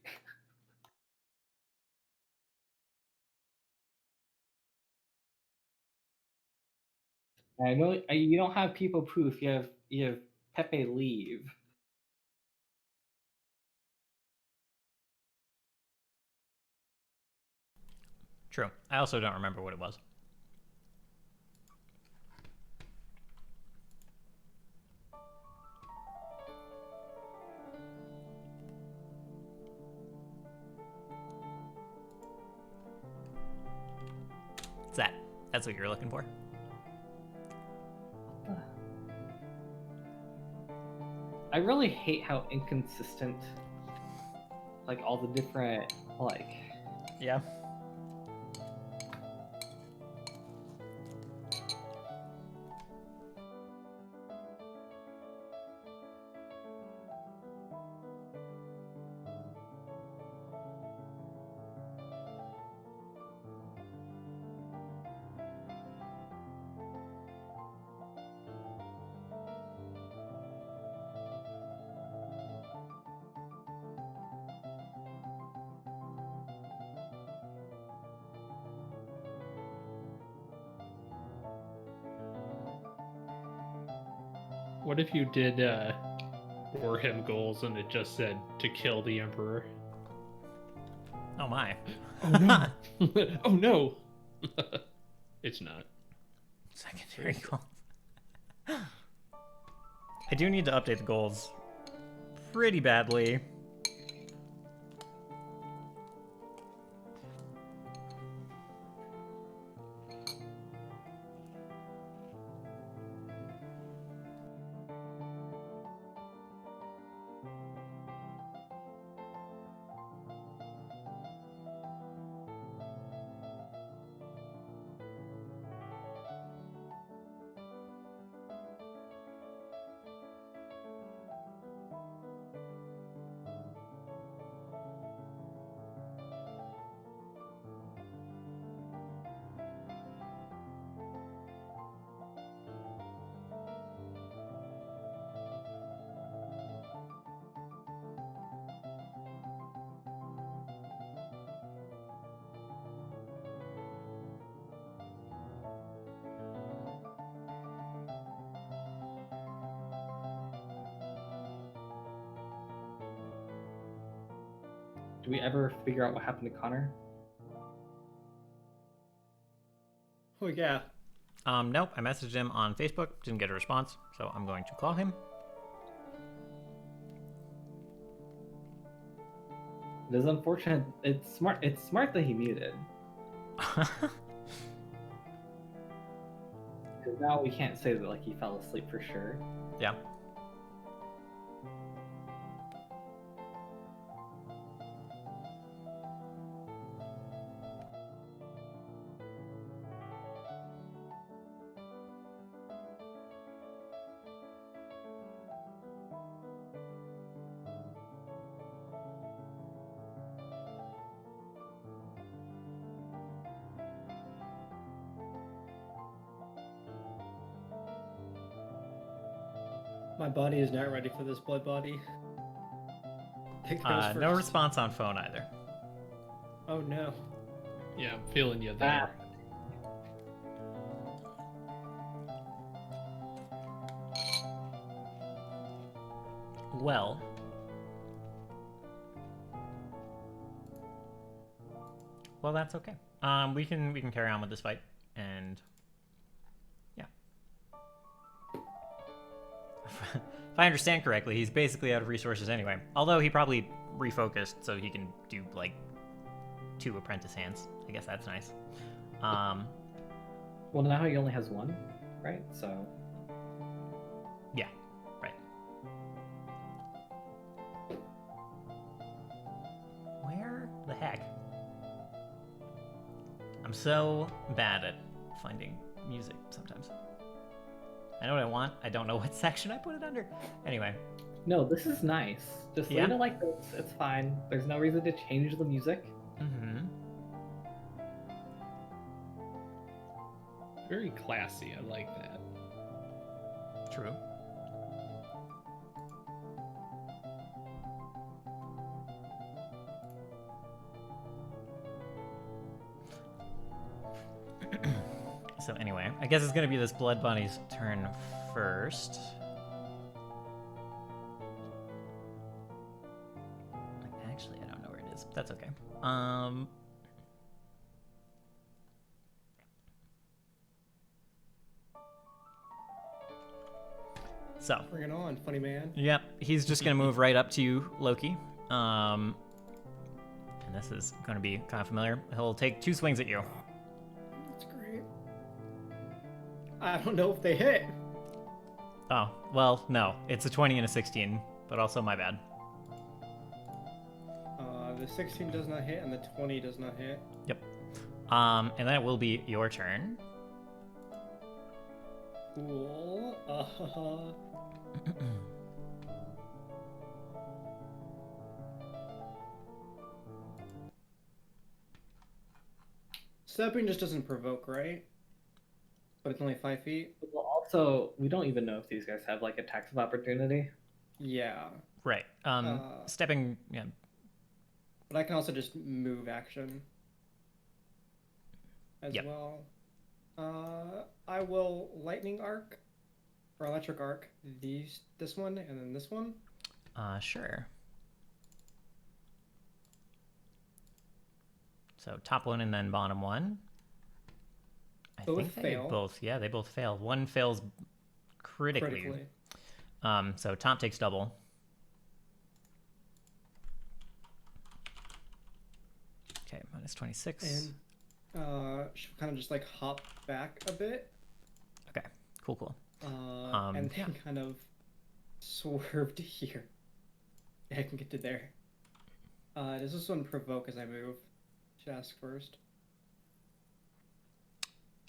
I know you don't have people proof. You have Pepe leave. True. I also don't remember what it was. What's that? That's what you're looking for? I really hate how inconsistent, like all the different, like. Yeah. What if you did Warham goals and it just said to kill the Emperor? Oh my. Oh no! Oh no! It's not. Secondary goals. I do need to update the goals pretty badly. Do we ever figure out what happened to Connor? Oh yeah. Nope. I messaged him on Facebook, didn't get a response, so I'm going to call him. It is unfortunate. It's smart. It's smart that he muted. Because now we can't say that like he fell asleep for sure. Yeah. My body is not ready for this blood body. Pick those No first. response on phone either. Oh no. Yeah, I'm feeling you there. Well. Well, that's okay. We can carry on with this fight, and yeah. if I understand correctly, he's basically out of resources anyway. Although he probably refocused so he can do like 2 apprentice hands. I guess that's nice. Well, now he only has 1, right? So. Yeah, right. Where the heck? I'm so bad at finding music sometimes. I know what I want. I don't know what section I put it under. Anyway. No, this is nice. Just Yeah? leave it like this. It's fine. There's no reason to change the music. Mm-hmm. Very classy. I like that. True. So anyway, I guess it's gonna be this Blood Bunny's turn first. Actually, I don't know where it is. That's okay. So. Bring it on, funny man. Yep, he's just gonna move right up to you, Loki. And this is gonna be kind of familiar. He'll take 2 swings at you. That's great. I don't know if they hit. Oh, well, no. It's a 20 and a 16, but also my bad. The 16 does not hit and the 20 does not hit. Yep. And then it will be your turn. Cool. Stepping just doesn't provoke, right? But it's only 5 feet? Well, also, we don't even know if these guys have like attacks of opportunity. Yeah. Right. Stepping, yeah. But I can also just move action as Yep. well. I will lightning arc or electric arc this one and then this one. Sure. So top one and then bottom one. I Both think they fail. they both fail. One fails critically. So top takes double. Okay, minus 26. And she'll kind of just like hop back a bit. Okay, cool. And then kind of swerve to here. Yeah, I can get to there. Does this one provoke as I move? Should ask first.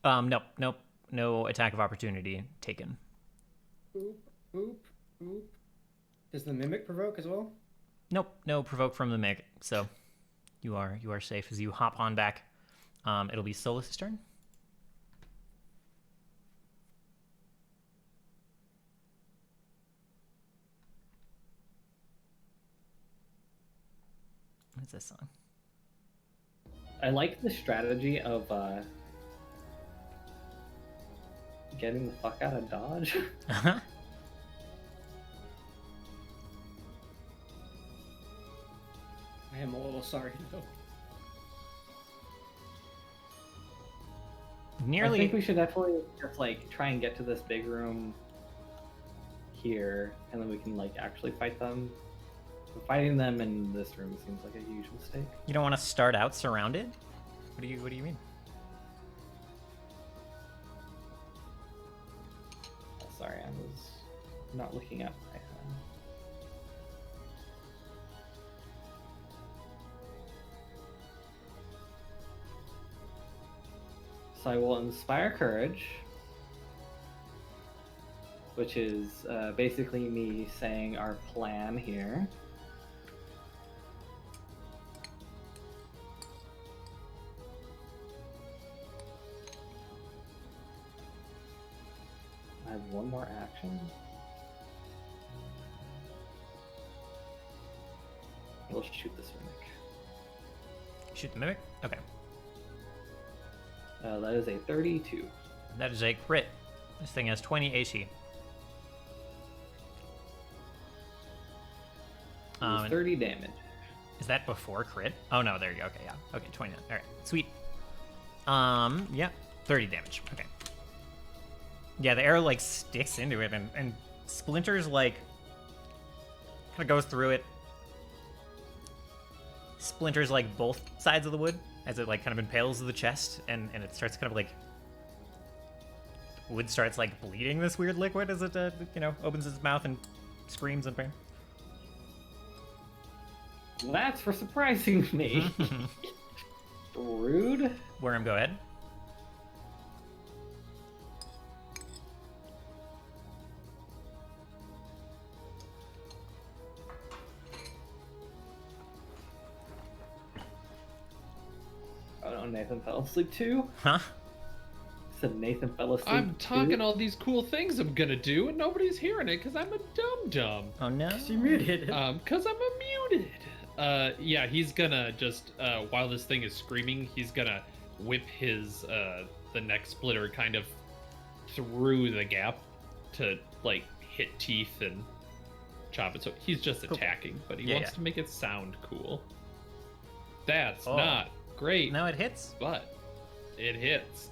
Nope. No attack of opportunity taken. Oop. Does the mimic provoke as well? Nope, no provoke from the Meg. So you are safe as you hop on back. It'll be Solus's turn. What is this song? I like the strategy of getting the fuck out of Dodge. Uh-huh. I am a little sorry though. Nearly. I think we should definitely just like try and get to this big room here, and then we can like actually fight them. Fighting them in this room seems like a huge mistake. You don't want to start out surrounded? What do you mean? Oh, sorry, I was not looking at my So I will inspire courage, which is basically me saying our plan here. I have one more action. We'll shoot this mimic. Shoot the mimic? Okay. That is a 32. That is a crit. This thing has 20 AC. 30 damage. Is that before crit? Oh no, there you go. Okay, yeah. Okay, 29. All right, sweet. Yeah, 30 damage. Okay. Yeah, the arrow like sticks into it and splinters like kind of goes through it. Splinters like both sides of the wood as it like kind of impales the chest, and it starts kind of like wood starts like bleeding this weird liquid as it opens its mouth and screams in pain. That's for surprising me. Rude. Worm, go ahead. Oh no, Nathan fell asleep too. Huh? Said Nathan fell asleep. I'm talking too? all these cool things I'm gonna do, and nobody's hearing it because I'm a dum-dum. Oh no. She muted. Because I'm muted. Yeah, he's gonna just, while this thing is screaming, he's gonna whip his, the neck splitter kind of through the gap to, like, hit teeth and chop it. So he's just attacking, but he wants to make it sound cool. That's not great. No, it hits. But it hits.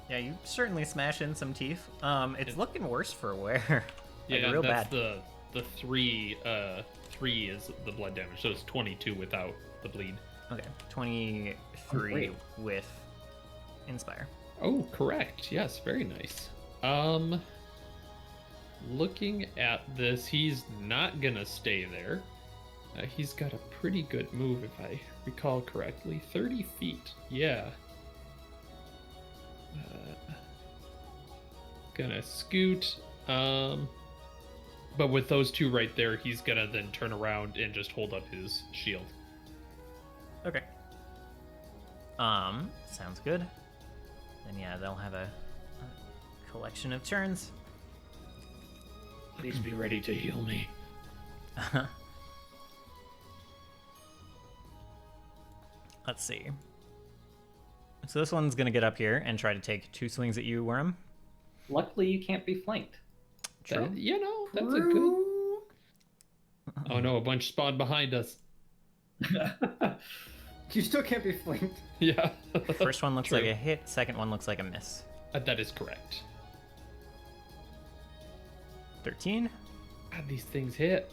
Yeah, you certainly smash in some teeth. It's looking worse for wear. Like, Yeah, real that's bad. the 3 is the blood damage, so it's 22 without the bleed. Okay, 23 with Inspire. Oh, correct. Yes, very nice. Looking at this, he's not gonna stay there. He's got a pretty good move, if I recall correctly. 30 feet. Yeah. Gonna scoot. But with those two right there, he's gonna then turn around and just hold up his shield. Okay. Sounds good. Then yeah, they'll have a collection of turns. Please be ready to heal me. Let's see. So this one's gonna get up here and try to take 2 swings at you, Worm. Luckily, you can't be flanked. True. That's a good. Oh no, a bunch spawned behind us. You still can't be flanked. Yeah. First one looks True. like a hit. Second one looks like a miss. That is correct. 13. God, these things hit.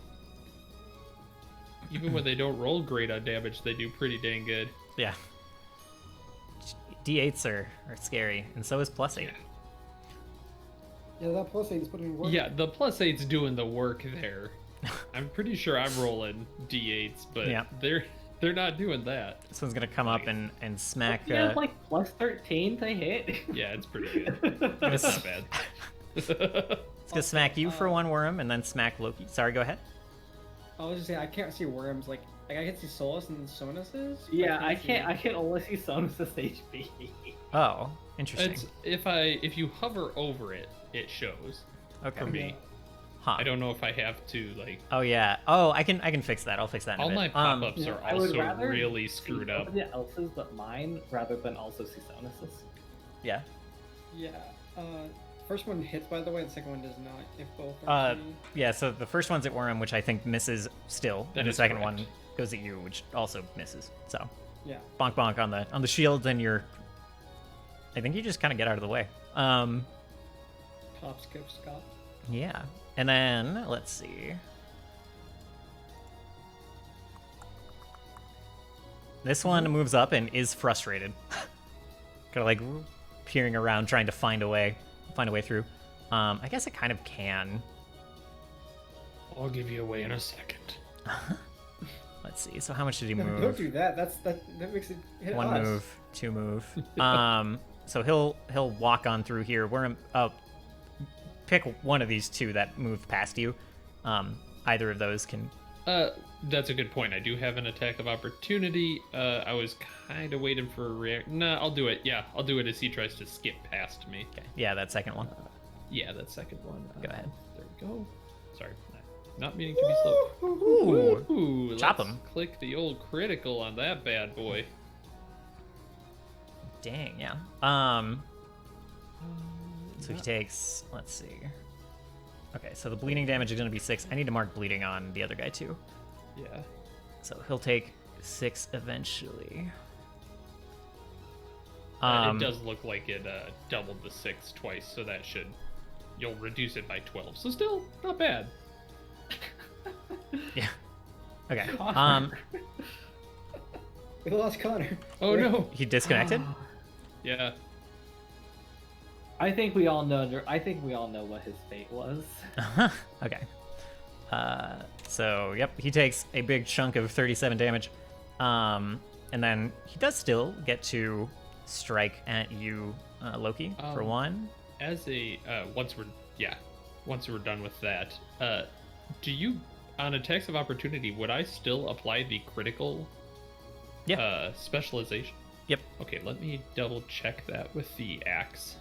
Even when they don't roll great on damage, they do pretty dang good. Yeah. D8s are scary, and so is +8. Yeah, that +8 is putting in work. Yeah, the +8's doing the work there. I'm pretty sure I'm rolling D8s, but Yeah. they're not doing that. This one's gonna come up and smack. Yeah, like +13 to hit. Yeah, it's pretty good. It's It's not bad. It's gonna smack you for 1 worm, and then smack Loki. Sorry, go ahead. I was just saying, I can't see worms. Like I can see Solus and Sonus's. Yeah, I can only see Sonus's HP. Oh, interesting. It's if you hover over it, it shows Okay. for me. Huh. I don't know if I have to like. Oh yeah. Oh, I can fix that. I'll fix that in All a bit. my pop-ups Yeah, are I would also rather really see screwed up. somebody else's but mine, rather than also see Sonus's. Yeah. Yeah. First one hits, by the way. The second one does not. If both are three. Yeah. So the first one's at Worm, which I think misses still, That and the is second correct. one goes at you, which also misses. So Yeah. bonk bonk on the shield, and you're. I think you just kind of get out of the way. Top skip Scott. Yeah. And then let's see. This one moves up and is frustrated. Kind of like peering around, trying to find a way through. I guess it kind of can. I'll give you away in a second. Let's see. So how much did he No, move? don't do that. That makes it hit 1 us. move, 2 move. So he'll walk on through here. Pick one of these 2 that moved past you. Either of those can. That's a good point. I do have an attack of opportunity. I was kind of waiting for a react. Nah, I'll do it. Yeah, I'll do it as he tries to skip past me. Okay. Yeah, that second one. Yeah, that second one. Go ahead. There we go. Sorry, not meaning to be slow. Ooh. Chop let's 'em. Click the old critical on that bad boy. Dang, yeah. So he takes. Let's see. Okay, so the bleeding damage is going to be 6. I need to mark bleeding on the other guy too. Yeah. So he'll take 6 eventually. It does look like it doubled the 6 twice, so that should you'll reduce it by 12. So still not bad. Yeah. Okay. We lost Connor. Oh no. He disconnected. Yeah. I think we all know. I think we all know what his fate was. Okay. So yep, he takes a big chunk of 37 damage, and then he does still get to strike at you, Loki, for one. As a once we're done with that, do you on attacks of opportunity would I still apply the critical specialization? Yep. Okay, let me double check that with the axe.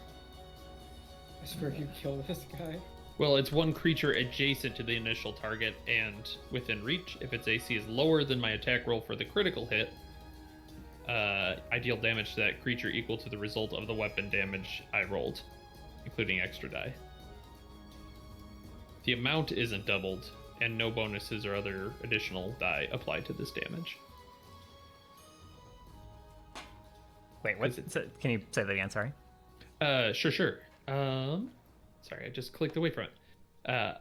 I swear you killed this guy. Well, it's one creature adjacent to the initial target and within reach. If its AC is lower than my attack roll for the critical hit, I deal damage to that creature equal to the result of the weapon damage I rolled, including extra die. The amount isn't doubled, and no bonuses or other additional die apply to this damage. Wait, what? Can you say that again? Sorry. Sure. Sorry, I just clicked away from it.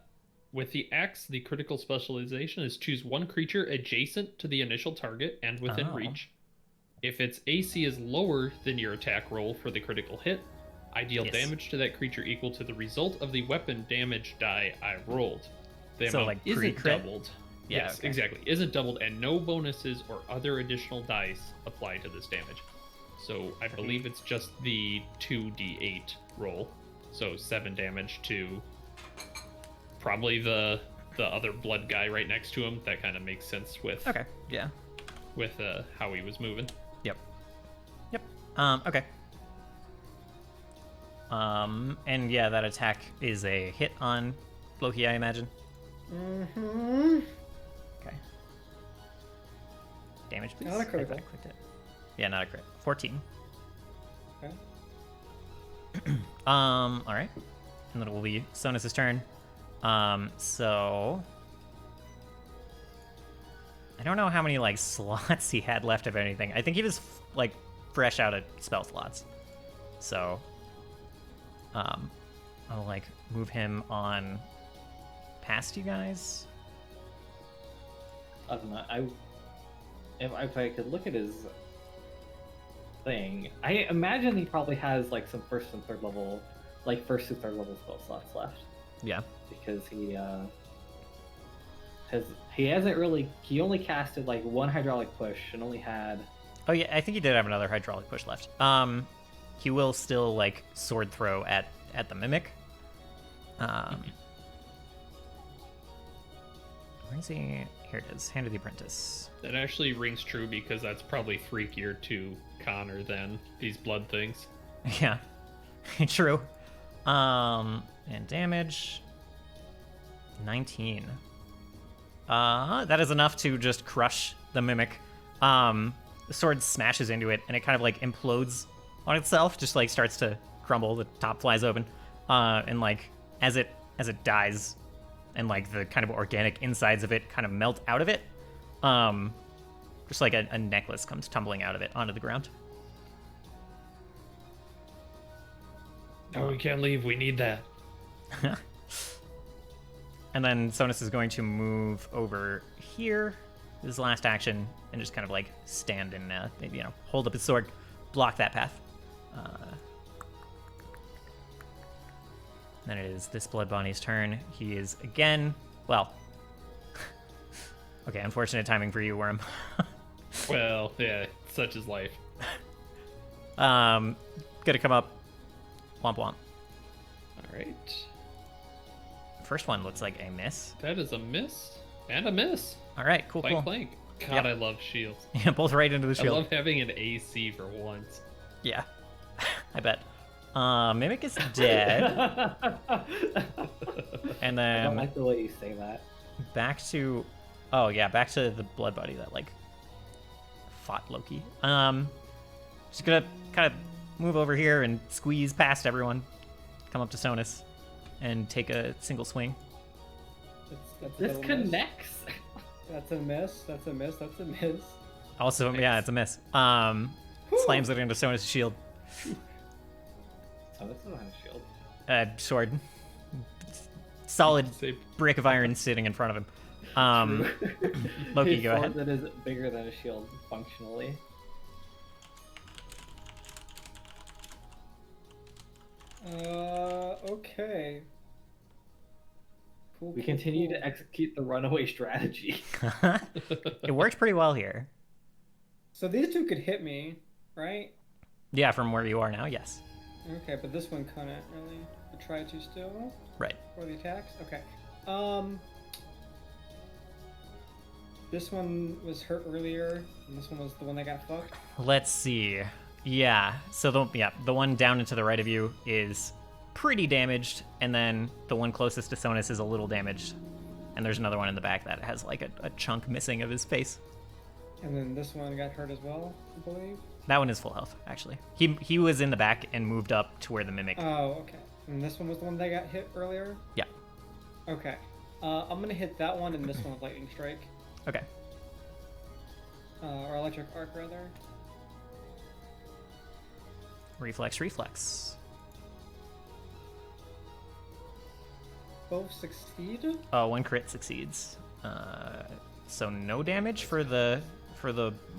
With the axe, the critical specialization is choose one creature adjacent to the initial target and within reach. If its AC is lower than your attack roll for the critical hit, I deal damage to that creature equal to the result of the weapon damage die I rolled. The So, amount like, isn't pre-crit? doubled. Yeah, Yes, okay. exactly. Isn't doubled, and no bonuses or other additional dice apply to this damage. So I believe it's just the 2d8 roll. So 7 damage to probably the other blood guy right next to him. That kind of makes sense with Okay. Yeah. with how he was moving. Yep. Okay. And yeah, that attack is a hit on Loki, I imagine. Mm-hmm. Okay. Damage, please. Not a critical. I clicked it. Yeah, not a crit. 14. Okay. All right. And then it will be Sonus's turn. So I don't know how many like slots he had left of anything. I think he was like fresh out of spell slots. So I'll like move him on past you guys. I don't know. If I could look at his thing, I imagine he probably has like some first and third level spell slots left. Yeah. Because he only casted like one hydraulic push and only had. Oh yeah, I think he did have another hydraulic push left. He will still like sword throw at the mimic. Where is he? Here it is. Hand of the Apprentice. That actually rings true because that's probably freakier to Connor than these blood things. Yeah, true. And damage 19. That is enough to just crush the mimic. The sword smashes into it, and it kind of like implodes on itself. Just like starts to crumble. The top flies open, and like as it dies, and like the kind of organic insides of it kind of melt out of it. Just like a necklace comes tumbling out of it onto the ground. No, we can't leave. We need that. And then Sonus is going to move over here, his last action, and just kind of like stand and hold up his sword, block that path. Then it is this Blood Bonnie's turn. He is again, well, okay, unfortunate timing for you, Worm. Well, yeah, such is life. Gonna come up, womp womp. All right. First one looks like a miss. That is a miss and a miss. All right, cool, Clank, cool. clank. God, Yep. I love shields. Yeah, both right into the I shield. love having an AC for once. Yeah, I bet. Mimic is dead. And I don't then like the way you say that. back to the blood buddy that like fought Loki. Just gonna kind of move over here and squeeze past everyone, come up to Sonus, and take a single swing. That's a This double miss. connects. That's a miss. That's a miss. That's a miss. Also, yeah, it's a miss. Slams it into Sonus' shield. Oh, this is on a shield. Sword. solid Say brick of iron sitting in front of him. Loki, His go sword ahead. that is bigger than a shield, functionally. Okay. Cool. We cool, continue cool. to execute the runaway strategy. It worked pretty well here. So these two could hit me, right? Yeah, from where you are now, yes. Okay, but this one couldn't really. I try to still Right. for the attacks. Okay. This one was hurt earlier, and this one was the one that got fucked. Let's see. Yeah. So the one down and to the right of you is pretty damaged, and then the one closest to Sonus is a little damaged, and there's another one in the back that has like a chunk missing of his face. And then this one got hurt as well, I believe. That one is full health, actually. He was in the back and moved up to where the mimic. Oh, okay. And this one was the one that got hit earlier? Yeah. Okay. I'm gonna hit that one and this one with lightning strike. Okay. Or electric arc, rather. Reflex. Both succeed? One crit succeeds. So no damage for the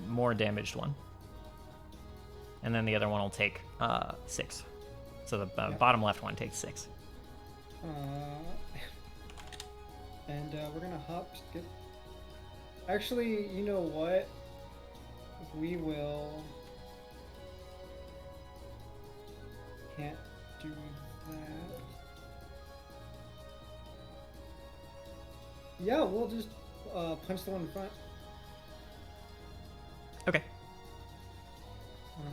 more damaged one. And then the other one will take 6. So the bottom left one takes 6. And we're gonna hop skip. Actually, you know what? We will. Can't do that. Yeah, we'll just punch the one in front. Okay. Um,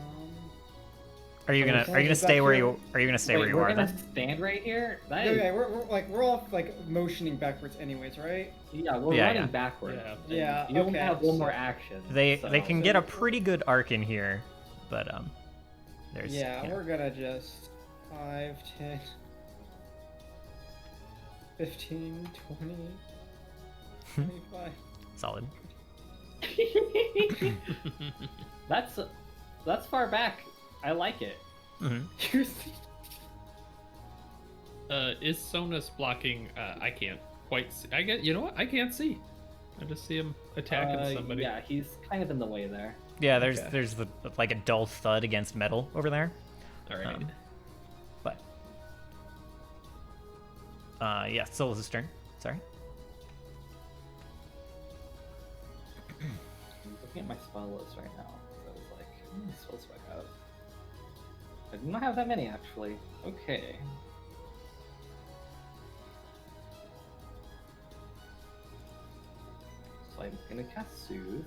Are you So gonna stay where you Wait, you we're are gonna then? stand right here? That yeah, is, yeah, we're all like motioning backwards, anyways, right? yeah, we're Yeah, running yeah. backwards. Yeah. and Yeah, You only okay, have one so- more action. They so- can get a pretty good arc in here, but there's Yeah, we're gonna just 5, 10, 15, 20, 25. solid. That's far back. I like it. Hmm. You see? Is Sonus blocking? I can't quite see. You know what? I can't see. I just see him attacking somebody. Yeah, he's kind of in the way there. Yeah, there's Okay. there's like a dull thud against metal over there. All right. But yeah, Solus' turn. Sorry. I'm looking at my spell list right now. So I was like, how many spells do I have? I do not have that many, actually. Okay. So I'm gonna cast Soothe.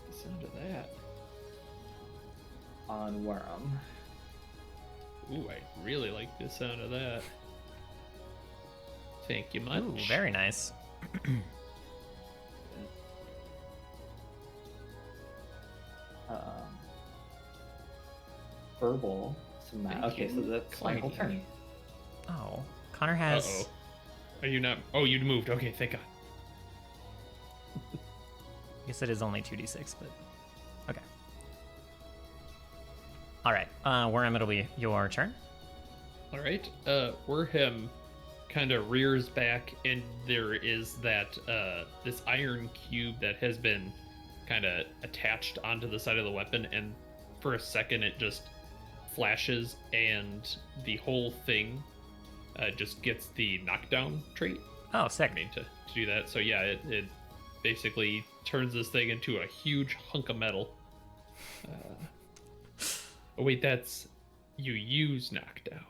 The sound of that. On Worm. Ooh, I really like the sound of that. Thank you much. Ooh, very nice. Verbal. Okay, so that's my whole turn. Oh, Connor has. Uh-oh. Are you not? Oh, you moved. Okay, thank God. I guess it is only 2d6, but okay. All right, Worm, it'll be your turn. All right. Werhem kind of rears back, and there is that this iron cube that has been kind of attached onto the side of the weapon, and for a second it just flashes, and the whole thing just gets the knockdown trait. Oh, sick. I mean, to do that. So yeah, it basically turns this thing into a huge hunk of metal. Oh wait, that's you use knockdown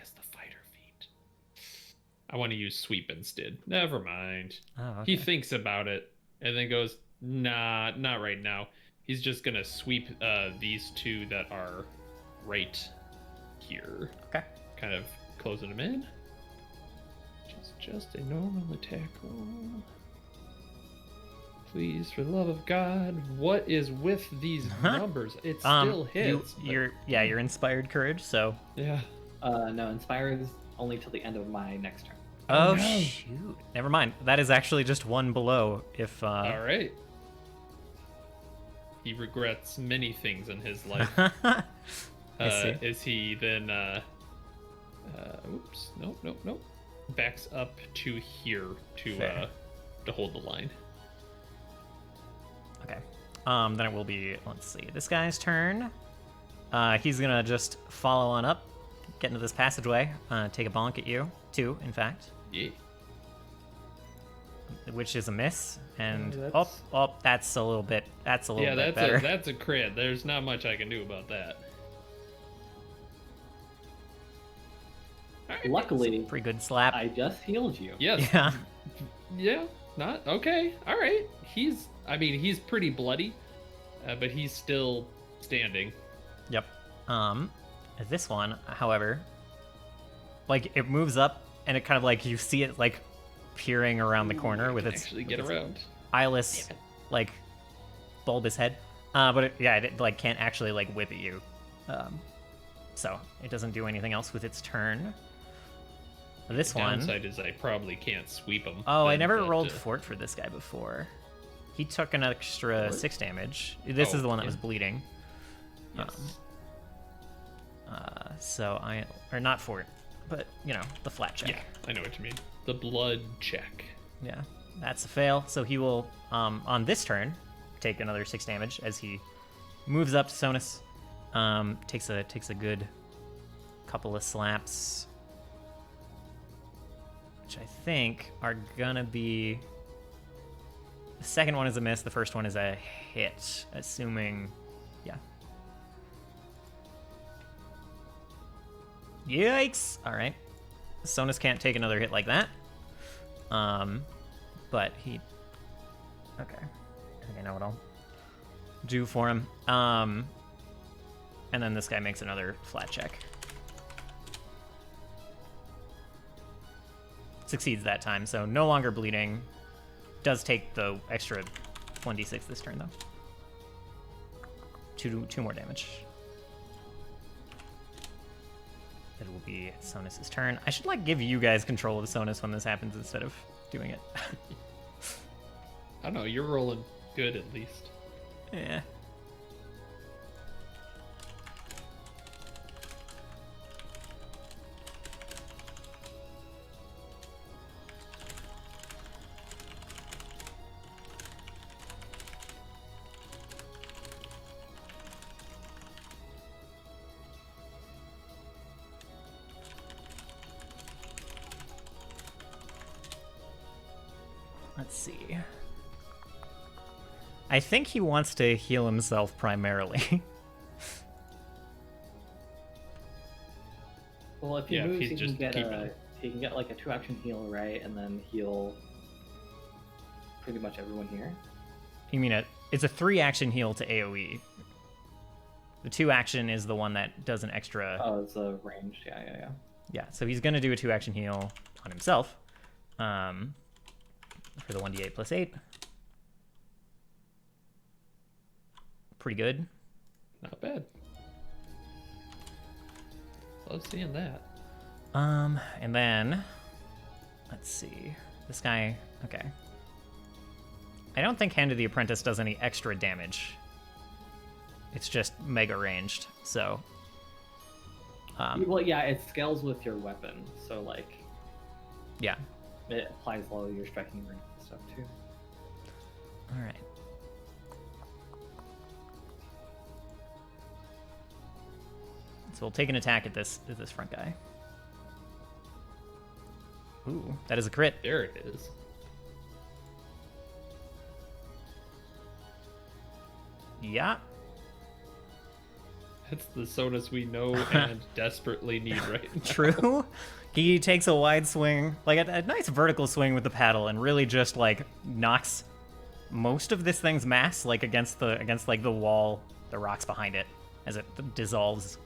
as the fighter feat. I want to use sweep instead. Never mind. Oh, He okay. thinks about it and then goes, nah, not right now. He's just gonna sweep these two that are right here. Okay. Kind of closing them in. Just a normal attack roll. Please, for the love of God, what is with these numbers? It still hits. but- You're inspired courage, so. Yeah. No, Inspire is only till the end of my next turn. Oh, no. shoot. Never mind. That is actually just one below. If All right. He regrets many things in his life. I see. Is he then oops, nope. Backs up to here Fair. to hold the line. Okay. Then it will be, let's see, this guy's turn. He's gonna just follow on up, get into this passageway, take a bonk at you. 2, in fact. Yeah. Which is a miss. And That's- that's a little bit bit better. That's a crit. There's not much I can do about that. Luckily, Pretty good slap. I just healed you. Yes. Yeah. Yeah. Not okay. All right. He's pretty bloody, but he's still standing. Yep. This one, however, like it moves up and it kind of like you see it like peering around the corner with its Actually get around. eyeless, like bulbous head. But it like can't actually like whip at you. So it doesn't do anything else with its turn. This The one. downside is I probably can't sweep him. Oh, I then, never but, rolled fort for this guy before. He took an extra 6 damage. This is the one that was bleeding. Yes. Or not fort, but you know, the flat check. Yeah, I know what you mean. The blood check. Yeah, that's a fail. So he will, on this turn, take another 6 damage as he moves up to Sonus. Takes a good couple of slaps, which I think are gonna be. The second one is a miss. The first one is a hit, assuming, yeah. Yikes! All right, Sonus can't take another hit like that. But he. Okay, I think I know what I'll do for him. And then this guy makes another flat check. Succeeds that time, so no longer bleeding. Does take the extra 1d6 this turn though. Two more damage. It will be Sonus's turn. I should like give you guys control of Sonus when this happens instead of doing it. I don't know. You're rolling good at least. Yeah. Let's see. I think he wants to heal himself primarily. Well, if he Yeah, moves, he's he can just get keeping- he can get like a 2-action heal, right, and then heal pretty much everyone here. You mean it's a 3-action heal to AoE. The 2-action is the one that does an extra. Oh, it's a ranged. Yeah. Yeah, so he's gonna do a 2-action heal on himself. For the 1d8 plus 8. Pretty good. Not bad. Love seeing that. And then let's see. This guy, okay. I don't think Hand of the Apprentice does any extra damage. It's just mega ranged, so Well, yeah, it scales with your weapon, so like yeah. it applies while you're striking range and stuff too. All right. So we'll take an attack at this front guy. Ooh, that is a crit. There it is. Yeah. That's the Sonus we know and desperately need right now. True. He takes a wide swing, like a nice vertical swing with the paddle, and really just like knocks most of this thing's mass like against like the wall, the rocks behind it, as it dissolves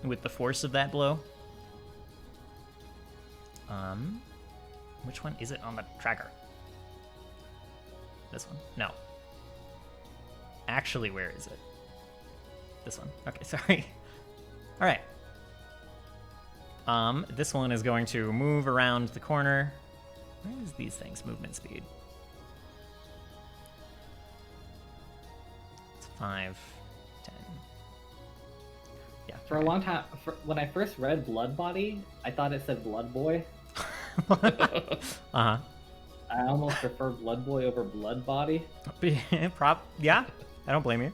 with the force of that blow. Which one is it on the tracker? This one? No. Actually, where is it? This one. Okay, sorry. All right. This one is going to move around the corner. Where is these things' movement speed? It's 5, 10. Yeah, For a long time, when I first read Blood Body, I thought it said Blood Boy. Uh-huh. I almost prefer Blood Boy over Blood Body. Yeah, I don't blame you.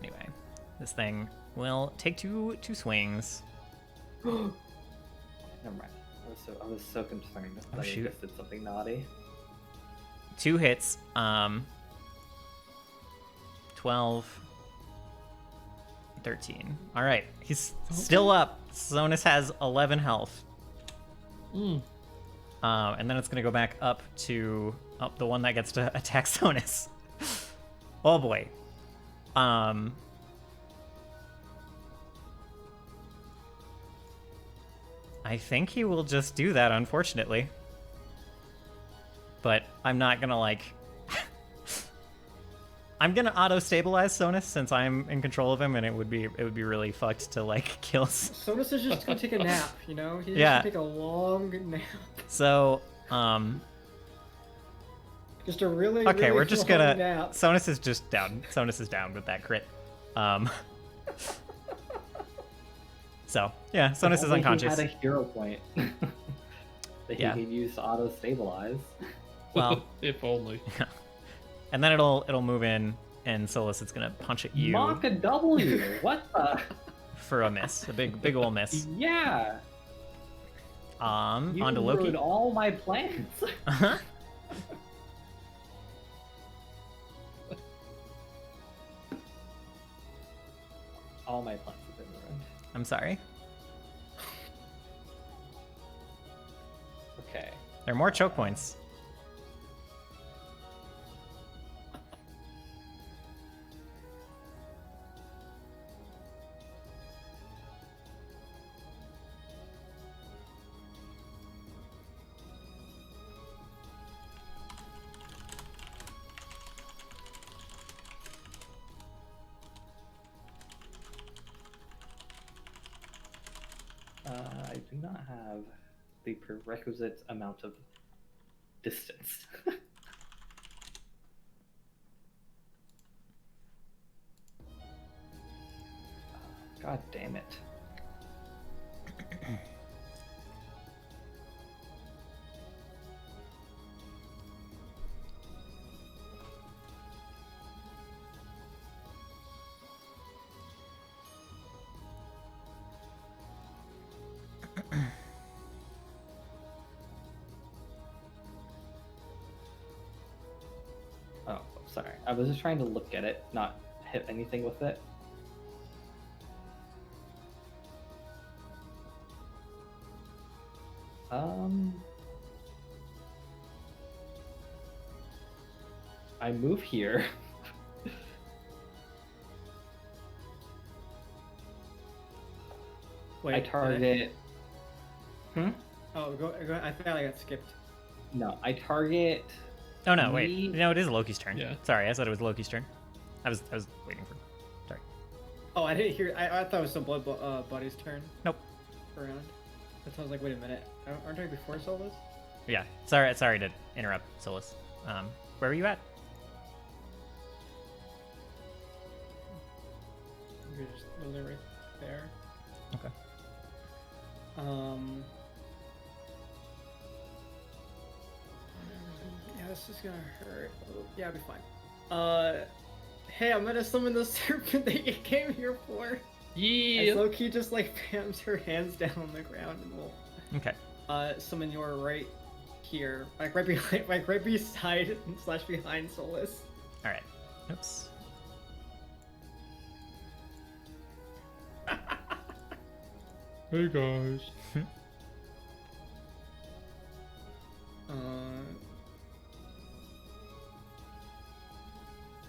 Anyway, this thing will take two swings. Never mind. I was so concerned that I shoot. just did something naughty. 2 hits. 12, 13. All right, he's still up. Sonus has 11 health. And then it's gonna go back up to the one that gets to attack Sonus. Oh boy. I think he will just do that, unfortunately. But I'm not gonna like. I'm gonna auto-stabilize Sonus since I'm in control of him, and it would be really fucked to like kill. Sonus is just gonna take a nap, you know? He's just Yeah. gonna take a long nap. So, Just a really okay, really we're just long gonna. nap. Sonus is just down. Sonus is down with that crit. So yeah, Sonus is If only unconscious. He had a hero point that Yeah. he could use to auto stabilize. Well, If only. and then it'll move in, and Solus is gonna punch at you Mock a W. What the? for a miss, a big ol' miss. Yeah. You Onto Loki. ruined all my plans. Uh-huh. All my plans have been ruined. I'm sorry. Okay. There are more choke points. I do not have the prerequisite amount of distance. God damn it. Oh, sorry. I was just trying to look at it, not hit anything with it. I move here. Wait, I target. Oh, go. I thought I got skipped. No, I target. Oh no, wait. Me? No, it is Loki's turn. Yeah. Sorry, I thought it was Loki's turn. I was waiting for. Sorry. Oh, I didn't hear. I thought it was the Blood Buddy's turn. Nope. Around. That's why I was like, wait a minute. Aren't I before Solus? Yeah. Sorry to interrupt, Solus. Where were you at? You're just literally right there. Okay. Yeah, this is gonna hurt. Yeah, I'll be fine. Hey, I'm gonna summon the serpent that you came here for. Yeah. As Loki just like pams her hands down on the ground and will Okay. summon your right here, like right behind, like right beside / behind Solus. All right. Oops. Hey guys.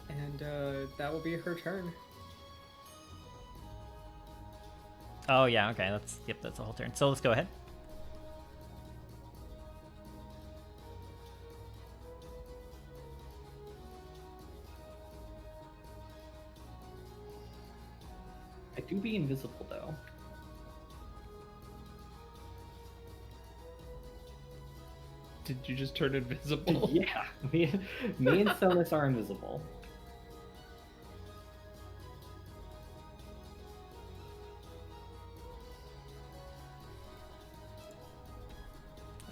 And that will be her turn. Oh yeah. Okay. That's the whole turn. So let's go ahead. I do be invisible though. Did you just turn invisible? Yeah, me and Sonus are invisible.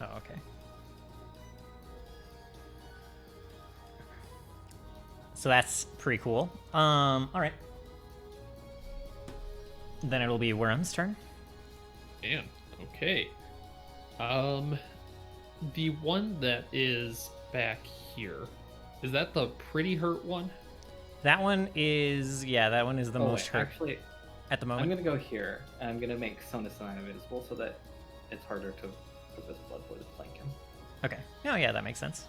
Oh, okay. So that's pretty cool. All right. Then it'll be Worm's turn. Man, okay. The one that is back here, is that the pretty hurt one? That one is, yeah, that one is the most hurt Actually, at the I'm moment. gonna go here, and I'm gonna make Sonus and I invisible so that it's harder to put this bloodwood flank him. Okay. Oh, yeah, that makes sense.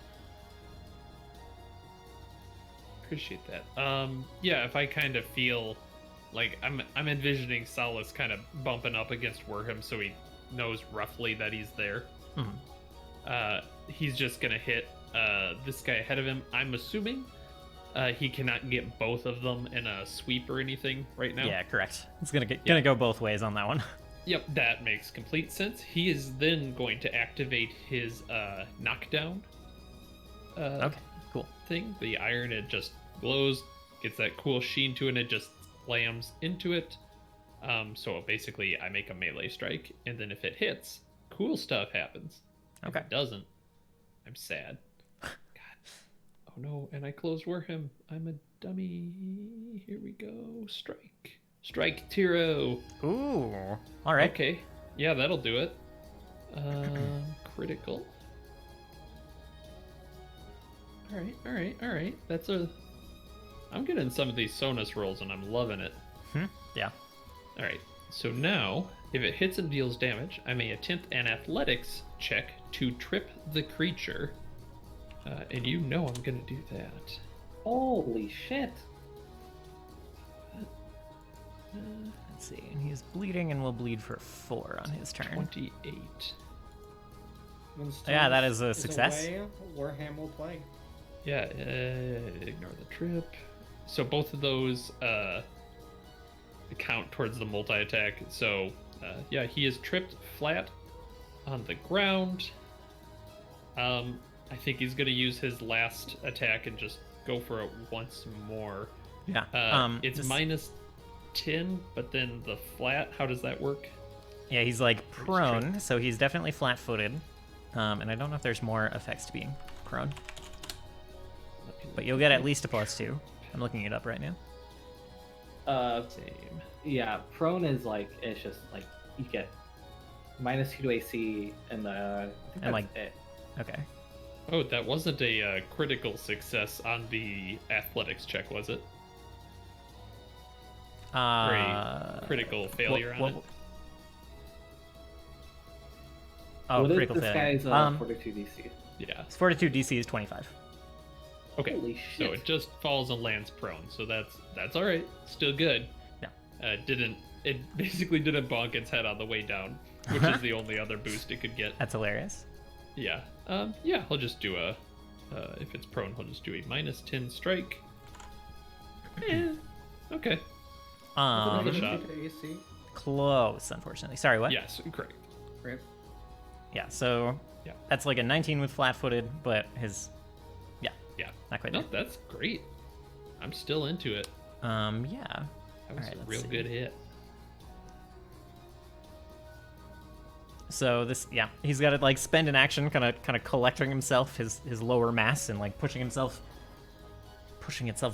Appreciate that. Yeah, if I kind of feel like I'm envisioning Solus kind of bumping up against Werham so he knows roughly that he's there. He's just gonna hit this guy ahead of him. I'm assuming he cannot get both of them in a sweep or anything right now. Yeah, correct. It's gonna go both ways on that one. Yep, that makes complete sense. He is then going to activate his knockdown Okay, cool. thing. The iron, it just glows, gets that cool sheen to it, and it just slams into it. So basically, I make a melee strike, and then if it hits, cool stuff happens. Okay. If it doesn't, I'm sad. God. Oh no, and I closed Werham. I'm a dummy. Here we go. Strike. Strike Tiro. Ooh. All right. Okay. Yeah, that'll do it. Critical. Alright. I'm getting some of these Sonus rolls and I'm loving it. Yeah. Alright, so now, if it hits and deals damage, I may attempt an athletics check to trip the creature. And you know I'm gonna do that. Holy shit! Let's see. And he's bleeding and will bleed for 4 on his turn. 28. When Yeah, that Stone is a success. Away, Warham will play. Yeah, ignore the trip. So both of those count towards the multi-attack. So, yeah, he is tripped flat on the ground. I think he's going to use his last attack and just go for it once more. Yeah. It's just- minus 10, but then the flat, how does that work? Yeah, he's like prone, so he's definitely flat-footed. And I don't know if there's more effects to being prone. But you'll get at least a +2. I'm looking it up right now. Same. Yeah, prone is like, it's just like, you get -2 to AC, and I think that's like- it. Okay. Oh, that wasn't a critical success on the athletics check, was it? Or a critical failure on it? Oh, What is critical this failure. guy's Fortitude DC? Yeah. His Fortitude DC is 25. Okay. Holy So shit. it just falls and lands prone. So that's all right. Still good. Yeah. It basically didn't bonk its head on the way down, which is the only other boost it could get. That's hilarious. Yeah. Yeah. He'll just do a. If it's prone, he'll just do a -10 strike. Okay. Another shot. AC. Close, unfortunately. Sorry, what? Yes. Correct. Rip. Yeah, so Yeah. that's like a 19 with flat-footed, but his, Yeah. not quite No, there. that's great. I'm still into it. Yeah. That was Alright, a let's real see. good hit. So this, yeah, he's got to like spend an action, kind of collecting himself, his lower mass, and like pushing itself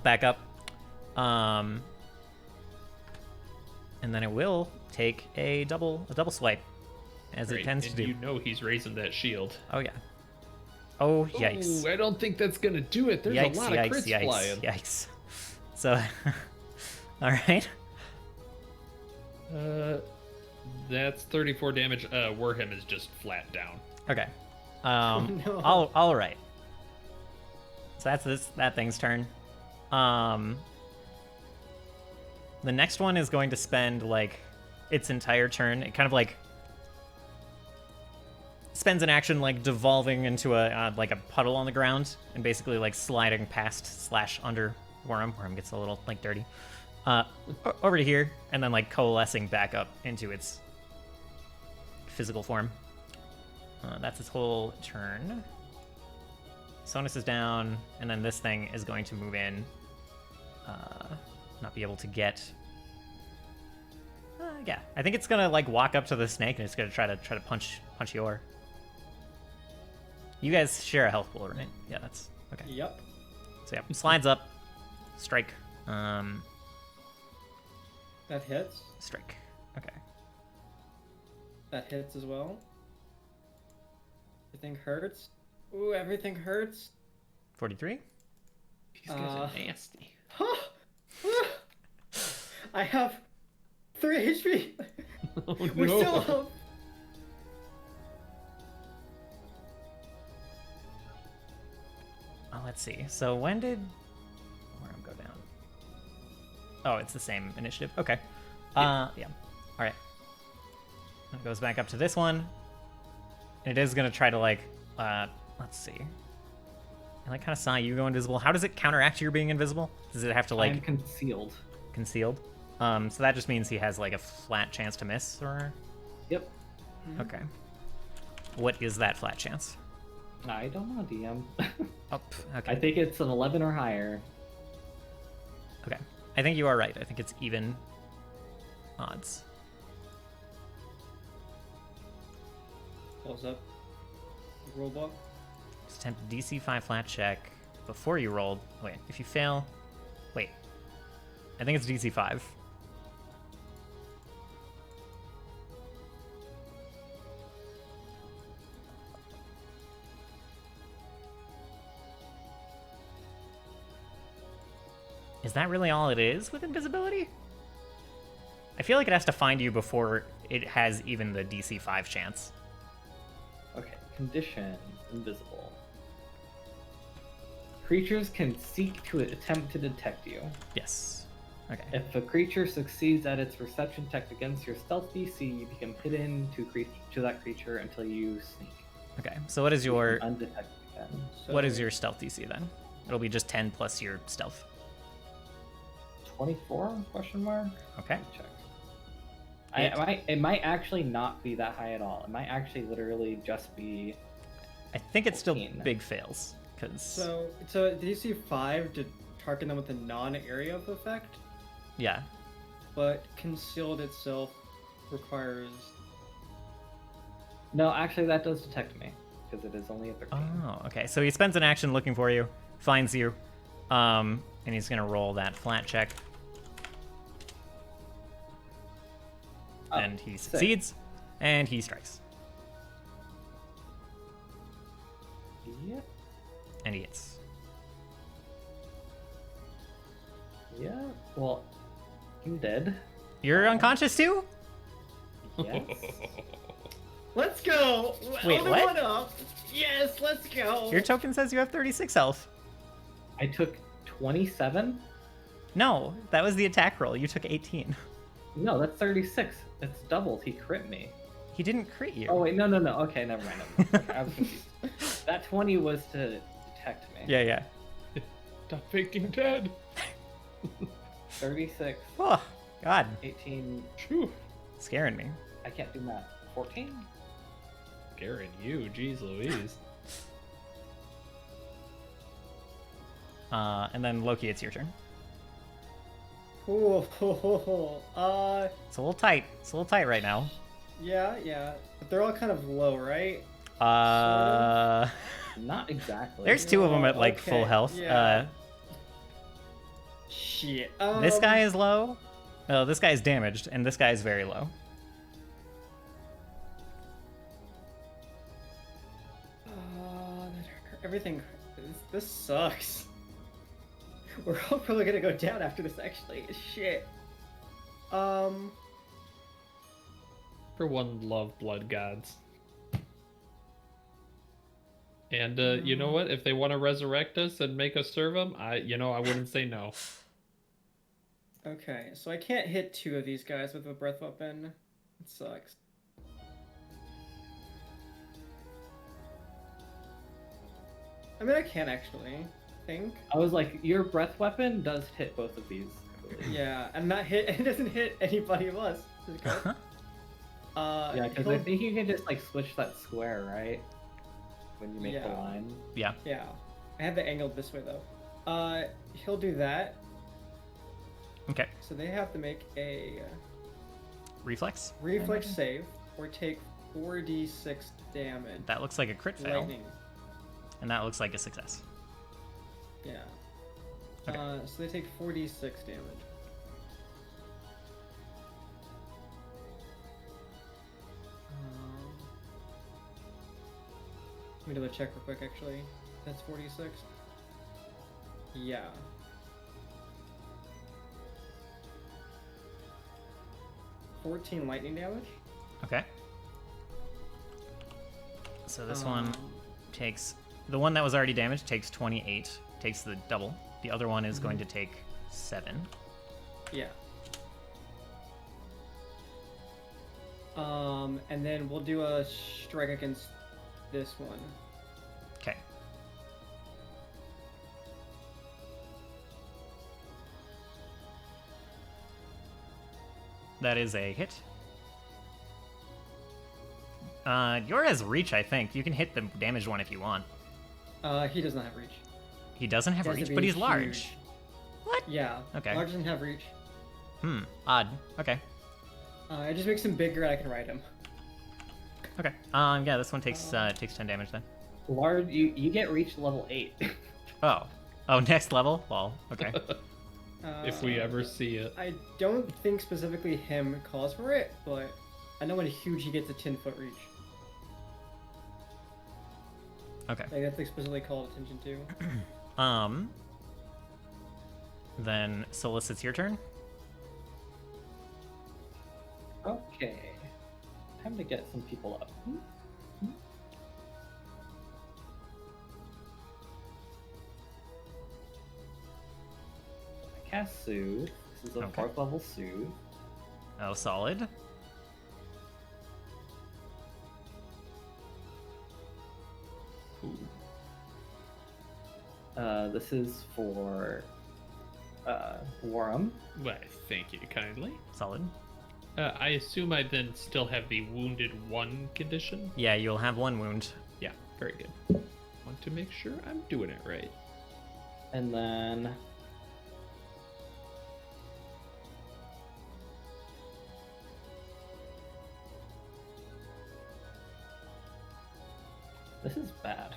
back up. And then it will take a double swipe, as it Great. tends And to do. you know he's raising that shield. Oh yeah. Oh yikes. Ooh, I don't think that's gonna do it. There's Yikes, a lot yikes, of crits yikes, flying. yikes. So, all right. That's 34 damage. Werham is just flat down. Okay. No. All right. So that's that thing's turn. The next one is going to spend like its entire turn. It kind of like spends an action like devolving into a like a puddle on the ground and basically like sliding past / under Worm. Worm gets a little like dirty. Over to here and then like coalescing back up into its physical form. That's its whole turn. Sonus is down, and then this thing is going to move in. Not be able to get. Yeah, I think it's gonna like walk up to the snake and it's gonna try to punch Yor. You guys share a health pool, right? Yeah, that's okay. Yep. So yeah, slides up, strike, That hits. strike. Okay. That hits as well. Everything hurts. Ooh, everything hurts. 43. These guys are nasty. I have 3 HP. Oh, We're no. still up. Oh, let's see. So when did Worm go down? Oh, it's the same initiative. Okay. Yeah. All right. It goes back up to this one. And it is gonna try to like, let's see. I like kind of saw you go invisible. How does it counteract your being invisible? Does it have to I'm like concealed. concealed? So that just means he has like a flat chance to miss, or Yep. okay. What is that flat chance? I don't know, DM. Oh, okay. I think it's an 11 or higher. Okay. I think you are right. I think it's even odds. Pulls up. Robot. Just attempt a DC 5 flat check before you rolled. Wait, if you fail... Wait. I think it's DC 5. Is that really all it is with invisibility? I feel like it has to find you before it has even the DC 5 chance. Okay, condition, invisible. Creatures can seek to attempt to detect you. Yes. Okay. If a creature succeeds at its perception check against your stealth DC, you become hidden to that creature until you sneak. Okay. So what is your Undetected again. what is your stealth DC then? It'll be just 10 plus your stealth. 24? Question mark. Okay. Check. Yeah. It might actually not be that high at all. It might actually literally just be. I think it's still 14. big fails because So DC 5 to target them with a non-area of effect, yeah. but concealed itself requires. No, actually, that does detect me because it is only a 13. Oh, okay. So he spends an action looking for you, finds you, and he's gonna roll that flat check, Oh, and he sick. succeeds, and he strikes, Yep. and he hits. Yeah. Well, I'm dead. You're unconscious too? Yes. Let's go. Wait, Only what? one up. Yes, let's go. Your token says you have 36 health. I took 27. No, that was the attack roll. You took 18. No, that's 36. It's doubled. He crit me. He didn't crit you. Oh wait, no. Okay, never mind. Okay, I was confused. That 20 was to detect me. Yeah, yeah. Stop faking dead. 36, Oh, God, 18. Phew. scaring me. I can't do math. 14. Scaring you, jeez Louise. And then Loki, it's your turn. Ooh, It's a little tight. It's a little tight right now. yeah. But they're all kind of low, right? Not exactly. There's two of them at like Okay, full health. yeah. Shit. This guy is low. No, this guy is damaged, and this guy is very low. Everything. This sucks. We're all probably gonna go down after this. Actually, shit. For one, love blood gods. And you know what? If they want to resurrect us and make us serve them, I wouldn't say no. Okay, so I can't hit 2 of these guys with a breath weapon. It sucks. I mean, I can actually. I think. I was like, your breath weapon does hit both of these. Yeah, and not hit. It doesn't hit anybody of us. Yeah, because I think you can just like switch that square, right? When you make the Yeah. line. Yeah. Yeah, I have it angled this way though. He'll do that. Okay. So they have to make a Reflex. reflex save or take 4d6 damage. That looks like a crit fail. Lightning. And that looks like a success. Yeah. Okay. So they take 46 damage. Let me double check real quick, actually. That's 46? Yeah. $14 lightning damage. Okay. So this one Um, takes... The one that was already damaged takes 28. Takes the double. The other one is going to take 7. Yeah. And then we'll do a strike against this one. Okay. That is a hit. Yours has reach, I think. You can hit the damaged one if you want. He does not have reach. He doesn't have He has to reach, be but he's huge. large. What? Yeah. Okay. Large doesn't have reach. Odd. Okay. It just makes him bigger and I can ride him. Okay. Yeah, this one takes 10 damage then. Large, you get reach level 8. Oh. Oh, next level? Well, okay. If we ever see it. I don't think specifically him calls for it, but I know when huge he gets a 10-foot reach. Okay. Like, that's explicitly called attention to. Then Solus, it's your turn. Okay. Time to get some people up. I cast Soothe. This is a Okay. 4th level Soothe. Oh, solid. This is for Warham. Why, thank you kindly. Solid. I assume I then still have the wounded 1 condition. Yeah, you'll have 1 wound. Yeah, very good. Want to make sure I'm doing it right. And then this is bad.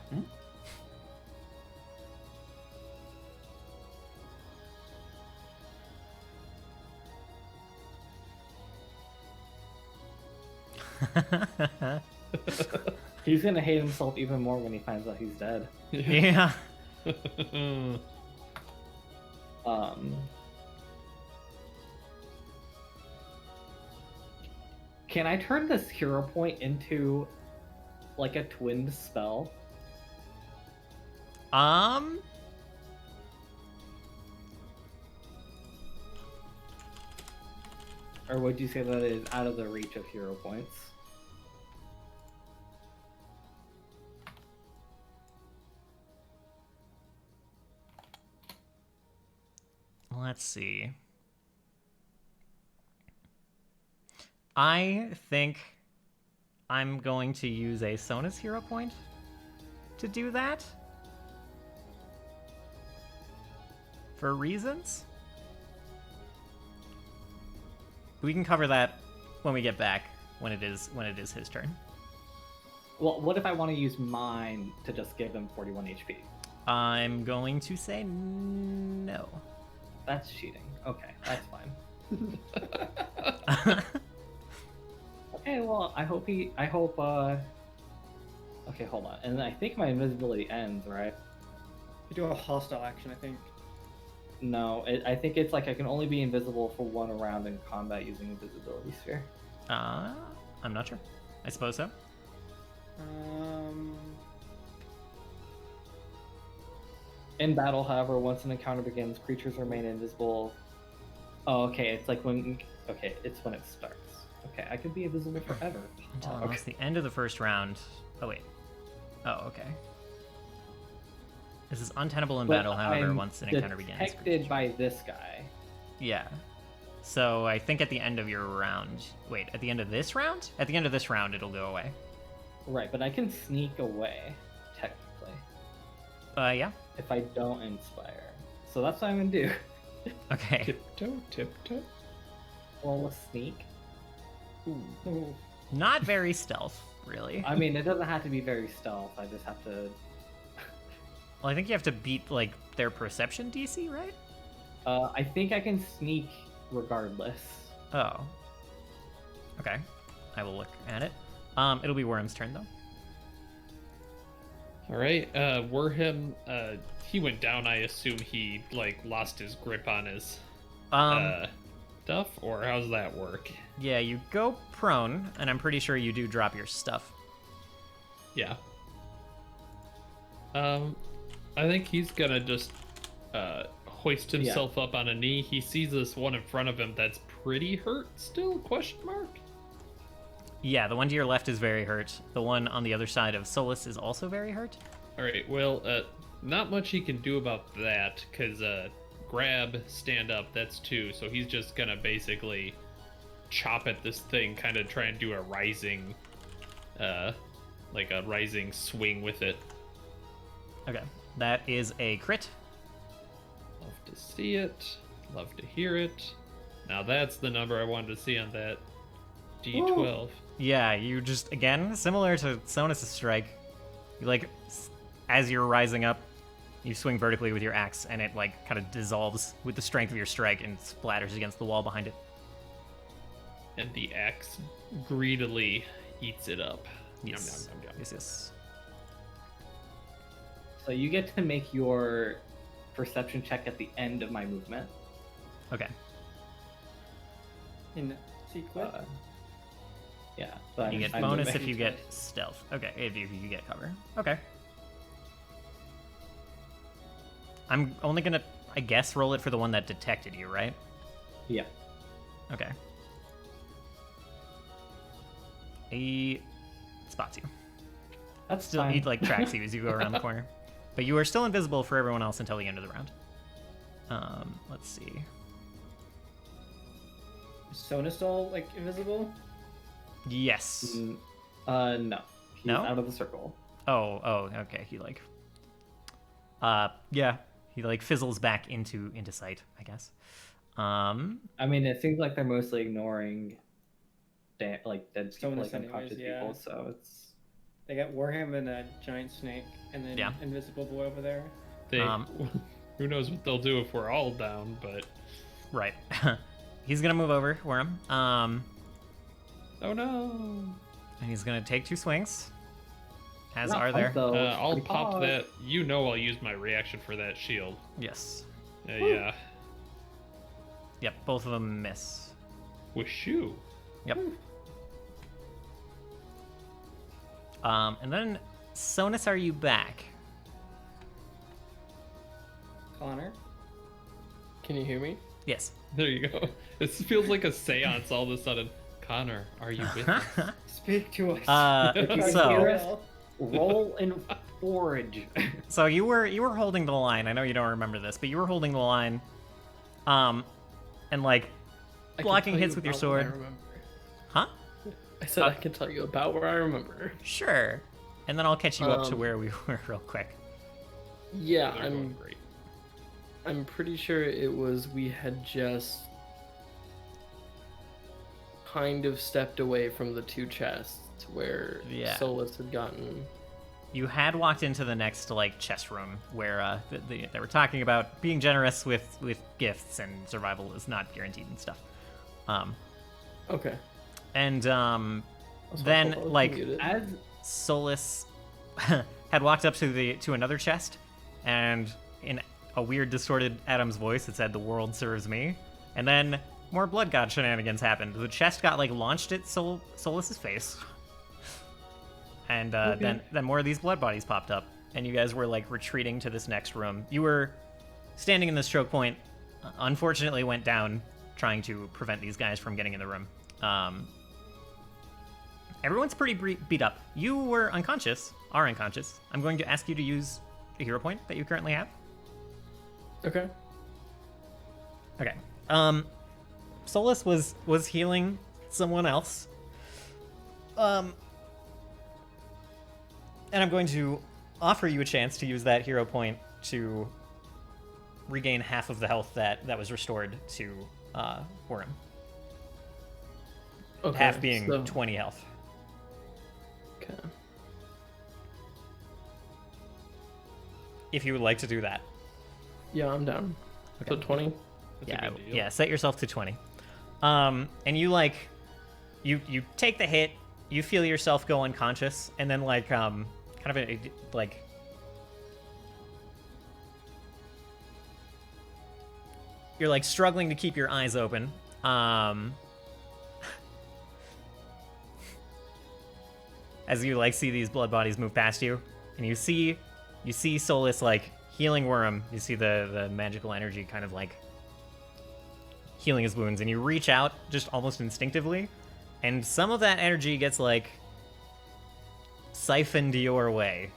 He's gonna hate himself even more when he finds out he's dead. Yeah. Can I turn this hero point into like a twinned spell? Or would you say that it is out of the reach of hero points? Let's see. I think I'm going to use a Sonus hero point to do that. For reasons. We can cover that when we get back, when it is his turn. Well, what if I want to use mine to just give him 41 HP? I'm going to say no. That's cheating. Okay, that's fine. Okay, well, I hope. Okay, hold on. And I think my invisibility ends, right? You do a hostile action, I think. No, I think it's like I can only be invisible for 1 round in combat using invisibility sphere. I'm not sure. I suppose so. In battle, however, once an encounter begins, creatures remain invisible. Oh, okay, it's like when... Okay, it's when it starts. Okay, I could be invisible forever. Until Oh, almost the end of the first round. Oh, wait. Oh, okay. This is untenable in But battle, however, I'm once an encounter begins. detected by this guy. Yeah. So I think at the end of your round... Wait, at the end of this round? At the end of this round, it'll go away. Right, but I can sneak away, technically, Yeah. if I don't inspire. So that's what I'm gonna do. Okay. Tiptoe. Well, let's sneak. Not very stealth, really. I mean, it doesn't have to be very stealth. I just have to Well, I think you have to beat like their perception DC, right? I think I can sneak regardless. Oh. Okay. I will look at it. It'll be Worm's turn though. All right, Warham, he went down. I assume he like lost his grip on his stuff, or how's that work? Yeah, you go prone, and I'm pretty sure you do drop your stuff. Yeah. I think he's gonna just hoist himself up on a knee. He sees this one in front of him that's pretty hurt still, question mark? Yeah, the one to your left is very hurt. The one on the other side of Solus is also very hurt. Alright, well, not much he can do about that, because grab, stand up, that's 2, so he's just gonna basically chop at this thing, kind of try and do a rising, like a rising swing with it. Okay, that is a crit. Love to see it, love to hear it. Now that's the number I wanted to see on that D12. Whoa. Yeah, you just, again, similar to Sonus' strike, you like, as you're rising up, you swing vertically with your axe, and it like kind of dissolves with the strength of your strike and splatters against the wall behind it. And the axe greedily eats it up. Yes. Yum, yum, yum, yum. Yes, yes. So you get to make your perception check at the end of my movement. Okay. In sequence. Yeah. So You get I'm bonus moving. if you get stealth. Okay, if you get cover. Okay. I'm only gonna, I guess, roll it for the one that detected you, right? Yeah. Okay. He spots you. That's Still, fine. he like tracks you as you go around the corner. But you are still invisible for everyone else until the end of the round. Let's see. Is Sona still like invisible? Yes. No. He's No? out of the circle. Oh, okay. He like, yeah, he like fizzles back into sight, I guess. I mean, it seems like they're mostly ignoring, like dead people, Sonus like unconscious anyways, yeah. people. So it's They got Warham and a giant snake, and then Yeah. Invisible Boy over there. They, who knows what they'll do if we're all down, but... right. He's gonna move over, Worm. Oh no! And he's gonna take 2 swings. As not are fun, there. though. I'll Pretty pop hard. that. You know I'll use my reaction for that shield. Yes. Yeah. Yep. Both of them miss. Wish you. Yep. And then Sonus, are you back? Connor. Can you hear me? Yes. There you go. This feels like a seance all of a sudden. Connor, are you with us? Speak to us. So roll and forage. so you were holding the line. I know you don't remember this, but you were holding the line. And like I can blocking tell hits you with your about what I sword. remember. Huh? I said I can tell you about where I remember. Sure. And then I'll catch you up to where we were real quick. Yeah, They're going great. I'm pretty sure it was we had just kind of stepped away from the 2 chests where Yeah. Solus had gotten. You had walked into the next like chest room where they were talking about being generous with gifts and survival is not guaranteed and stuff. Okay. And I was then hopeful I was like muted. As Solus had walked up to another chest, and in a weird distorted Adam's voice it said, "The world serves me." And then more blood god shenanigans happened. The chest got like launched at Solus's face. And then more of these blood bodies popped up, and you guys were like retreating to this next room. You were standing in this choke point, unfortunately went down trying to prevent these guys from getting in the room. Everyone's pretty beat up. You were unconscious, are unconscious. I'm going to ask you to use a hero point that you currently have. Okay. Okay. Solus was healing someone else. And I'm going to offer you a chance to use that hero point to regain half of the health that was restored to Worm. Okay. Half being so- 20 health. Okay. if you would like to do that. Yeah, I'm down. Okay. So 20. That's a Yeah, good deal. yeah. Set yourself to 20. And you like, you take the hit. You feel yourself go unconscious, and then like kind of like. You're like struggling to keep your eyes open. As you like see these blood bodies move past you, and you see Solus like healing Worm. You see the magical energy kind of like healing his wounds, and you reach out just almost instinctively, and some of that energy gets like siphoned your way,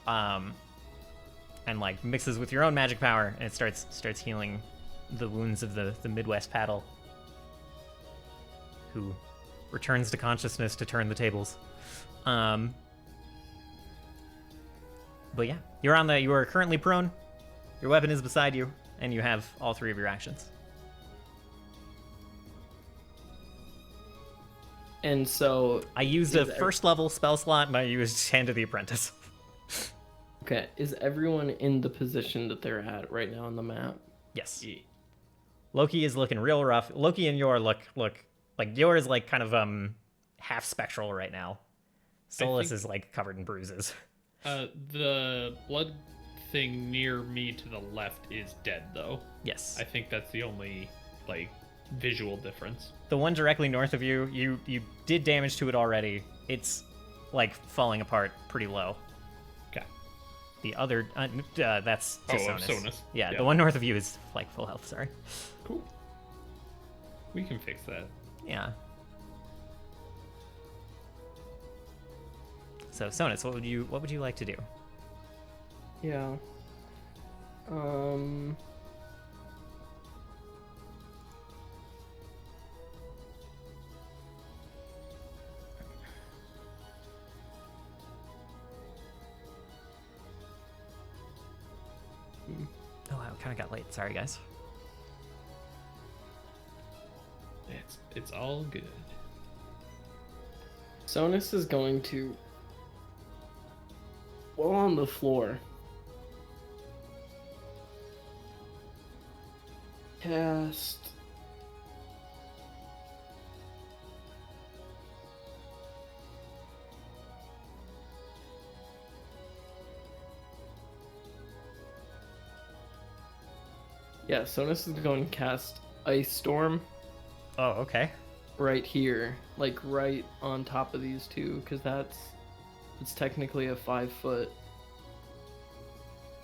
and like mixes with your own magic power, and it starts healing the wounds of the Midwest paddle, who returns to consciousness to turn the tables. But yeah, you are currently prone. Your weapon is beside you, and you have all 3 of your actions. And so I used a first level spell slot, and I used Hand of the Apprentice. okay, is everyone in the position that they're at right now on the map? Yes. Loki is looking real rough. Loki and Yor look like Yor is like kind of half spectral right now. Solus is like covered in bruises. The blood thing near me to the left is dead, though. Yes. I think that's the only like visual difference. The one directly north of you, you did damage to it already. It's like falling apart pretty low. Okay. The other that's to Sonus. Sonus. Yeah, the one north of you is like full health. Sorry. Cool. We can fix that. Yeah. So Sonus, what would you like to do? Yeah. Oh, I kind of got late. Sorry, guys. It's all good. Sonus is going to, while on the floor, cast Sonus is going to cast Ice Storm Oh, okay. right here, like right on top of these two, because it's technically a 5-foot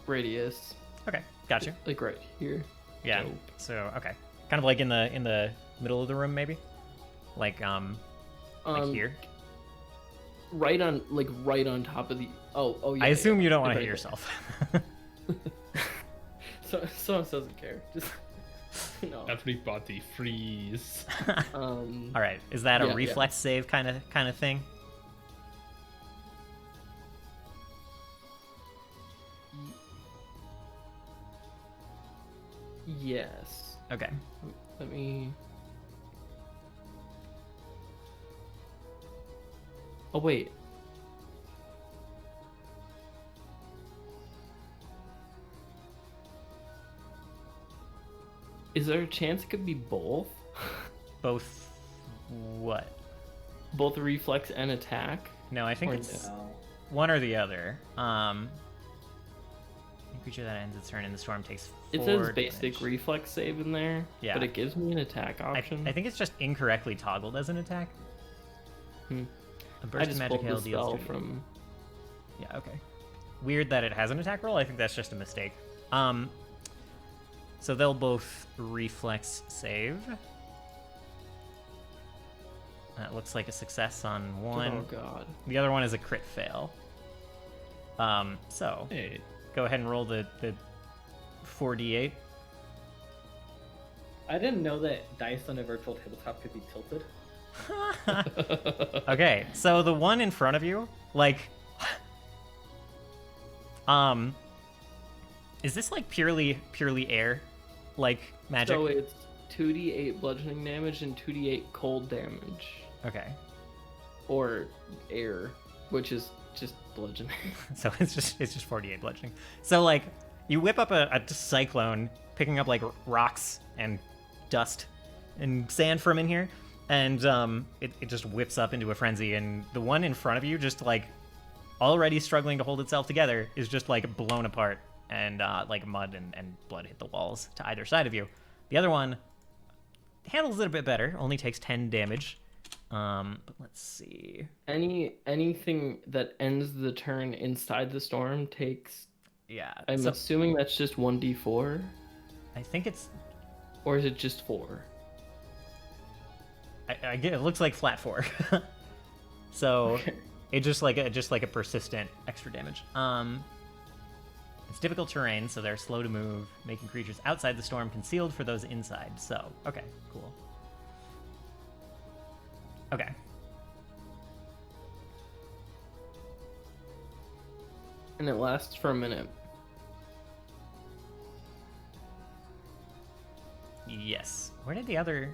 radius, Okay, got you. like right here. Yeah. Dope. So okay, kind of like in the middle of the room, maybe, like here. Right on top of the. Oh yeah. I assume you don't want to Right hit there. yourself. So Sonus doesn't care. Just no. Everybody freeze. All right, is that a Yeah, reflex save kind of thing? Yes. Okay. Let me. Oh wait. Is there a chance it could be both? Both. What? Both reflex and attack? No, I think Or it's No. one or the other. Any creature that ends its turn in the storm takes 4 It says basic damage. reflex save in there, Yeah. but it gives me an attack option. I think it's just incorrectly toggled as an attack. Hmm. A I burst of just magic pulled hail the deals. spell 2d8. from. Yeah, okay. Weird that it has an attack roll. I think that's just a mistake. So they'll both reflex save. That looks like a success on one. Oh god. The other one is a crit fail. So Hey, go ahead and roll the 4d8. I didn't know that dice on a virtual tabletop could be tilted. Okay, so the one in front of you, like, is this like purely air, like magic? So it's 2d8 bludgeoning damage and 2d8 cold damage. Okay. Or air, which is Just bludgeoning. So it's just 48 bludgeoning. So like you whip up a cyclone, picking up like rocks and dust and sand from in here, and it just whips up into a frenzy, and the one in front of you, just like already struggling to hold itself together, is just like blown apart, and like mud and blood hit the walls to either side of you. The other one handles it a bit better, only takes 10 damage. But let's see. Anything that ends the turn inside the storm takes. Yeah. I'm assuming that's just 1d4. I think it's. Or is it just 4? I get it looks like flat 4. So Okay. it's just like a persistent extra damage. It's difficult terrain, so they're slow to move, making creatures outside the storm concealed for those inside. So okay, cool. Okay. And it lasts for a minute. Yes. Where did the other...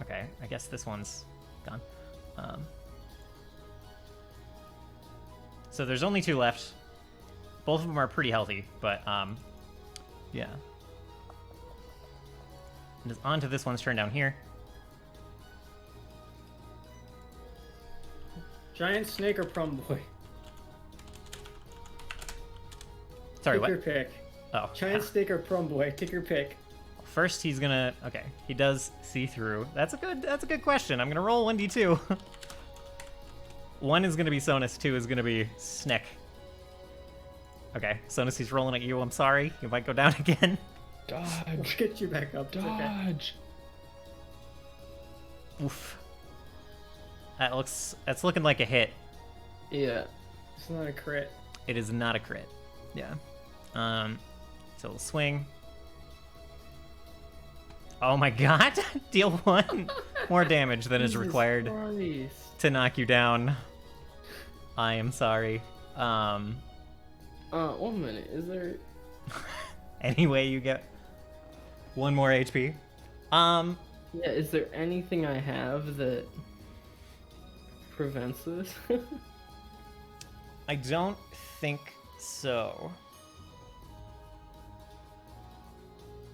Okay, I guess this one's gone. So there's only 2 left. Both of them are pretty healthy, but yeah. And it's on to this one's turn down here. Giant snake or prom boy? Sorry, Take what? your pick. Oh. Giant snake or prom boy? Take your pick. First, he's gonna... Okay, he does see through. That's a good question. I'm gonna roll 1d2. 1 is gonna be Sonus, 2 is gonna be Sneck. Okay, Sonus, he's rolling at you. I'm sorry. You might go down again. We'll Dodge. get you back up. It's okay. Dodge. Oof. That's looking like a hit. Yeah. It's not a crit. It is not a crit. Yeah. So we'll swing. Oh my god! Deal 1 more damage than is Jesus required Christ. to knock you down. I am sorry. 1 minute. Is there? Anyway, you get 1 more HP. Yeah. Is there anything I have that prevents this? I don't think so.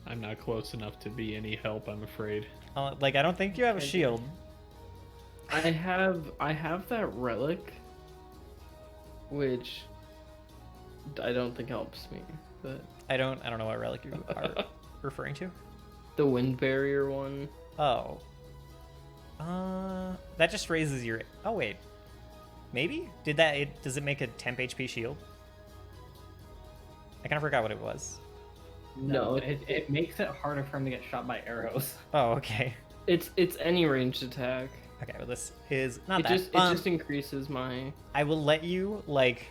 I'm not close enough to be any help, I'm afraid. Like, I don't think you have a shield. I have that relic, which I don't think helps me. But I don't know what relic you are referring to. the wind barrier one. Oh. That just raises your... Oh, wait. Maybe? Does it make a temp HP shield? I kind of forgot what it was. No, it makes it harder for him to get shot by arrows. Oh, okay. it's any ranged attack. Okay, well, this is not It that. just increases my. I will let you, like,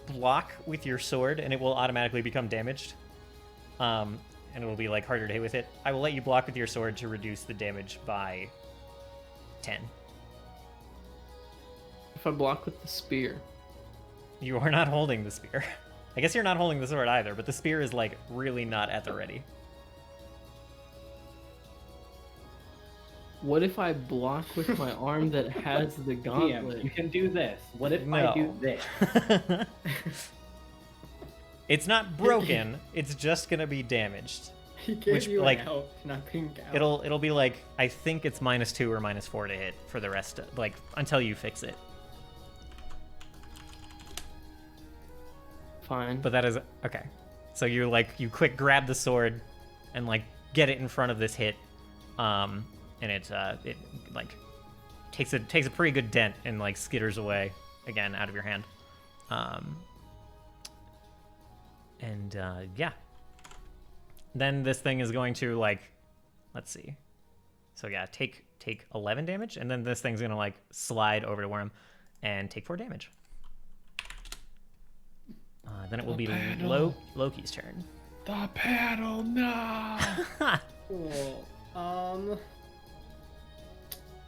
block with your sword, and it will automatically become damaged. And it'll be, like, harder to hit with it. I will let you block with your sword to reduce the damage by 10. If I block with the spear. You are not holding the spear. I guess you're not holding the sword either, but the spear is, like, really not at the ready. What if I block with my arm that has the DM, gauntlet? you can do this. What if No. I do this? It's not broken, it's just gonna be damaged. He gave Which, you like, an out, not being out. It'll be like, I think it's -2 or -4 to hit for the rest, like, until you fix it. Fine. But that is okay. So you quick grab the sword and like get it in front of this hit, and it like takes a pretty good dent and like skitters away again out of your hand. Yeah. Then this thing is going to like, let's see. So yeah, take 11 damage, and then this thing's gonna like slide over to Worm and take 4 damage. Then it will be paddle. Loki's turn. The paddle, no! Cool.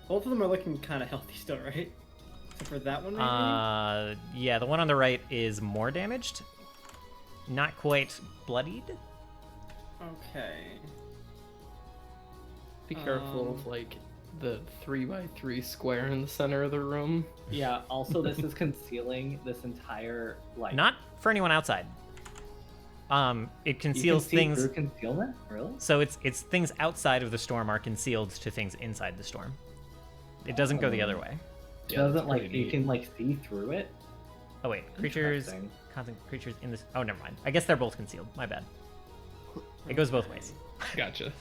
Both of them are looking kind of healthy still, right? Except for that one, maybe? Yeah, the one on the right is more damaged. Not quite bloodied. Okay. Be careful of like the 3x3 square in the center of the room. Yeah. Also, this is concealing this entire like. Not for anyone outside. It You can conceals see things. through concealment. Really? So it's things outside of the storm are concealed to things inside the storm. It doesn't go the other way. Yeah, Doesn't that's like pretty you neat. can like see through it. Oh wait, creatures, Interesting. constant creatures in this. Oh, never mind. I guess they're both concealed. My bad. It goes both ways. Gotcha.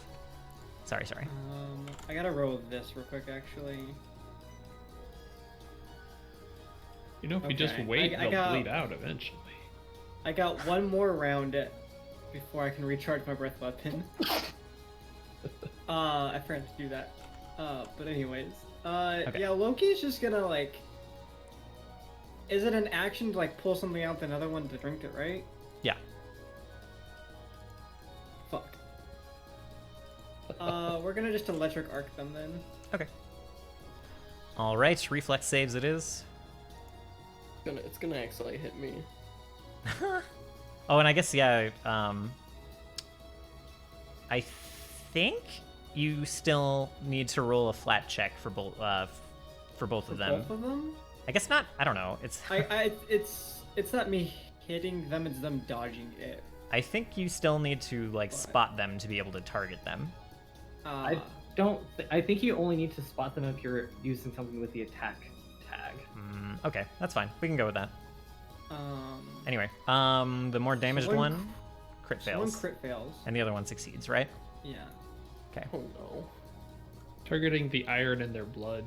Sorry. I gotta roll this real quick, actually. You know, if you just Okay, wait, I they'll got- bleed out eventually. I got one more round before I can recharge my breath weapon. I forgot to do that. But anyways, Okay. yeah, Loki's just gonna like. Is it an action to like pull something out, the another one to drink it, right? Yeah. Fuck. We're gonna just electric arc them then. Okay. All right, reflex saves it is. It's gonna actually hit me. Oh, and I guess yeah. I think you still need to roll a flat check for both of them. Both of them? I guess not. I don't know. It's not me hitting them; it's them dodging it. I think you still need to like spot them to be able to target them. I think you only need to spot them if you're using something with the attack tag. Okay, that's fine. We can go with that. Um, Anyway, the more damaged one one crit so one fails, crit fails. and the other one succeeds, right? Yeah. Okay. Oh no. Targeting the iron in their blood.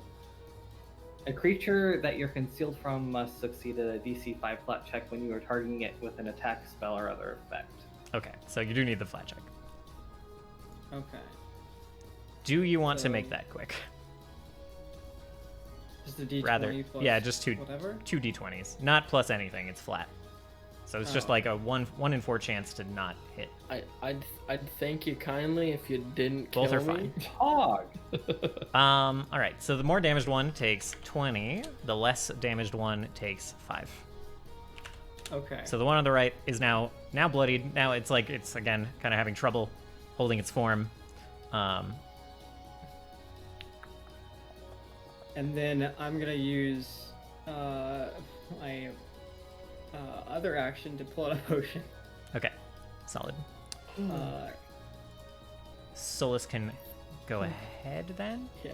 A creature that you're concealed from must succeed at a DC 5 flat check when you are targeting it with an attack, spell, or other effect. Okay, so you do need the flat check. Okay. Do you want to So- make that quick? Just a D20 Rather, plus yeah, just two whatever. 2d20s, not plus anything. It's flat, so it's just Oh. like a 1 in 4 chance to not hit. I'd thank you kindly if you didn't kill Both are me. fine. Hog! All right. So the more damaged one takes 20. The less damaged one takes 5. Okay. So the one on the right is now bloodied. Now it's like it's again kind of having trouble holding its form. And then I'm gonna use my other action to pull out a potion. Okay, solid. Uh, Solus can go ahead then. yeah.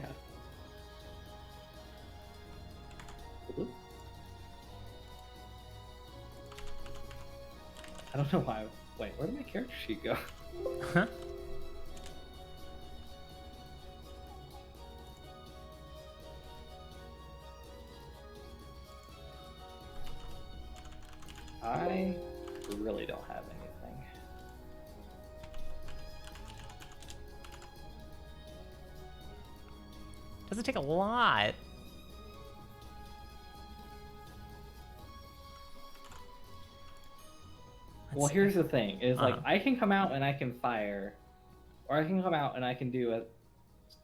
I don't know why. Wait, where did my character sheet go? Huh? I really don't have anything. Doesn't take a lot. Well, here's the thing: is like Uh-huh. I can come out and I can fire, or I can come out and I can do a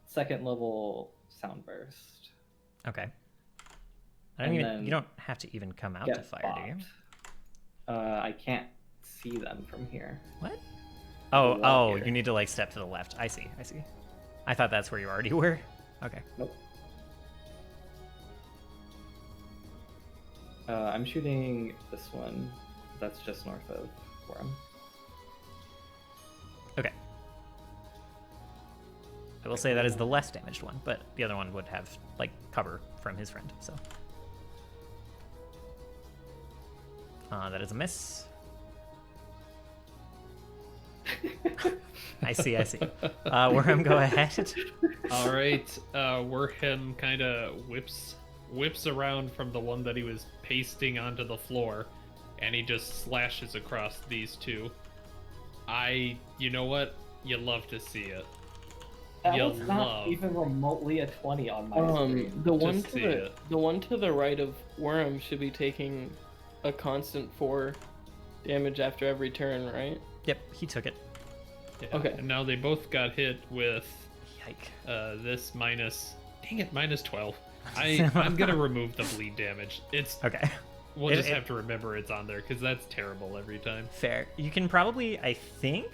second level sound burst. Okay. I don't And even. then You don't have to even come out Get to fire, do you? bopped. I can't see them from here. What? Oh, Walk oh, here. you need to like step to the left. I see. I thought that's where you already were. Okay. Nope. I'm shooting this one. That's just north of where I'm. Okay. I will say that is the less damaged one, but the other one would have like cover from his friend. So that is a miss. I see. Worm, go ahead. All right, Worham kind of whips around from the one that he was pasting onto the floor, and he just slashes across these two. You know what? You love to see it. That You was not love even remotely a 20 on my screen. The one Just to see the it. the one to the right of Worm should be taking a constant 4 damage after every turn, right? Yep, he took it. Yeah. Okay. And now they both got hit with Yike. this minus. Dang it, minus 12. I'm gonna remove the bleed damage. Okay. We'll It- just it- have to remember it's on there because that's terrible every time. Fair. You can probably, I think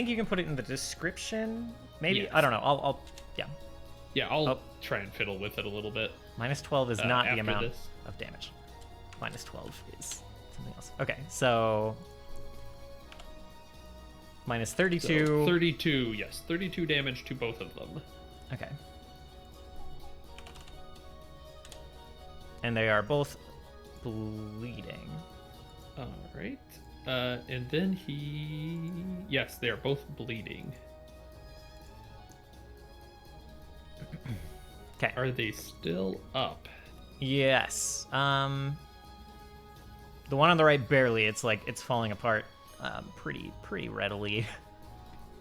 you can put it in the description. Maybe Yes. I don't know. Yeah. Yeah, I'll Oh. try and fiddle with it a little bit. Minus 12 is not the after amount this. of damage. Minus 12 is something else. Okay, so minus 32. So 32, yes. 32 damage to both of them. Okay. And they are both bleeding. Alright. And then he... Yes, they are both bleeding. Okay. Are they still up? Yes. The one on the right barely. It's like it's falling apart pretty readily.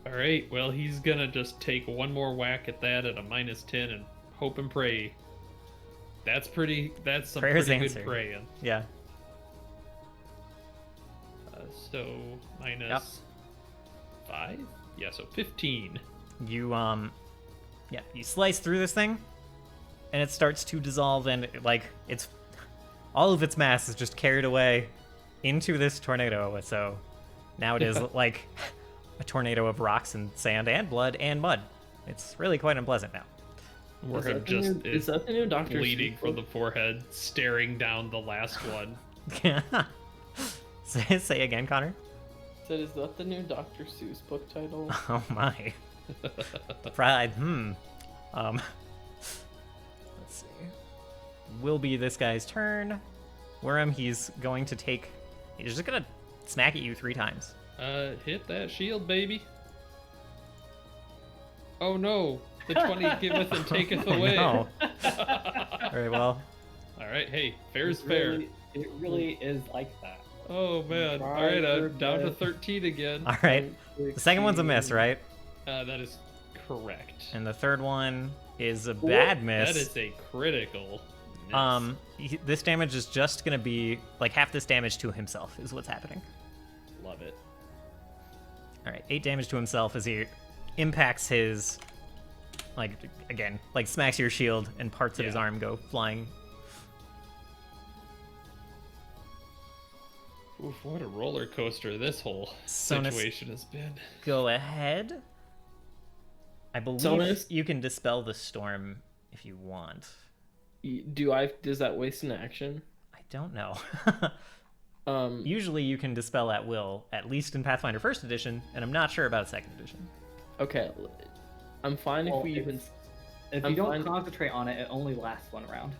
Alright, well, he's gonna just take one more whack at that at a minus 10 and hope and pray. That's some Prayer's pretty answered. good praying. Yeah. So, minus 5? Yeah, so 15. You you slice through this thing and it starts to dissolve, and like it's all of its mass is just carried away into this tornado. So now it is like a tornado of rocks and sand and blood and mud. It's really quite unpleasant now. Warham Is that the new Doctor bleeding Seuss from book? the forehead, staring down the last one. Say again, Connor. Said, is that the new Dr. Seuss book title? Oh my. Pride. Let's see. Will be this guy's turn. Worm, he's going to take. He's just gonna smack at you 3 times. Hit that shield, baby. Oh no, the 20 giveth and taketh away. No. Very well. Alright, hey, fair's fair. It really is like that. Oh man. Try Alright, your I'm down to best. 13 again. All right. The second one's a miss, right? That is correct. And the third one is a bad miss. That is a critical miss. This damage is just gonna be like half this damage to himself is what's happening. Love it. All right, 8 damage to himself as he impacts his, like, again, like smacks your shield and parts of his Yeah. arm go flying. Oof, what a roller coaster this whole Sonus- situation has been. Go ahead. I believe Sonus? you can dispel the storm if you want. Does that waste an action? I don't know. Um, Usually you can dispel at will, at least in Pathfinder First Edition, and I'm not sure about Second Edition. okay. I'm fine Well, if we even. If I'm you don't fine- concentrate on it, it only lasts 1 round.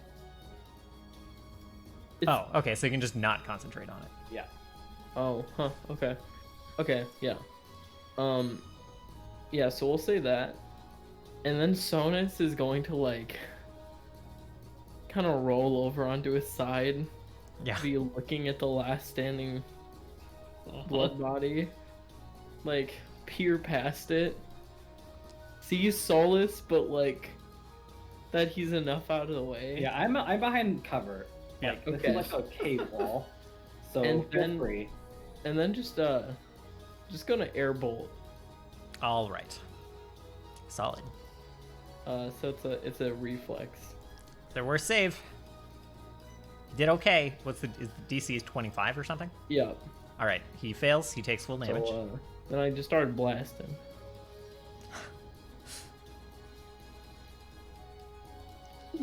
It's- Oh, okay, so you can just not concentrate on it. Yeah. Oh, huh. Okay. Okay. Yeah. Yeah. So we'll say that, and then Sonus is going to like kind of roll over onto his side, Yeah. be looking at the last standing blood body, like peer past it, see Solus, but like that he's enough out of the way. Yeah, I'm behind cover. Yeah. Like, this Okay. is like a cave wall. So And feel then- free. And then just gonna airbolt. All right. Solid. So it's a reflex. Their worst save. You did okay. What's the DC is 25 or something? Yeah. All right. He fails. He takes full damage. So then I just started blasting.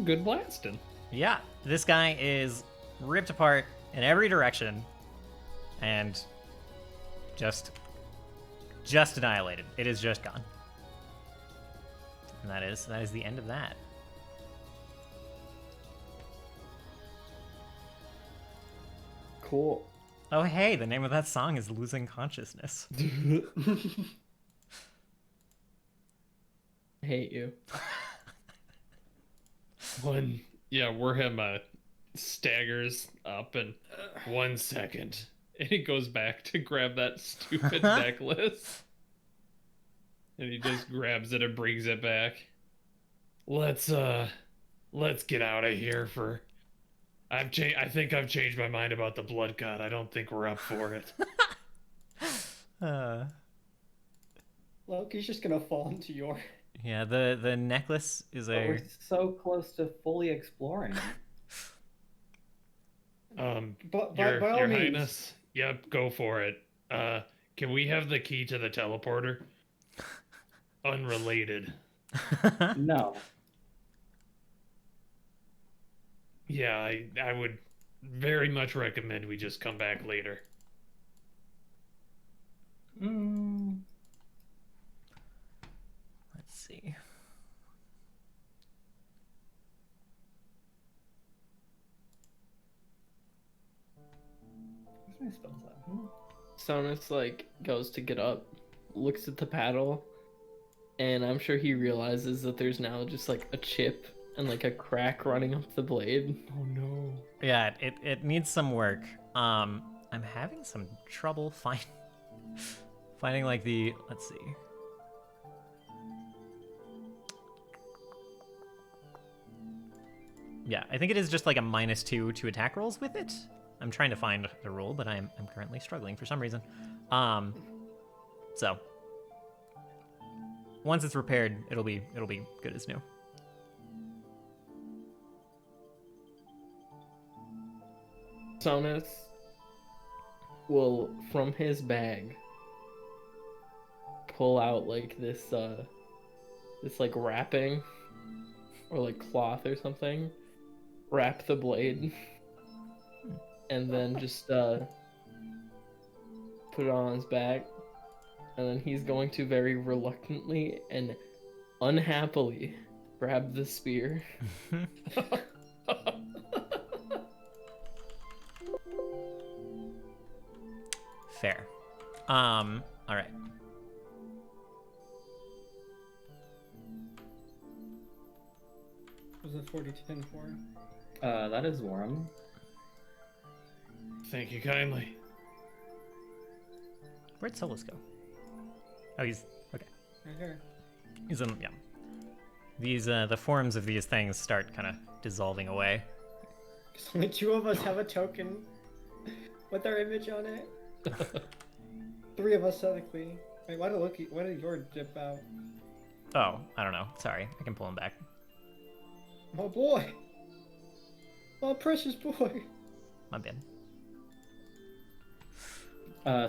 Good blasting. Yeah, this guy is ripped apart in every direction and just annihilated. It is just gone. And that is the end of that. Cool. Oh hey, the name of that song is Losing Consciousness. I hate you. Warham staggers up and 1 second, and he goes back to grab that stupid necklace, and he just grabs it and brings it back. Let's get out of here. I think I've changed my mind about the blood god. I don't think we're up for it. Loki's just gonna fall into your. Yeah, the necklace is But a we're so close to fully exploring. But Your by all means, Highness, yep, go for it. Can we have the key to the teleporter? Unrelated. No. Yeah, I would very much recommend we just come back later. Mm. Let's see. Where's my spells at? Sonus like goes to get up, looks at the paddle, and I'm sure he realizes that there's now just like a chip and like a crack running up the blade. Oh no. Yeah, it needs some work. I'm having some trouble finding like the, let's see. Yeah, I think it is just like a -2 to attack rolls with it. I'm trying to find the rule, but I'm currently struggling for some reason. So once it's repaired, it'll be good as new. Sonus will, from his bag, pull out like this like wrapping or like cloth or something, wrap the blade, and then just put it on his back, and then he's going to very reluctantly and unhappily grab the spear. Fair. All right. Was it 40-10 for? That is warm. Thank you kindly. Where'd Solus go? Oh, he's okay. Right here. He's in, yeah. These the forms of these things start kind of dissolving away. Because only 2 of us have a token with our image on it. 3 of us technically. Wait, why did your dip out? Oh, I don't know. Sorry, I can pull him back. Oh boy! Oh precious boy! My bad.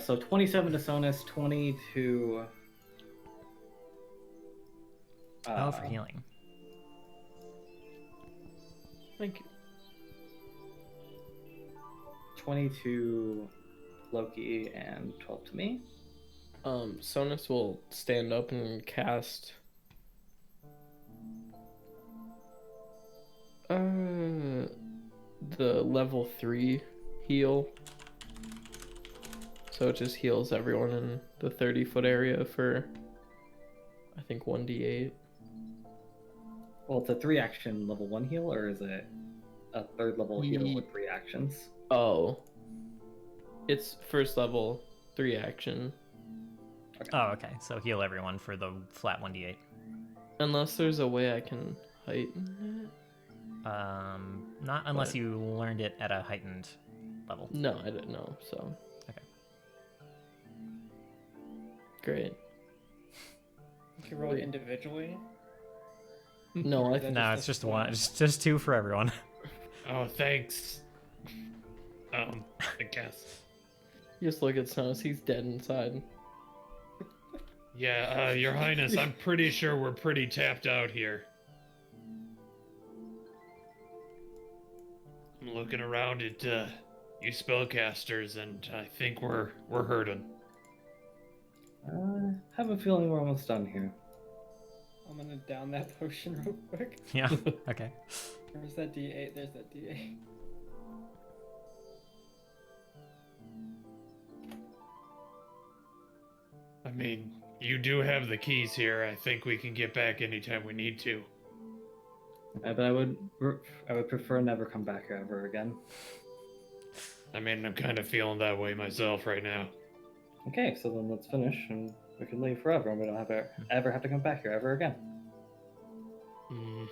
So 27 to Sonus, 20 to... Oh, for healing. Thank you. 20 to Loki, and 12 to me. Sonus will stand up and cast the level 3 heal. So it just heals everyone in the 30-foot area for, I think, 1d8. Well, it's a 3-action level 1 heal, or is it a 3rd level heal with 3 actions? Oh. It's first level, 3 action. Oh, okay. So heal everyone for the flat 1d8. Unless there's a way I can heighten it. Not unless But- you learned it at a heightened level. No, I didn't know, so. Okay. Great. You can roll it individually. No, I That No, just it's does just one. Just 2 for everyone. Oh, thanks. I guess. just look at Sonus, he's dead inside. Yeah, Your Highness, I'm pretty sure we're pretty tapped out here. I'm looking around at you spellcasters, and I think we're hurting. I have a feeling we're almost done here. I'm gonna down that potion real quick. Yeah. Okay. Where's that D8? There's that D8. I mean, you do have the keys here. I think we can get back anytime we need to. But I would prefer never come back here ever again. I mean, I'm kind of feeling that way myself right now. Okay, so then let's finish, and we can leave forever, and we don't have to ever have to come back here ever again. Mm.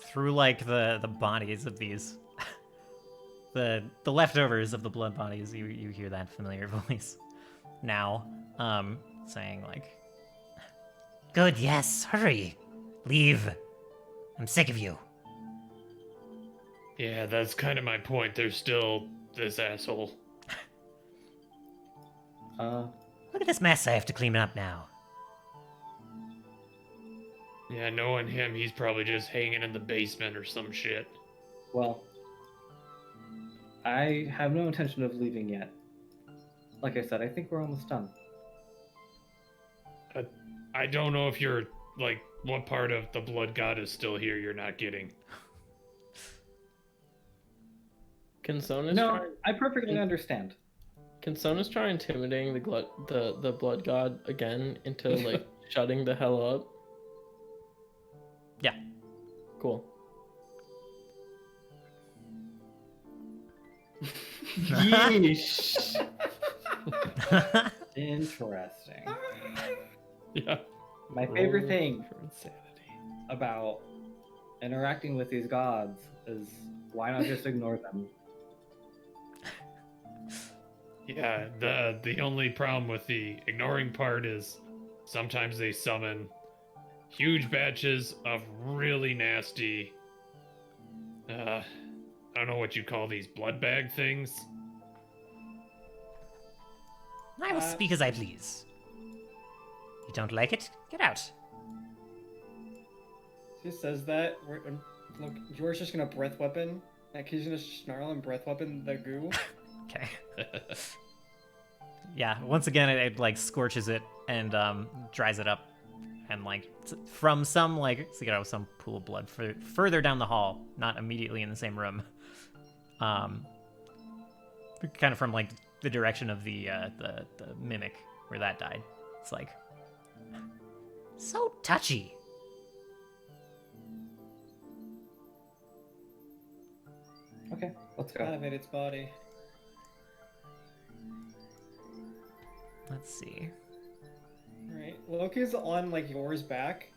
Through like the bodies of these, the leftovers of the blood bodies, you hear that familiar voice now, saying like, "Good, yes, hurry, leave. I'm sick of you." Yeah, that's kind of my point. There's still this asshole. Look at this mess I have to clean up now. Yeah, knowing him, he's probably just hanging in the basement or some shit. Well, I have no intention of leaving yet. Like I said, I think we're almost done. I don't know if you're, like, what part of the blood god is still here you're not getting. Can Sonus No, try? I perfectly understand. Can Sonus try intimidating the blood god again into like shutting the hell up? Yeah. Cool. Yeesh. Interesting. Yeah. My favorite Roll thing for insanity. about interacting with these gods is why not just ignore them? Yeah, the only problem with the ignoring part is sometimes they summon huge batches of really nasty I don't know what you call these blood bag things. I will speak as I please. You don't like it? Get out. He says that. Look, George's just gonna breath weapon. Like he's gonna snarl and breath weapon the goo. Okay. Yeah, once again, it like scorches it and dries it up, and like from some like some pool of blood further down the hall, not immediately in the same room. Kind of from like the direction of the mimic where that died. It's like so touchy. Okay, let's go. Elevate its body. Let's see. Right. Loki's on like yours back.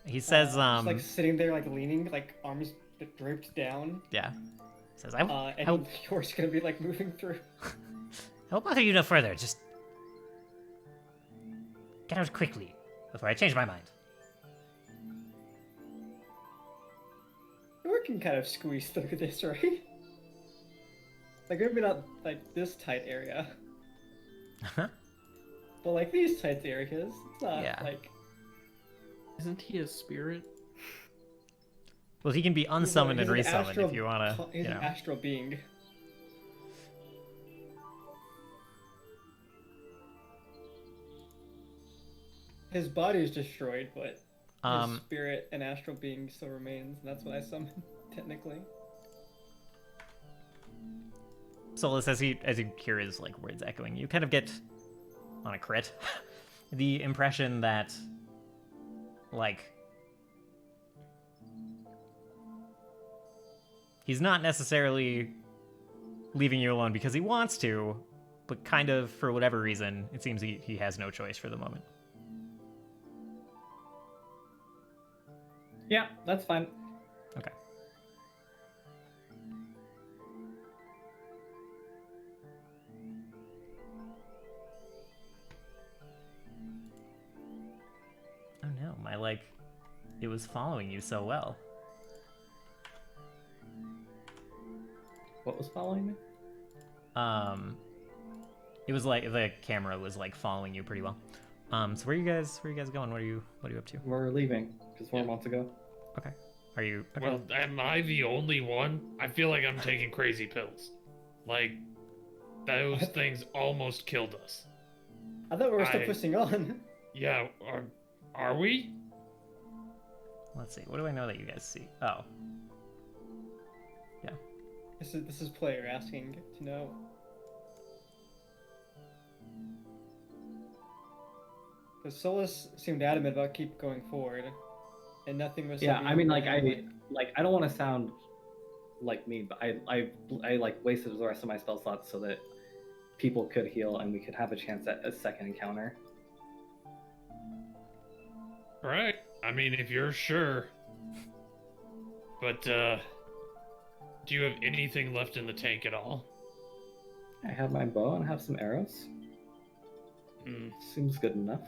He says, just, like sitting there, like leaning, like arms draped down. yeah. He says, And I'll yours gonna be like moving through. bother you no further. Just get out quickly before I change my mind. We can kind of squeeze through this, right? Like maybe not like this tight area, but like these tight areas. It's not Yeah. like. Isn't he a spirit? Well, he can be unsummoned and He's an resummoned astral- if you want to, He's you an know. astral being. His body is destroyed, but his spirit and astral being still remains, and that's what I summon, technically. Solus, as you hear his like words echoing, you kind of get on a crit the impression that like he's not necessarily leaving you alone because he wants to, but kind of for whatever reason, it seems he has no choice for the moment. Yeah, that's fine. Okay. Oh no, my like, it was following you so well. What was following me? It was like the camera was like following you pretty well. So where are you guys going? What are you up to? We're leaving just 4 months ago. Okay. Are you okay? Well, am I the only one? I feel like I'm taking crazy pills. Like, those things almost killed us. I thought we were still pushing on. Yeah, are we? Let's see. What do I know that you guys see? Oh. Yeah. This is player asking to know. Because Solus seemed adamant about keep going forward, and nothing was. Yeah, I mean, like I don't want to sound like me, but I like wasted the rest of my spell slots so that people could heal and we could have a chance at a second encounter. Right. I mean, if you're sure. But, do you have anything left in the tank at all? I have my bow and I have some arrows. Seems good enough.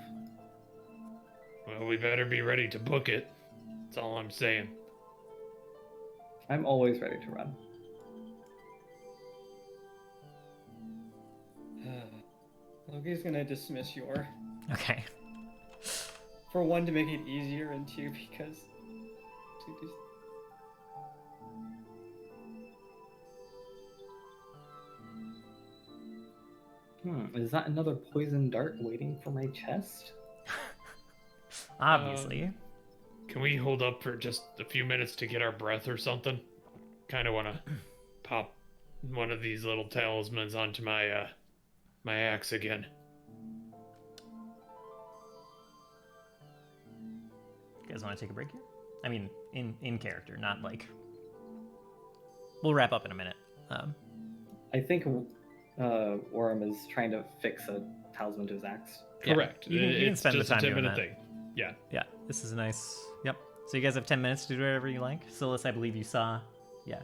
Well, we better be ready to book it. That's all I'm saying. I'm always ready to run. Loki's gonna dismiss your. Okay. For one, to make it easier, and two, because. Is that another poison dart waiting for my chest? Obviously. Can we hold up for just a few minutes to get our breath or something? Kind of want to pop one of these little talismans onto my my axe again. You guys want to take a break here? I mean, in character, not like. We'll wrap up in a minute. I think Worm is trying to fix a talisman to his axe. Yeah, Correct. you can It's spend the just a time doing 10-minute that. thing. Yeah. Yeah, this is a nice. Yep. So you guys have 10 minutes to do whatever you like. Silas, I believe you saw. Yeah.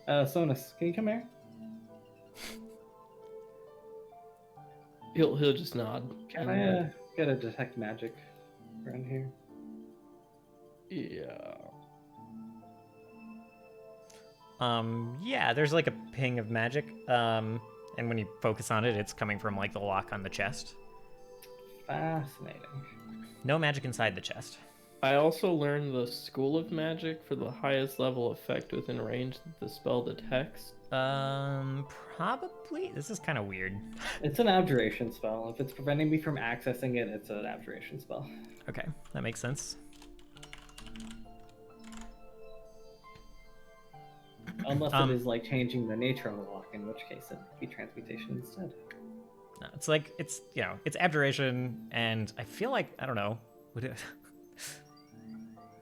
Sonus, can you come here? He'll just nod. Can I get a detect magic around here? Yeah. Yeah, there's like a ping of magic. And when you focus on it, it's coming from like the lock on the chest. Fascinating. No magic inside the chest. I also learned the School of Magic for the highest level effect within range that the spell detects. Probably. This is kind of weird. It's an abjuration spell. If it's preventing me from accessing it, it's an abjuration spell. Okay, that makes sense. Unless it is like changing the nature of the lock, in which case it would be transmutation instead. No, it's like it's it's abjuration, and I feel like I don't know. I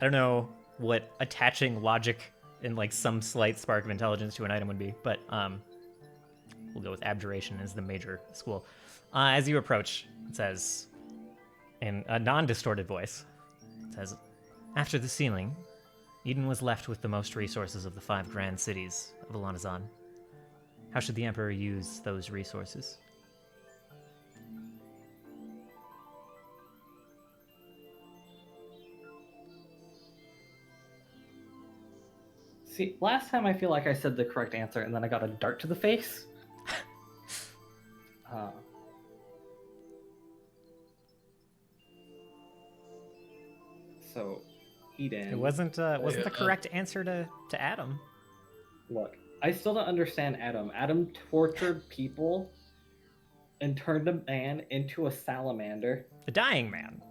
don't know what attaching logic and like some slight spark of intelligence to an item would be, but we'll go with abjuration as the major school. As you approach, it says in a non-distorted voice, it says, "After the sealing, Eden was left with the most resources of the 5 grand cities of Alanazan. How should the Emperor use those resources?" See, last time I feel like I said the correct answer and then I got a dart to the face. So, Eden. It wasn't the correct answer to Adam. Look, I still don't understand Adam. Adam tortured people and turned a man into a salamander. A dying man.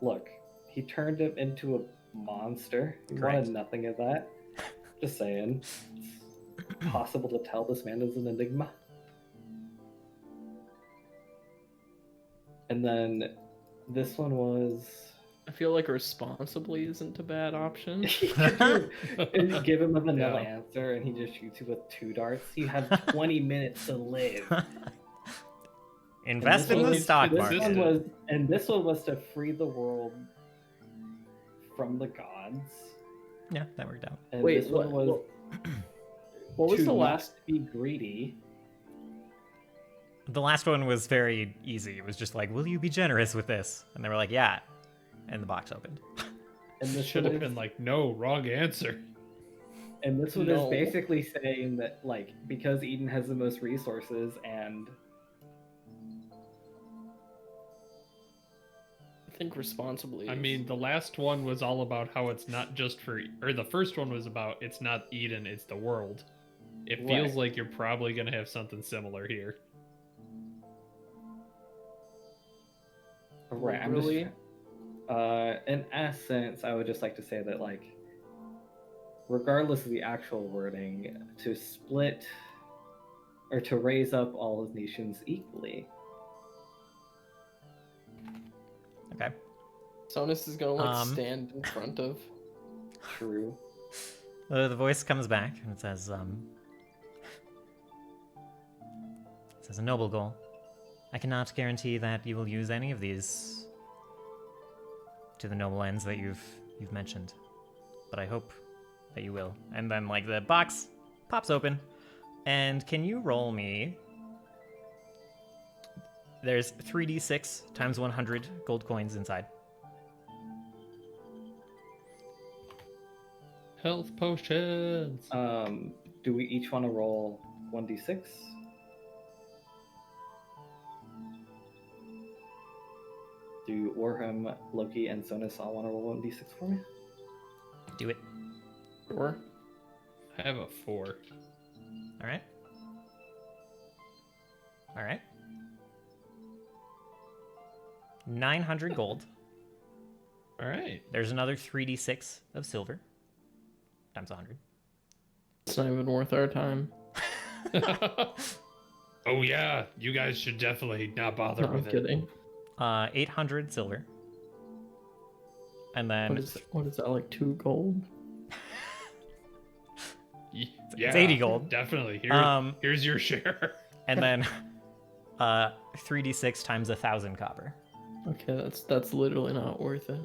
Look, he turned him into a monster. He Correct. wanted nothing of that. Just saying. It's possible to tell this man is an enigma. And then this one was... I feel like responsibly isn't a bad option. and you give him a vanilla answer and he just shoots you with 2 darts. You have 20 minutes to live. Invest in the stock market. This one was to free the world from the gods. Yeah, that worked out. And Wait, this one was what was to the not last? be greedy. The last one was very easy. It was just like, will you be generous with this? And they were like, yeah. And the box opened. And this Should one have is, been like, no, wrong answer. and this one No. is basically saying that, like, because Eden has the most resources and I think responsibly. I is- mean, the last one was all about how it's not just for, or the first one was about it's not Eden, it's the world. It feels Right. like you're probably gonna have something similar here. right, I'm Really? just in essence, I would just like to say that, like, regardless of the actual wording, to split or to raise up all of nations equally. Okay. Sonus is gonna like Um, stand in front of. True. The voice comes back and it says, a noble goal. I cannot guarantee that you will use any of these to the noble ends that you've mentioned, but I hope that you will. And then, like, the box pops open, and can you roll me? There's 3d6 times 100 gold coins inside. Health potions. Do we each want to roll 1d6? Do Orham, Loki, and Sonus all want to roll 1d6 for me? Do it. Or I have a 4. All right. All right. 900 gold. All right. There's another 3d6 of silver. Times 100. it's not even worth our time. Oh yeah, you guys should definitely not bother No, I'm with it. kidding. 800 silver. And then What is that, like 2 gold? Yeah, 80 gold. Definitely. Here's your share. and then 3d6 times 1,000 copper. Okay, that's literally not worth it.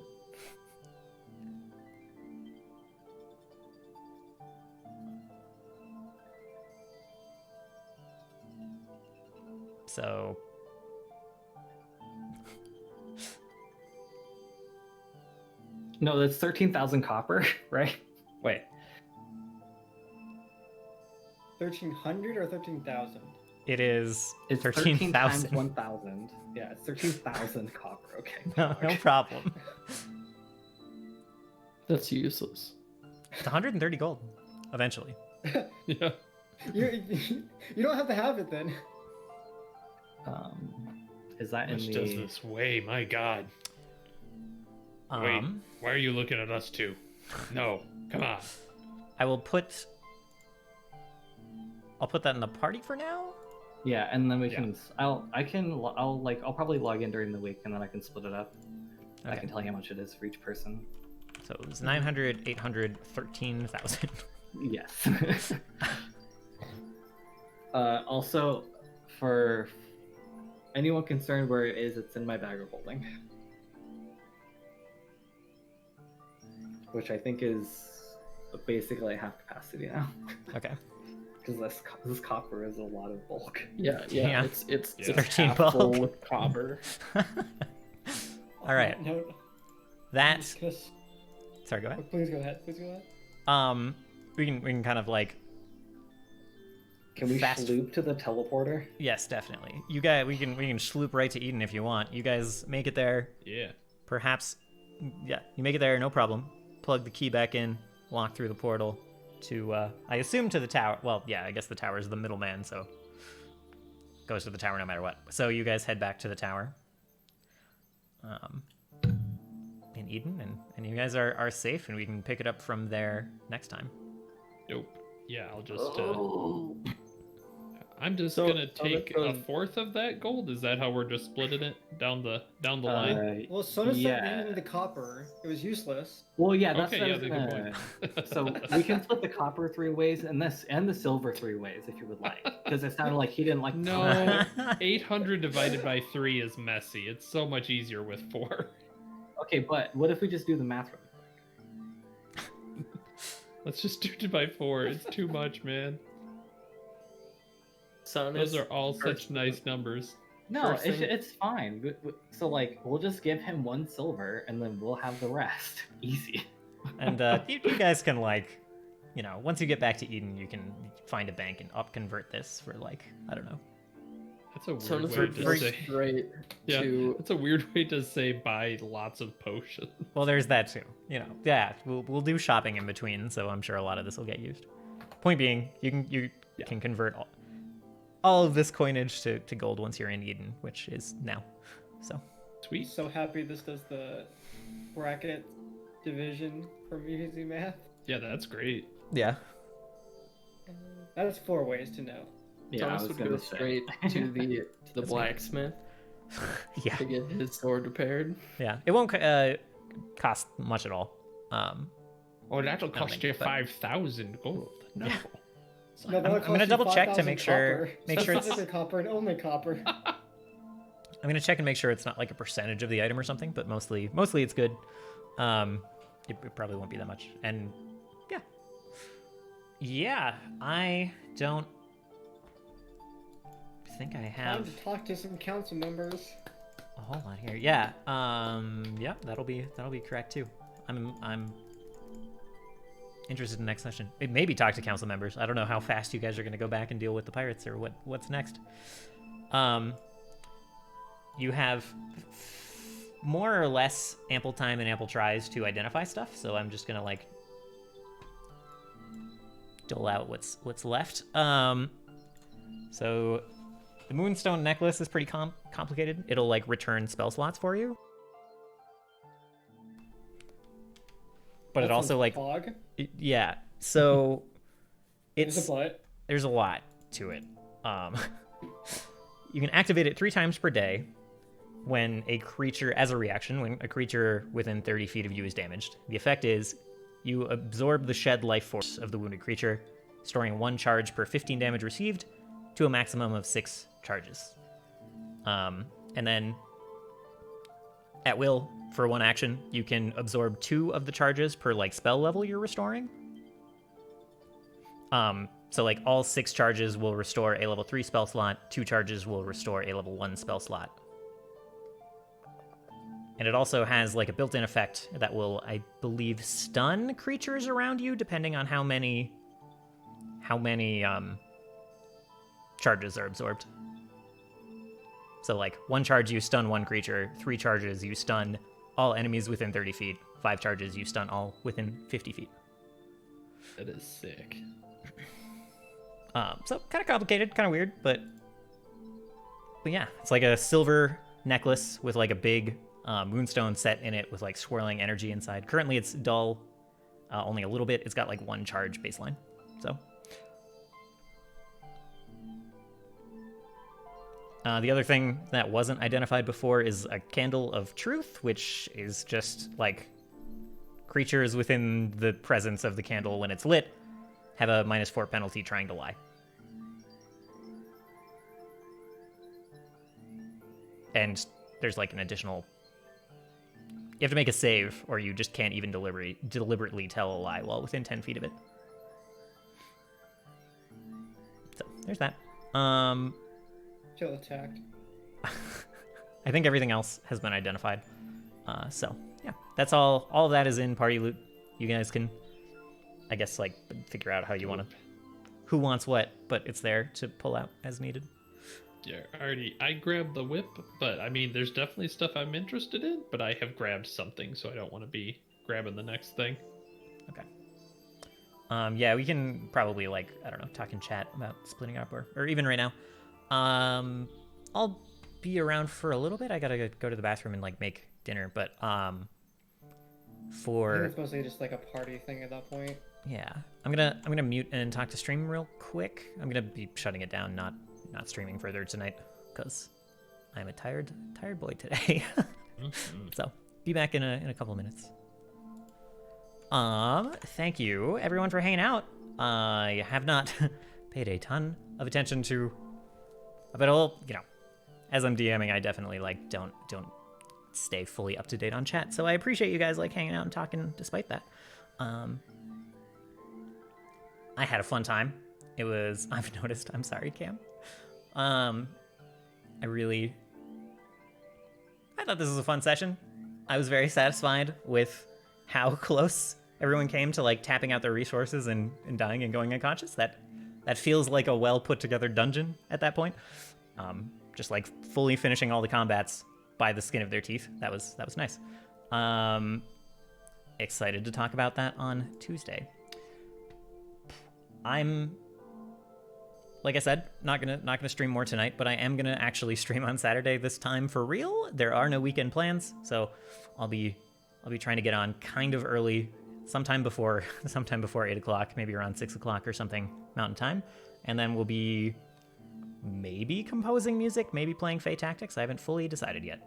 So No, that's 13,000 copper, right? Wait. 1,300 or 13,000? it is It's 13 times 13,000. 1,000. Yeah, it's 13,000 copper. Okay. No, no problem. That's useless. It's 130 gold eventually. Yeah. You don't have to have it then. Is that How in much the? does this weigh? My God. Wait, why are you looking at us two? No, come on. I'll put that in the party for now. Yeah, and then we Yeah. can. I'll probably log in during the week, and then I can split it up. I can tell you how much it is for each person. So it was 900, 800, 13,000. Yes. Also, for anyone concerned where it is, it's in my bag of holding, which I think is basically half capacity now. Okay. Because this copper is a lot of bulk. Yeah, Yeah. it's 13 half bulk. full with copper. All right. No, That. Chris, Sorry. Go ahead. please go ahead. Please go ahead. We can kind of like. Can we Fast- loop to the teleporter? Yes, definitely. You guys, we can sloop right to Eden if you want. You guys make it there. Yeah. Perhaps, yeah, you make it there, no problem. Plug the key back in, walk through the portal to, I assume to the tower. Well, yeah, I guess the tower is the middleman, so goes to the tower no matter what. So you guys head back to the tower, in Eden, and you guys are safe, and we can pick it up from there next time. Nope. Yeah, I'll just. I'm just gonna take a fourth of that gold. Is that how we're just splitting it down the line? Well, Sona yeah. started needing the copper. It was useless. Well, yeah, that's Okay, what I yeah, was good gonna... So we can split the copper 3 ways and the silver 3 ways if you would like, because it sounded like he didn't like. No, 800 divided by 3 is messy. It's so much easier with 4. Okay, but what if we just do the math really quick? Let's just do it by 4. It's too much, man. Those are all such nice numbers. No, First thing- it's fine. So like, we'll just give him 1 silver, and then we'll have the rest. Easy. And you guys can like, you know, once you get back to Eden, you can find a bank and convert this for like, I don't know. That's a weird Sona's way like to very say. straight Yeah, to it's a weird way to say buy lots of potions. Well, there's that too. You know, yeah, we'll do shopping in between, so I'm sure a lot of this will get used. Point being, you can convert all of this coinage to gold once you're in Eden, which is now. So Sweet. So happy this does the bracket division from easy math. Yeah, that's great. yeah, That is 4 ways to know. Yeah, I Thomas was would gonna go say. straight to the blacksmith yeah, to get his sword repaired. yeah. It won't cost much at all. Oh, that'll cost cost you you 5,000 gold. No. No, that'll I'm gonna cost you double check to 5,000 make sure- copper. make sure it's- Specifically copper and only copper. I'm gonna check and make sure it's not like a percentage of the item or something, but mostly it's good. It probably won't be that much. And yeah, I don't think I Time have to talk to some council members. a whole lot here. Yeah, yeah, that'll be correct too. I'm interested in next session. Maybe talk to council members. I don't know how fast you guys are gonna go back and deal with the pirates or what's next. You have more or less ample time and ample tries to identify stuff, so I'm just gonna like dole out what's left. So the Moonstone necklace is pretty complicated. It'll like return spell slots for you, but it also like fog. yeah. So There's a butt. there's a lot to it. You can activate it 3 times per day when a creature, as a reaction, when a creature within 30 feet of you is damaged. The effect is you absorb the shed life force of the wounded creature, storing 1 charge per 15 damage received to a maximum of 6 charges. And then, at will, for 1 action, you can absorb 2 of the charges per like spell level you're restoring. So like all 6 charges will restore a level 3 spell slot, 2 charges will restore a level 1 spell slot. And it also has like a built-in effect that will, I believe, stun creatures around you depending on how many charges are absorbed. So like 1 charge you stun 1 creature, 3 charges you stun all enemies within 30 feet, 5 charges you stun all within 50 feet. That is sick. So kind of complicated, kind of weird, but yeah, it's like a silver necklace with like a big moonstone set in it with like swirling energy inside. Currently it's dull, only a little bit. It's got like 1 charge baseline. So the other thing that wasn't identified before is a candle of truth, which is just like creatures within the presence of the candle when it's lit have a -4 penalty trying to lie. And there's like an additional... You have to make a save, or you just can't even deliberately tell a lie while within 10 feet of it. So, there's that. Feel attacked. I think everything else has been identified. So, yeah. That's all. All of that is in party loot. You guys can... I guess, like, figure out how you want to... Who wants what, but it's there to pull out as needed. Yeah, I grabbed the whip, but I mean, there's definitely stuff I'm interested in, but I have grabbed something, so I don't want to be grabbing the next thing. Okay. Yeah, we can probably, like, I don't know, talk in chat about splitting up, or even right now. I'll be around for a little bit. I gotta go to the bathroom and, like, make dinner, but, I think it's mostly just like a party thing at that point. Yeah, I'm gonna mute and talk to stream real quick. I'm gonna be shutting it down, not streaming further tonight, because I'm a tired boy today. So be back in a couple of minutes. Thank you everyone for hanging out. I have not paid a ton of attention to, but as I'm DMing, I definitely like don't stay fully up to date on chat. So I appreciate you guys like hanging out and talking despite that. I had a fun time. I've noticed, I'm sorry, Cam. I thought this was a fun session. I was very satisfied with how close everyone came to like tapping out their resources and dying and going unconscious. That feels like a well put together dungeon at that point. Just like fully finishing all the combats by the skin of their teeth. That was nice. Excited to talk about that on Tuesday. I'm, like I said, not gonna stream more tonight, but I am gonna actually stream on Saturday this time for real. There are no weekend plans, so I'll be trying to get on kind of early, sometime before 8 o'clock, maybe around 6 o'clock or something Mountain Time, and then we'll be maybe composing music, maybe playing Fey Tactics. I haven't fully decided yet.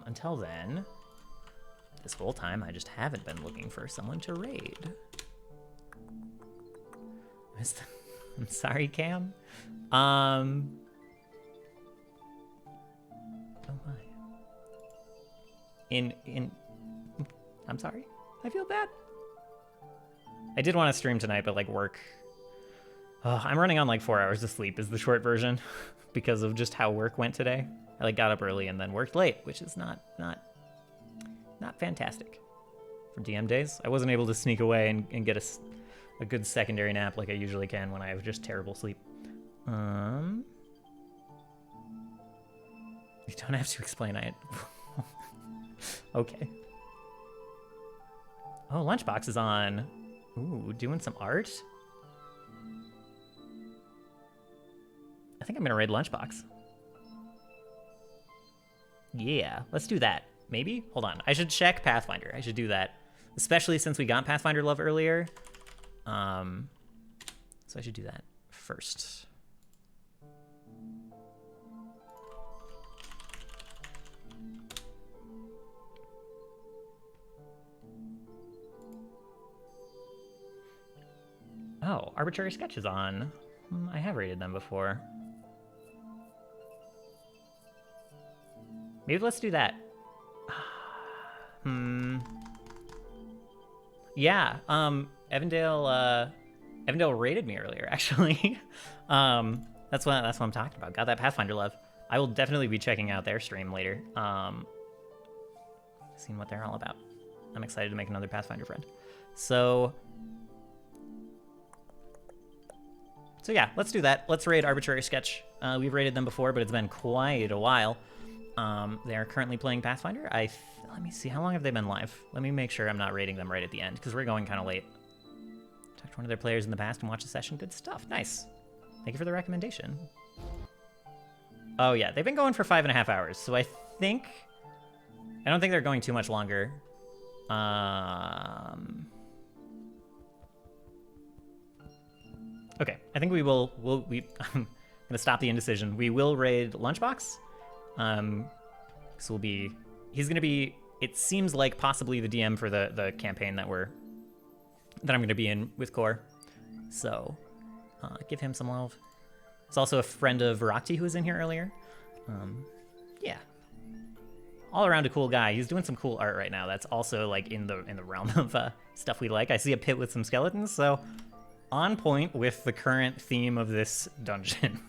Until then, this whole time I just haven't been looking for someone to raid. I'm sorry, Cam. Oh my. I'm sorry. I feel bad. I did want to stream tonight, but like work. I'm running on like 4 hours of sleep is the short version because of just how work went today. I like got up early and then worked late, which is not fantastic for DM days. I wasn't able to sneak away and get a good secondary nap like I usually can when I have just terrible sleep. You don't have to explain. Okay. Oh, Lunchbox is on. Ooh, doing some art? I think I'm gonna raid Lunchbox. Yeah, let's do that. Maybe? Hold on. I should check Pathfinder. I should do that. Especially since we got Pathfinder Love earlier. So I should do that first. Oh, Arbitrary Sketch is on. I have rated them before. Maybe let's do that. Yeah, Evandale rated me earlier, actually. That's what I'm talking about. Got that Pathfinder love. I will definitely be checking out their stream later. Seeing what they're all about. I'm excited to make another Pathfinder friend. So yeah, let's do that. Let's raid Arbitrary Sketch. We've raided them before, but it's been quite a while. They are currently playing Pathfinder. Let me see, how long have they been live? Let me make sure I'm not raiding them right at the end, because we're going kind of late. Talked to one of their players in the past and watched the session. Good stuff. Nice. Thank you for the recommendation. Oh yeah, they've been going for 5.5 hours, so I don't think they're going too much longer. Okay, I think I'm gonna stop the indecision. We will raid Lunchbox. So he's gonna be, it seems like possibly the DM for the campaign that I'm gonna be in with Core. So, give him some love. He's also a friend of Virakti who was in here earlier. Yeah. All around a cool guy. He's doing some cool art right now. That's also like in the realm of stuff we like. I see a pit with some skeletons, so on point with the current theme of this dungeon.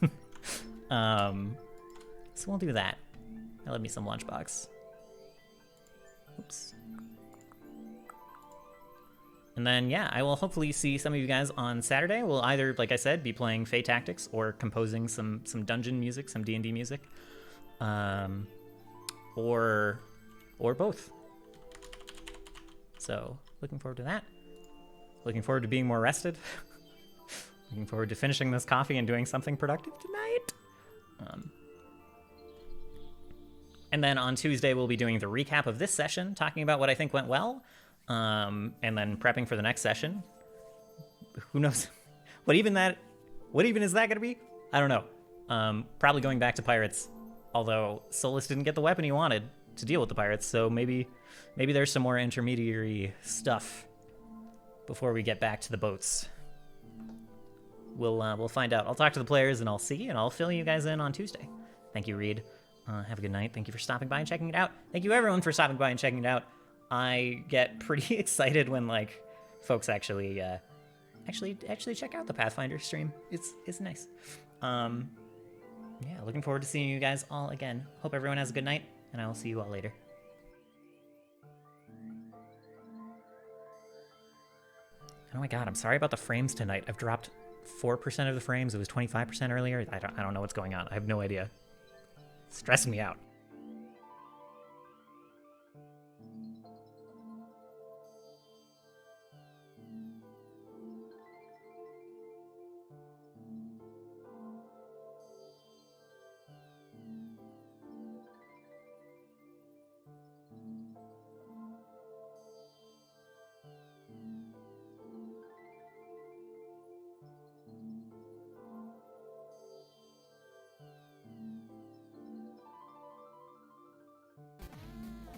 So we'll do that. Now let me some Lunchbox. Oops. And then, yeah, I will hopefully see some of you guys on Saturday. We'll either, like I said, be playing Fey Tactics or composing some dungeon music, some D&D music. Or both. So, looking forward to that. Looking forward to being more rested. Looking forward to finishing this coffee and doing something productive tonight. And then on Tuesday, we'll be doing the recap of this session, talking about what I think went well, and then prepping for the next session. Who knows? What even is that going to be? I don't know. Probably going back to pirates, although Solus didn't get the weapon he wanted to deal with the pirates, so maybe there's some more intermediary stuff before we get back to the boats. We'll find out. I'll talk to the players and I'll see, and I'll fill you guys in on Tuesday. Thank you, Reed. Have a good night. Thank you for stopping by and checking it out. Thank you everyone for stopping by and checking it out. I get pretty excited when like folks actually check out the Pathfinder stream. It's nice. Yeah, looking forward to seeing you guys all again. Hope everyone has a good night, and I will see you all later. Oh my god, I'm sorry about the frames tonight. I've dropped 4% of the frames. It was 25% earlier. I don't know what's going on. I have no idea. It's stressing me out.